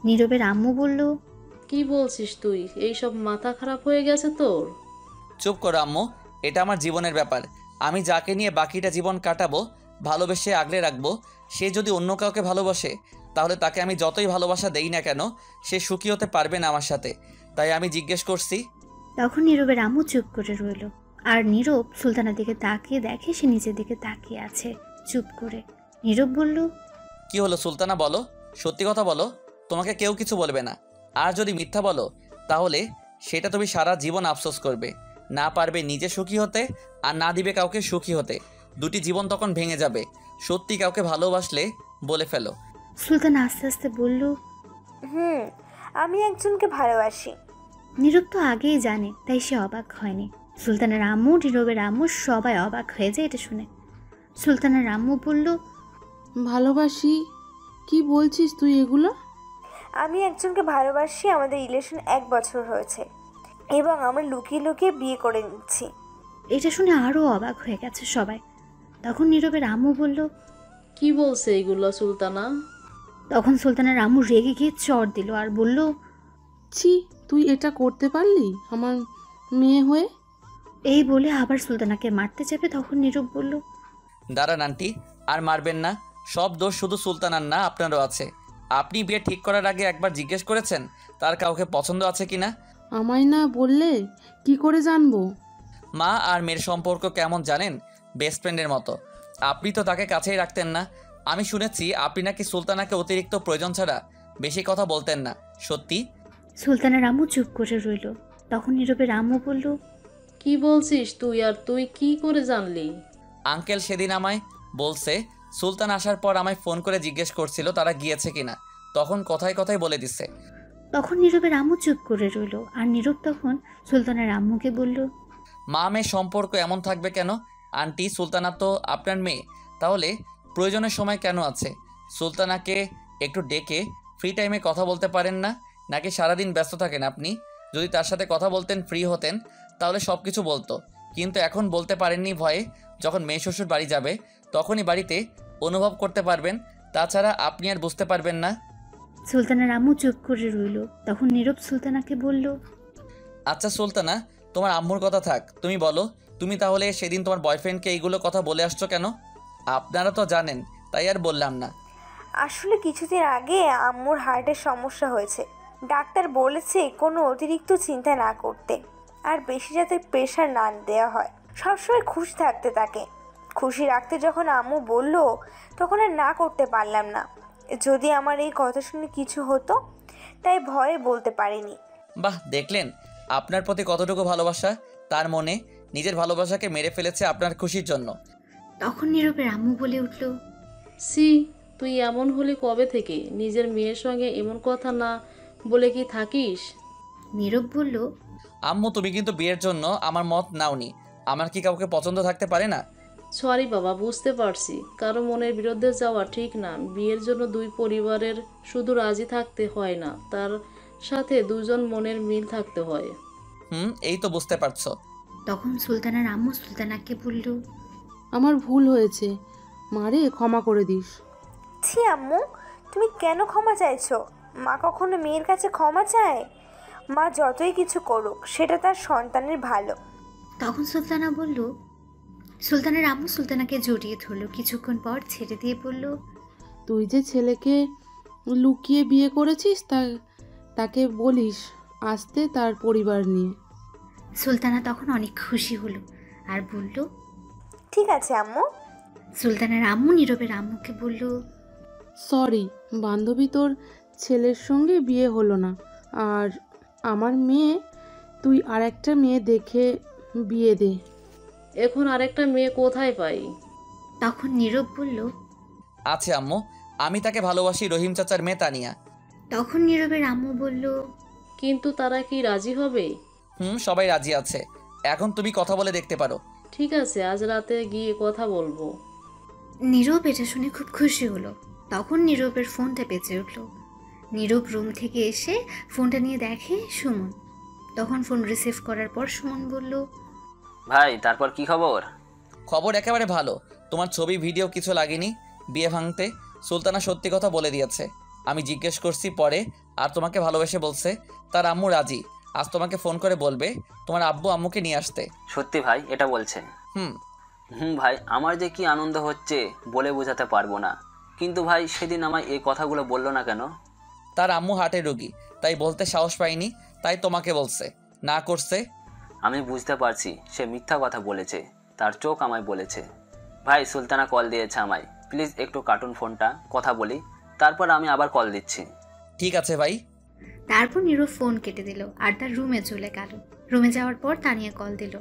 নীরবের আম্মু বলল, কি বলছিস তুই? এইসব মাথা খারাপ হয়ে গেছে তোর? চুপ করো আম্মু, এটা আমার জীবনের ব্যাপার। আমি যাকে নিয়ে বাকিটা জীবন কাটাবো, ভালোবেসে আগলে রাখবো, সে যদি অন্য কাউকে ভালোবাসে, তাহলে তাকে আমি যতই ভালোবাসা দেই না কেন, সে সুখী হতে পারবে না আমার সাথে। তাই আমি জিজ্ঞেস করছি। তখন নীরবের আম্মু চুপ করে রইল। আর নীরব সুলতানার দিকে তাকিয়ে দেখে সে নিজের দিকে তাকিয়ে আছে চুপ করে। নীরব বলল, কি হলো সুলতানা, বলো, সত্যি কথা বলো, তোমাকে কেউ কিছু বলবে না। আর যদি মিথ্যা বলো, তাহলে সেটা তুমি সারা জীবন আফসোস করবে। না পারবে নিজে সুখী হতে, আর না দিবে কাউকে সুখী হতে। দুটি জীবন তখন ভেঙে যাবে। সত্যি কাউকে ভালোবাসলে বলে ফেলো। সুলতানা আস্তে আস্তে বলল, আমি একজনকে ভালোবাসি। নীরব তো আগেই জানে, তাই সে অবাক হয়নি। সুলতানার আম্মু, নীরবের আম্মু সবাই অবাক হয়ে যায় এটা শুনে। সুলতানার আম্মু বলল, ভালোবাসি? কি বলছিস তুই এগুলো? আমি একজনকে ভালোবাসি, আমাদের রিলেশন 1 বছর হয়েছে এবং আমরা লুকিয়ে লুকিয়ে বিয়ে করে নিচ্ছি। এটা শুনে আরও অবাক হয়ে গেছে সবাই। তখন নীরবের আম্মু বলল, কি বলছে এগুলো সুলতানা? তখন সুলতানার আম্মু রেগে গিয়ে চড় দিল আর বলল, ছি, তুই এটা করতে পারলি আমার মেয়ে হয়ে? এই বলে আবার সুলতানাকে মারতে যাবে। তখন নীরব বলল, দাঁড়ান আন্টি, আর মারবেন না। সব দোষ শুধু সুলতানার না, আপনারও আছে। আপনি বিয়ে ঠিক করার আগে একবার জিজ্ঞেস করেছেন তার কাউকে পছন্দ আছে কিনা? আমায় না বললে কি করে জানবো? মা আর মেয়ের সম্পর্ক কেমন জানেন? বেস্ট ফ্রেন্ডের মতো। আপনি তো তাকে কাছেই রাখতেন না। আমি শুনেছি আপনি নাকি সুলতানাকে অতিরিক্ত প্রয়োজন ছাড়া বেশি কথা বলতেন না, সত্যি? সুলতানার আম্মু চুপ করে রইল। তখন নীরবের আম্মু বলল, কি বলছিস তুই? আর তুই কি করে জানলি? আঙ্কেল সেদিন আমায় বলছে, সুলতান আসার পর আমায় ফোন করে জিজ্ঞেস করছিল তারা গিয়েছে কিনা, তখন কথায় কথায় বলে দিচ্ছে। তখন নীরবের আম্মু চুপ করে রইল। আর নীরব তখন সুলতানার আম্মুকে বলল, মা মেয়ের সম্পর্ক এমন থাকবে কেন? আন্টি, সুলতানা তো আপনার মেয়ে, তাহলে প্রয়োজনের সময় কেন আছে? সুলতানাকে একটু ডেকে ফ্রি টাইমে কথা বলতে পারেন না? নাকি সারাদিন ব্যস্ত থাকেন আপনি? যদি তার সাথে কথা বলতেন, ফ্রি হতেন, তাহলে সব কিছু বলতো। কিন্তু এখন বলতে পারেননি ভয়ে। যখন মেয়ে শ্বশুর বাড়ি যাবে তখনই বাড়িতে অনুভব করতে পারবেন, তাছাড়া আপনি আর বুঝতে পারবেন না। সুলতানার আম্মু চুপ করে রইল। তখন নীরব সুলতানাকে বলল, আচ্ছা সুলতানা, তোমার আম্মুর কথা থাক, তুমি বলো, তুমি তাহলে সেদিন তোমার বয়ফ্রেন্ডকে এইগুলো কথা বলে আসছো কেন? আপনারা তো জানেন, তাই আর বললাম না। আসলে কিছুদিন আগে আম্মুর হার্টের সমস্যা হয়েছে। ডাক্তার বলেছে কোনো অতিরিক্ত চিন্তা না করতে, আর বেশি যাতে প্রেশার না দেওয়া হয়, সবসময় খুশি থাকতে তাকে। খুশি রাখতে যখন আম্মু বলল, তখন আর না করতে পারলাম না। যদি আমার এই কথা শুনে কিছু হতো, তাই ভয়ে বলতে পারিনি। বাহ, দেখলেন আপনার প্রতি কতটুকু ভালোবাসা। তার মনে নিজের ভালোবাসাকে মেরে ফেলেছে আপনার খুশির জন্য। তখন নীরবের আম্মু বলে উঠল, সি, তুই এমন হলি কবে থেকে? নিজের মেয়ের সঙ্গে এমন কথা না বলে কি থাকিস? নীরব বলল, আম্মু তুমি কিন্তু বিয়ের জন্য আমার মত নাওনি। আমার কি কাউকে পছন্দ থাকতে পারে না? সরি বাবা, বুঝতে পারছি। কারো মনের বিরুদ্ধে যাওয়া ঠিক না। বিয়ের জন্য দুই পরিবারের শুধু রাজি থাকতে হয় না, তার সাথে দুজন মনের মিল থাকতে হয়। এই তো বুঝতে পারছো। তখন সুলতানার আম্মু সুলতানাকে বলল, আমার ভুল হয়েছে, মারে ক্ষমা করে দিস। ছি আম্মু, তুমি কেন ক্ষমা চাইছো? মা কখনো মেয়ের কাছে ক্ষমা চায়? মা যতই কিছু করুক, সেটা তার সন্তানের ভালো। তখন সুলতানা বলল, সুলতানের আম্মু সুলতানাকে জড়িয়ে ধরলো। কিছুক্ষণ পর ছেড়ে দিয়ে বলল, তুই যে ছেলেকে লুকিয়ে বিয়ে করেছিস তাকে বলিস আসতে তার পরিবার নিয়ে। সুলতানা তখন অনেক খুশি হলো আর বলল, ঠিক আছে আম্মু। সুলতানের আম্মু নীরবের আম্মুকে বলল, সরি বান্ধবী, তোর ছেলের সঙ্গে বিয়ে হলো না, আর আমার মেয়ে, তুই আরেকটা মেয়ে দেখে বিয়ে দে। এখন আরেকটা মেয়ে কোথায় পাই? তখন নীরব বলল, আছে আম্মু, আমি তাকে ভালোবাসি, রহিম চাচার মেয়ে তানিয়া। তখন নীরবের আম্মু বলল, কিন্তু তারা কি রাজি হবে? সবাই রাজি আছে। এখন তুমি কথা বলে দেখতে পারো। ঠিক আছে, আজ রাতে গিয়ে কথা বলবো। নীরব এটা শুনে খুব খুশি হলো। তখন নীরবের ফোনটা বেজে উঠল। নীরব রুম থেকে এসে ফোনটা নিয়ে দেখে সুমন। তখন ফোন রিসিভ করার পর সুমন বলল, ভাই তারপর কি খবর? খবর একেবারে ভালো। তোমার ছবি ভিডিও কিছু লাগেনি বিয়ে ভাঙতে। সুলতানা সত্যি কথা বলে দিয়েছে। আমি জিজ্ঞেস করছি পরে, আর তোমাকে ভালোবেসে বলছে। তার আম্মু রাজি। আজ তোমাকে ফোন করে বলবে তোমার আব্বু আম্মুকে নিয়ে আসতে। সত্যি ভাই এটা বলছে? ভাই, আমার যে কি আনন্দ হচ্ছে বলে বোঝাতে পারবো না। কিন্তু ভাই সেদিন আমায় এই কথাগুলো বললো না কেন? তার আম্মু হার্টের রোগী, তাই বলতে সাহস পাইনি, তাই তোমাকে বলছে। না করছে। আমি বুঝতে পারছি সে মিথ্যা কথা বলেছে, তার চোখ আমায় বলেছে। ভাই সুলতানা কল দিয়েছে আমায়, প্লিজ একটু কার্টুন ফোনটা, কথা বলি, তারপর আমি আবার কল দিচ্ছি। ঠিক আছে ভাই। তারপর নীরব ফোন কেটে দিল আর তার রুমে চলে গেল। রুমে যাওয়ার পর তানিয়া কল দিল।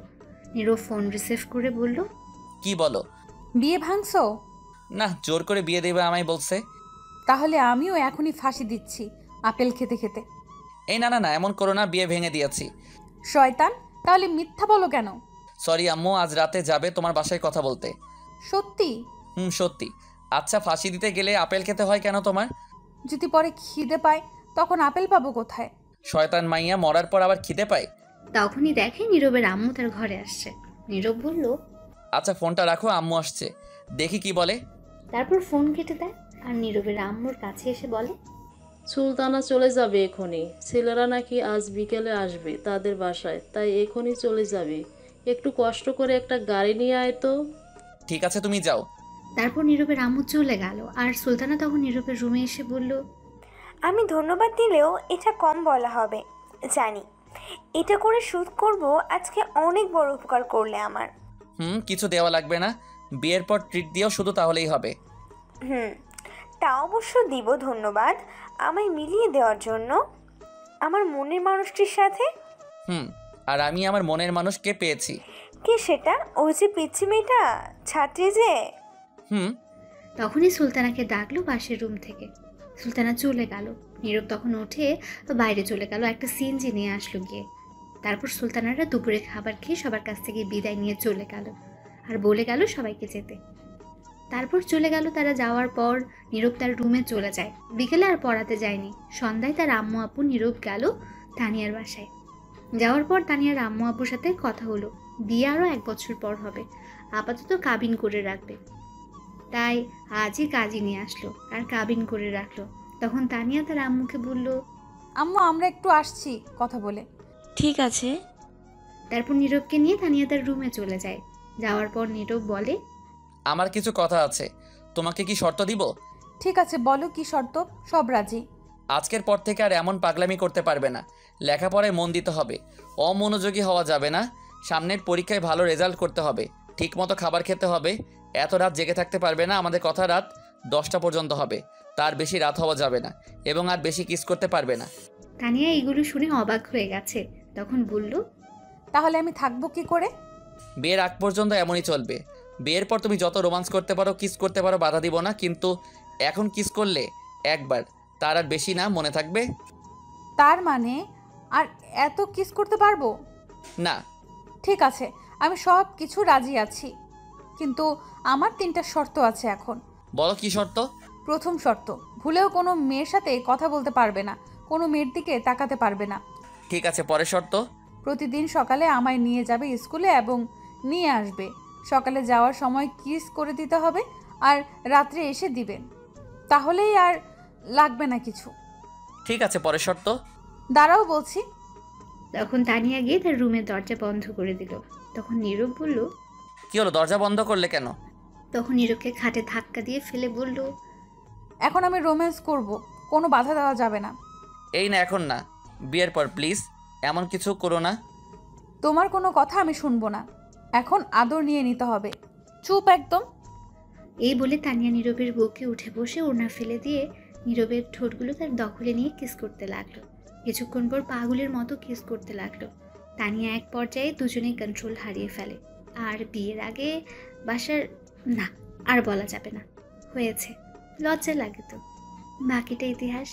নীরব ফোন রিসিভ করে বলল, কি বলো? বিয়ে ভাঙছো? না, জোর করে বিয়ে দেবে আমায় বলছে। তাহলে আমিও এখনই ফাঁসি দিচ্ছি আপেল খেতে খেতে। এই না না না, এমন করো না, বিয়ে ভেঙে দিয়েছি। শয়তান, তাহলে মিথ্যা বলো কেন? সরি আম্মু, আজ রাতে যাবে তোমার বাসায় কথা বলতে। সত্যি? সত্যি। আচ্ছা, ফাঁসি দিতে গেলে আপেল খেতে হয় কেন তোমার? যদি পরে খিদে পায় তখন আপেল পাবো কোথায়? শয়তান মাইয়া, মরার পর আবার খিদে পায়। তখনই দেখে নীরবের আম্মু তার ঘরে আসছে। নীরব বলল, আচ্ছা ফোনটা রাখো, আম্মু আসছে, দেখি কি বলে। তারপর ফোন কেটে দেয় আর নীরবের আম্মুর কাছে এসে বলে, সুলতানা চলে যাবে এখনই। ছেলেরা নাকি আজ বিকেলে আসবে তাদের বাসায়, তাই এখনই চলে যাবে। একটু কষ্ট করে একটা গাড়ি নিয়ে আয় তো। ঠিক আছে, তুমি যাও। তারপর নীরবের আম্মু চলে গেল আর সুলতানা তখন নীরবের রুমে এসে বলল, আমি ধন্যবাদ দিলেও এটা কম বলা হবে, জানি। এটা করে শোধ করব। আজকে অনেক বড় উপকার করলে আমার। কিছু দেওয়া লাগবে না, বিয়ের পর ট্রিট দিও শুধু, তাহলেই হবে। তা অবশ্য দিব। ধন্যবাদ আমায় মিলিয়ে দেওয়ার জন্য আমার মনের মানুষটির সাথে। আর আমি আমার মনের মানুষকে পেয়েছি। কে সেটা? ওই যে পিচ্ছি মেয়েটা, ছাত্রী যে। তখনই সুলতানাকে ডাকলো পাশের রুম থেকে। সুলতানা চলে গেল। নীরব তখন উঠে বাইরে চলে গেল, একটা সিএনজি নিয়ে আসলো গিয়ে। তারপর সুলতানারা দুপুরে খাবার খেয়ে সবার কাছ থেকে বিদায় নিয়ে চলে গেল আর বলে গেল সবাইকে যেতে। তারপর চলে গেল। তারা যাওয়ার পর নীরব তার রুমে চলে যায়। বিকেলে আর পড়াতে যায়নি। সন্ধ্যায় তার আম্মু আপু নীরব গেল তানিয়ার বাসায়। যাওয়ার পর তানিয়ার আম্মু আপুর সাথে কথা হলো, বিয়ে আরও 1 বছর পর হবে, আপাতত কাবিন করে রাখবে। তাই আজই কাজী নিয়ে আসলো আর কাবিন করে রাখলো। তখন তানিয়া তার আম্মুকে বলল, আম্মু আমরা একটু আসছি কথা বলে। ঠিক আছে। তারপর নীরবকে নিয়ে তানিয়া তার রুমে চলে যায়। যাওয়ার পর নীরব বলে, আমার কিছু কথা আছে, তোমাকে কি শর্ত দিব? ঠিক আছে, বলো কি শর্ত। সব রাজি। আজকের পর থেকে আর এমন পাগলামি করতে পারবে না। লেখাপড়ায় মন দিতে হবে, অমনোযোগী হওয়া যাবে না। সামনের পরীক্ষায় ভালো রেজাল্ট করতে হবে, ঠিকমতো খাবার খেতে হবে। এত রাত জেগে থাকতে পারবে না। আমাদের কথা রাত 10টা পর্যন্ত হবে, তার বেশি রাত হওয়া যাবে না, এবং আর বেশি কিস করতে পারবে না। তানিয়া এগুলো শুনে অবাক হয়ে গেছে। তখন বলল, তাহলে আমি থাকবো কি করে? বিয়ের আগ পর্যন্ত এমনই চলবে। বিয়ের পর তুমি যত রোমান্স করতে পারো, কিস করতে পারো, বাধা দিব না। কিন্তু এখন কিস করলে একবার, তার আর বেশি না, মনে থাকবে? তার মানে আর এত কিস করতে পারবো না। ঠিক আছে, আমি সব কিছু রাজি আছি, কিন্তু আমার 3টা শর্ত আছে এখন। বলো কি শর্ত? প্রথম শর্ত, ভুলেও কোনো মেয়ের সাথে কথা বলতে পারবে না, কোনো মেয়ের দিকে তাকাতে পারবে না। ঠিক আছে, পরের শর্ত? প্রতিদিন সকালে আমায় নিয়ে যাবে স্কুলে এবং নিয়ে আসবে। সকালে যাওয়ার সময় কিস করে দিতে হবে, আর রাত্রে এসে দিবেন, তাহলেই আর লাগবে না কিছু। ঠিক আছে, পরের শর্ত? দাঁড়াও বলছি। তখন তানিয়া গিয়ে তার রুমের দরজা বন্ধ করে দিল। তখন নীরব বলল, কি হলো, দরজা বন্ধ করলে কেন? তখন নীরবকে খাটে ধাক্কা দিয়ে ফেলে বলল, এখন আমি রোম্যান্স করব, কোনো বাধা দেওয়া যাবে না। এই না, এখন না, বিয়ের পর প্লিজ এমন কিছু করো না। তোমার কোনো কথা আমি শুনবো না, এখন আদর নিয়ে নিতে হবে। চুপ একদম। এই বলে তানিয়া নীরবের বুকে উঠে বসে ওড়না ফেলে দিয়ে নীরবের ঠোঁটগুলো তার দখলে নিয়ে কিস করতে লাগলো। কিছুক্ষণ পর পাগলের মতো কিস করতে লাগলো। তানিয়া এক পর্যায়ে দুজনেই কন্ট্রোল হারিয়ে ফেলে। আর বিয়ের আগে বাসার না, আর বলা যাবে না, হয়েছে, লজ্জা লাগে তো, বাকিটা ইতিহাস।